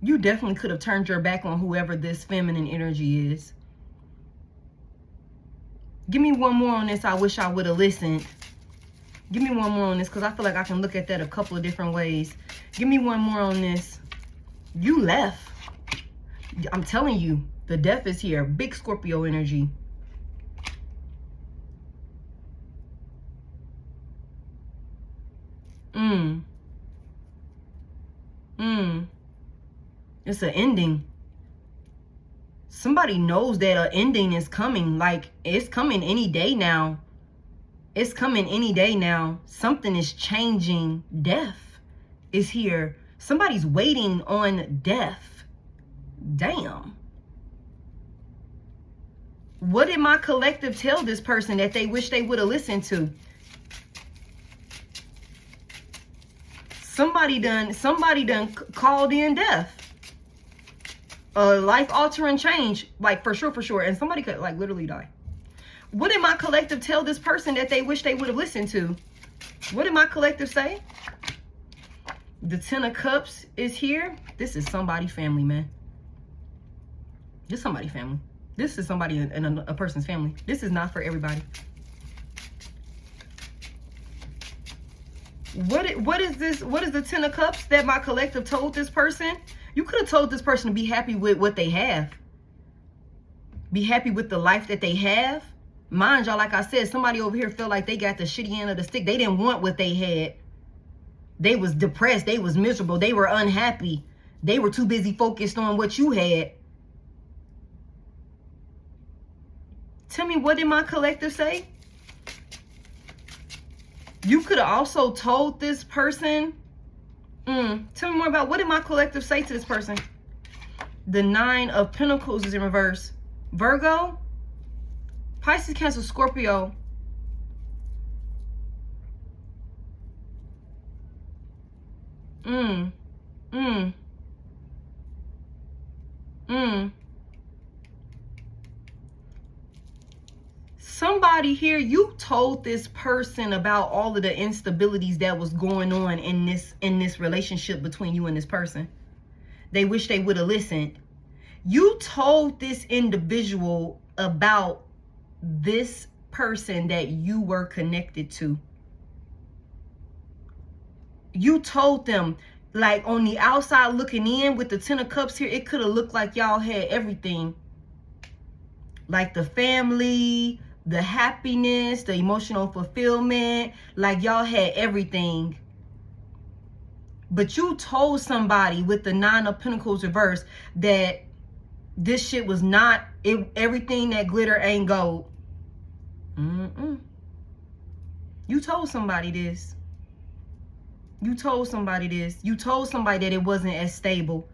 You definitely could have turned your back on whoever this feminine energy is. Give me one more on this. I wish I would have listened. Give me one more on this, because I feel like I can look at that a couple of different ways. Give me one more on this. You left. I'm telling you, the death is here. Big Scorpio energy. It's an ending. Somebody knows that an ending is coming. Like, it's coming any day now. It's coming any day now. Something is changing. Death is here. Somebody's waiting on death. Damn. What did my collective tell this person that they wish they would have listened to? Somebody done called in death. A life-altering change, like for sure. And somebody could like literally die. What did my collective tell this person that they wish they would have listened to? What did my collective say? The Ten of Cups is here. This is somebody's family, man. This is somebody's family. This is somebody in a person's family. This is not for everybody. What is this? What is the Ten of Cups that my collective told this person? You could have told this person to be happy with what they have. Be happy with the life that they have. Mind y'all, like I said, somebody over here felt like they got the shitty end of the stick. They didn't want what they had. They was depressed. They was miserable. They were unhappy. They were too busy focused on what you had. Tell me, what did my collective say? You could have also told this person. Tell me more about, what did my collective say to this person? The Nine of Pentacles is in reverse. Virgo, Pisces, Cancer, Scorpio. Somebody here, you told this person about all of the instabilities that was going on in this relationship between you and this person. They wish they would have listened. You told this individual about this person that you were connected to. You told them, like, on the outside looking in with the Ten of Cups here, it could have looked like y'all had everything. Like the family, the happiness, the emotional fulfillment, like y'all had everything. But you told somebody with the Nine of Pentacles reverse that this shit was not, everything that glitter ain't gold. You told somebody this. You told somebody this. You told somebody that it wasn't as stable.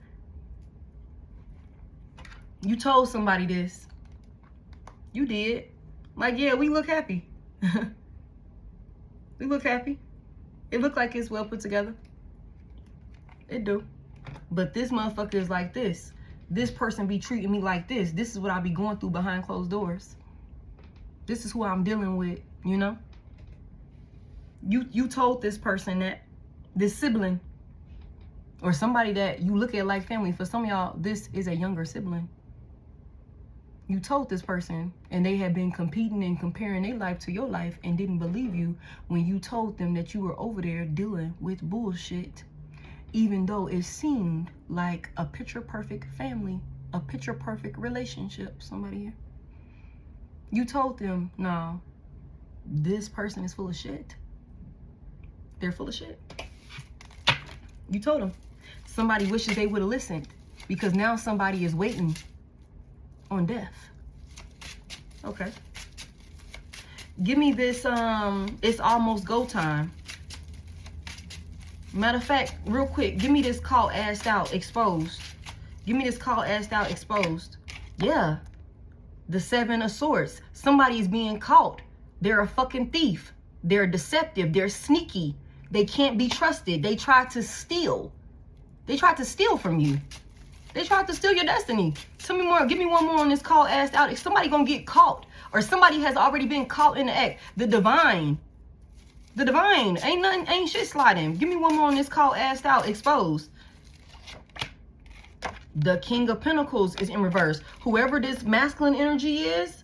You told somebody this. You did. Like, yeah, we look happy. We look happy. It look like it's well put together. It do. But this motherfucker is like this. This person be treating me like this. This is what I be going through behind closed doors. This is who I'm dealing with, you know? You told this person that, this sibling, or somebody that you look at like family. For some of y'all, this is a younger sibling. You told this person, and they had been competing and comparing their life to your life and didn't believe you when you told them that you were over there dealing with bullshit. Even though it seemed like a picture-perfect family, a picture-perfect relationship. Somebody here. You told them, no, this person is full of shit. They're full of shit. You told them. Somebody wishes they would have listened, because now somebody is waiting on death. Okay. Give me this, it's almost go time. Matter of fact, real quick, give me this caught, asked out, exposed. Give me this caught, asked out, exposed. Yeah. The 7 of Swords. Somebody is being caught. They're a fucking thief. They're deceptive. They're sneaky. They can't be trusted. They tried to steal. They tried to steal from you. They tried to steal your destiny. Tell me more. Give me one more on this call, asked out. If somebody gonna get caught, or somebody has already been caught in the act. The divine. The divine. Ain't nothing, ain't shit sliding. Give me one more on this call, asked out, exposed. The King of Pentacles is in reverse. Whoever this masculine energy is,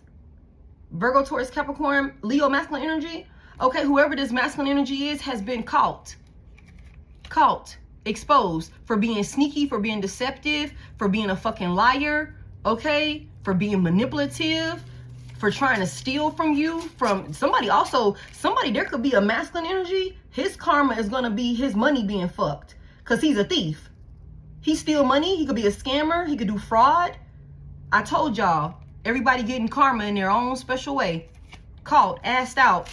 Virgo, Taurus, Capricorn, Leo masculine energy. Okay, whoever this masculine energy is has been caught. Caught. Exposed for being sneaky, for being deceptive, for being a fucking liar, okay, for being manipulative, for trying to steal from you, from somebody. Also, somebody, there could be a masculine energy. His karma is gonna be his money being fucked, because he's a thief. He steal money. He could be a scammer. He could do fraud. I told y'all, everybody getting karma in their own special way. Caught, asked out.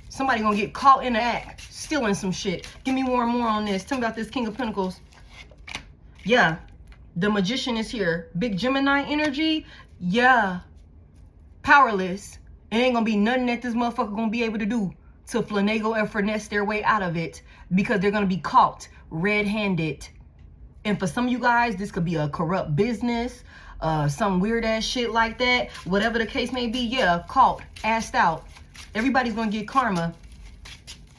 Somebody gonna get caught in the act, stealing some shit. Give me more and more on this. Tell me about this King of Pentacles. Yeah, the Magician is here. Big Gemini energy. Yeah, powerless. It ain't gonna be nothing that this motherfucker gonna be able to do to finagle and finesse their way out of it, because they're gonna be caught red-handed. And for some of you guys, this could be a corrupt business, some weird ass shit like that. Whatever the case may be, yeah, caught, asked out. Everybody's gonna get karma.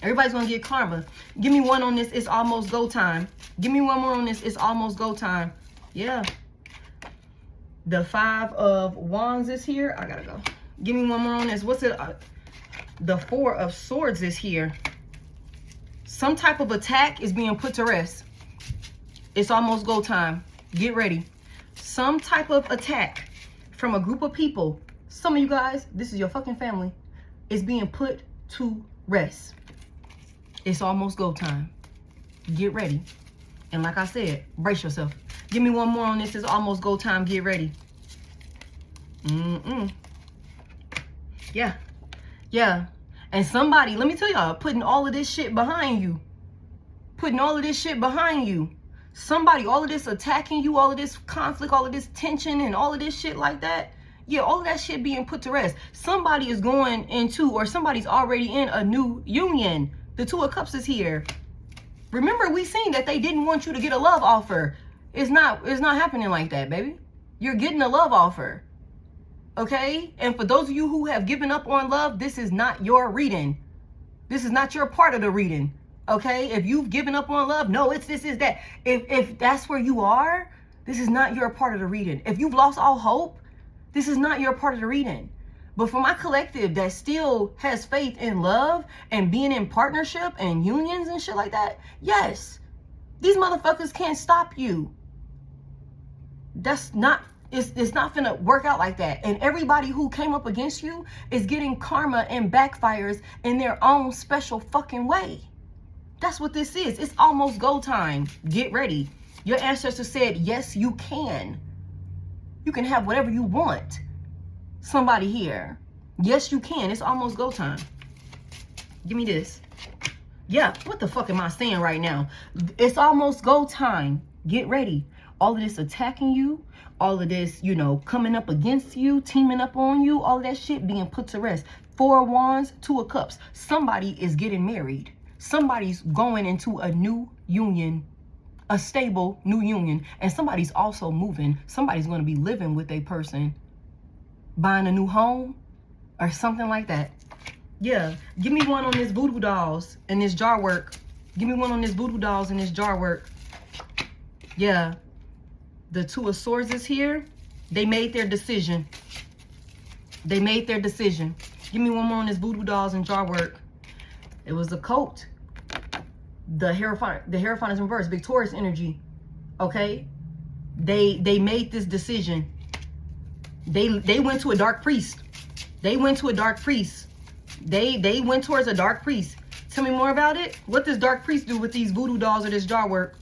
Everybody's gonna get karma. Give me one on this. It's almost go time. Give me one more on this. It's almost go time. Yeah. The 5 of Wands is here. I gotta go. Give me one more on this. What's it? The 4 of Swords is here. Some type of attack is being put to rest. It's almost go time. Get ready. Some type of attack from a group of people. Some of you guys, this is your fucking family, is being put to rest. It's almost go time. Get ready. And like I said, brace yourself. Give me one more on this. It's almost go time. Get ready. Yeah. Yeah. And somebody, let me tell y'all, putting all of this shit behind you. Putting all of this shit behind you. Somebody, all of this attacking you, all of this conflict, all of this tension, and all of this shit like that. Yeah, all of that shit being put to rest. Somebody is going into, or somebody's already in a new union. The 2 of Cups is here. Remember, we seen that they didn't want you to get a love offer. It's not happening like that, baby. You're getting a love offer. Okay? And for those of you who have given up on love, this is not your reading. This is not your part of the reading. Okay? If you've given up on love, no, it's this, is that. If that's where you are, this is not your part of the reading. If you've lost all hope, this is not your part of the reading. But for my collective that still has faith in love and being in partnership and unions and shit like that, yes, these motherfuckers can't stop you. That's not, it's not gonna work out like that. And everybody who came up against you is getting karma and backfires in their own special fucking way. That's what this is. It's almost go time. Get ready. Your ancestors said, yes, you can. You can have whatever you want. Somebody here. Yes, you can. It's almost go time. Give me this. Yeah, what the fuck am I saying right now? It's almost go time. Get ready. All of this attacking you, all of this, you know, coming up against you, teaming up on you, all of that shit being put to rest. 4 of Wands, 2 of Cups. Somebody is getting married. Somebody's going into a new union, a stable new union. And somebody's also moving. Somebody's going to be living with a person, buying a new home or something like that. Yeah. Give me one on this voodoo dolls and this jar work. Give me one on this voodoo dolls and this jar work. Yeah. The 2 of Swords is here. They made their decision. They made their decision. Give me one more on this voodoo dolls and jar work. It was a coat. The Hierophant is in reverse. Victorious energy. Okay? They made this decision. They went to a dark priest. They went to a dark priest. They went towards a dark priest. Tell me more about it. What does dark priest do with these voodoo dolls or this jar work?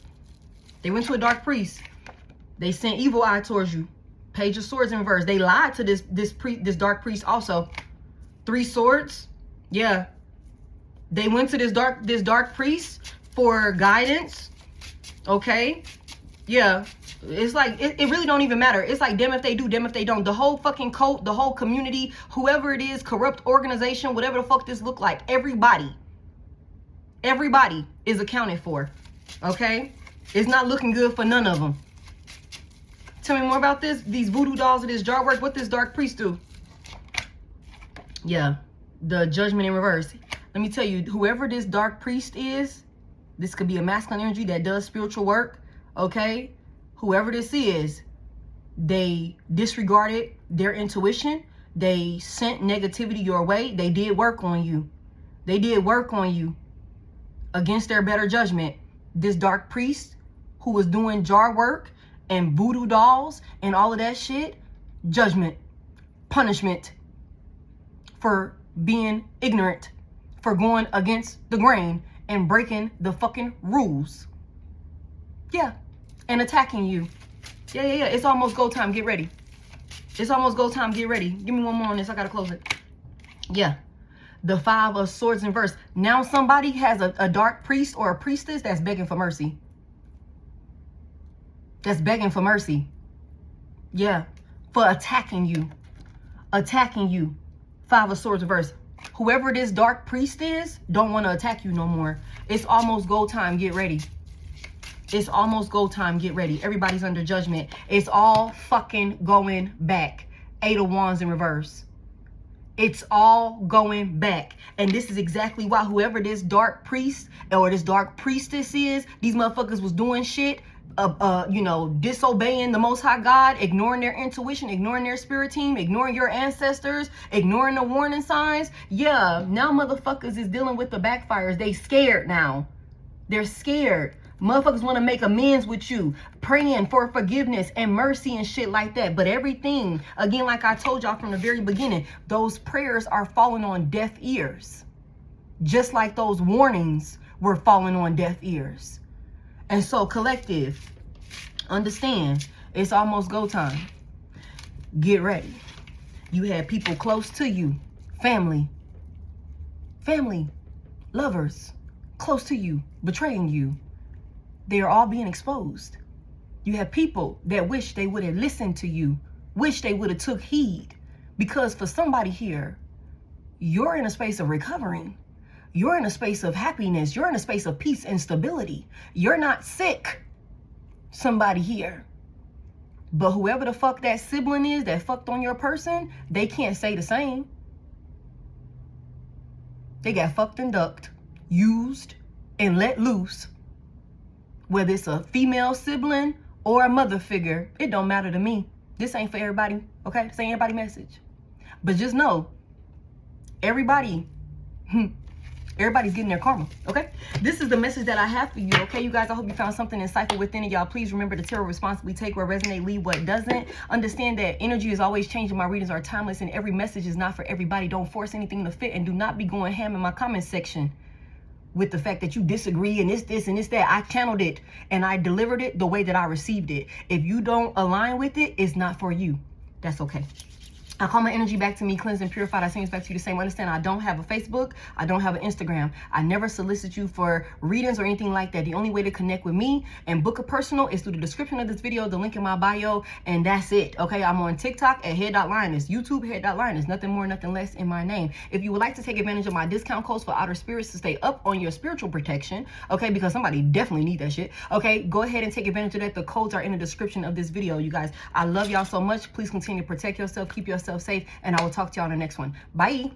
They went to a dark priest. They sent evil eye towards you. Page of Swords in reverse. They lied to this dark priest also. 3 swords. Yeah. They went to this dark priest for guidance. Okay. Yeah. It's like, it really don't even matter. It's like, damn if they do, damn if they don't. The whole fucking cult, the whole community, whoever it is, corrupt organization, whatever the fuck this look like, everybody is accounted for. Okay. It's not looking good for none of them. Tell me more about this. These voodoo dolls of this jar work. What this dark priest do? Yeah. The Judgment in reverse. Let me tell you, whoever this dark priest is, this could be a masculine energy that does spiritual work. Okay. Whoever this is, they disregarded their intuition. They sent negativity your way. They did work on you. They did work on you against their better judgment. This dark priest who was doing jar work and voodoo dolls and all of that shit, judgment, punishment for being ignorant, for going against the grain and breaking the fucking rules. Yeah. And attacking you. Yeah. It's almost go time. Get ready. It's almost go time. Get ready. Give me one more on this. I gotta close it. Yeah. The 5 of Swords in reverse. Now somebody has a dark priest or a priestess that's begging for mercy. That's begging for mercy. Yeah. For attacking you. Attacking you. 5 of Swords reverse. Whoever this dark priest is don't want to attack you no more. It's almost go time. Get ready. It's almost go time. Get ready. Everybody's under judgment. It's all fucking going back. 8 of Wands in reverse. It's all going back. And this is exactly why whoever this dark priest or this dark priestess is, these motherfuckers was doing shit, you know, disobeying the Most High God, ignoring their intuition, ignoring their spirit team, ignoring your ancestors, ignoring the warning signs. Yeah, now motherfuckers is dealing with the backfires. They scared now. They're scared. Motherfuckers want to make amends with you, praying for forgiveness and mercy and shit like that. But everything, again, like I told y'all from the very beginning, those prayers are falling on deaf ears. Just like those warnings were falling on deaf ears. And so, collective, understand, it's almost go time. Get ready. You had people close to you, family, lovers, close to you, betraying you. They are all being exposed. You have people that wish they would have listened to you, wish they would have took heed. Because for somebody here, you're in a space of recovering. You're in a space of happiness. You're in a space of peace and stability. You're not sick, somebody here. But whoever the fuck that sibling is that fucked on your person, they can't say the same. They got fucked and ducked, used, and let loose. Whether it's a female sibling or a mother figure, it don't matter to me. This ain't for everybody, okay? This ain't everybody's message. But just know, everybody's getting their karma, okay? This is the message that I have for you, okay? You guys, I hope you found something insightful within it. Y'all, please remember to tarot responsibly. Take what resonate, leave what doesn't. Understand that energy is always changing. My readings are timeless, and every message is not for everybody. Don't force anything to fit, and do not be going ham in my comment section with the fact that you disagree and this and that. I channeled it and I delivered it the way that I received it. If you don't align with it, it's not for you. That's okay. I call my energy back to me, cleansed and purified. I send it back to you the same. Understand, I don't have a Facebook. I don't have an Instagram. I never solicit you for readings or anything like that. The only way to connect with me and book a personal is through the description of this video, the link in my bio, and that's it. Okay, I'm on TikTok at Head.Lioness, YouTube Head.Lioness, nothing more, nothing less in my name. If you would like to take advantage of my discount codes for outer spirits to stay up on your spiritual protection, okay, because somebody definitely need that shit, okay, go ahead and take advantage of that. The codes are in the description of this video, you guys. I love y'all so much. Please continue to protect yourself, keep yourself safe, and I will talk to y'all in the next one. Bye.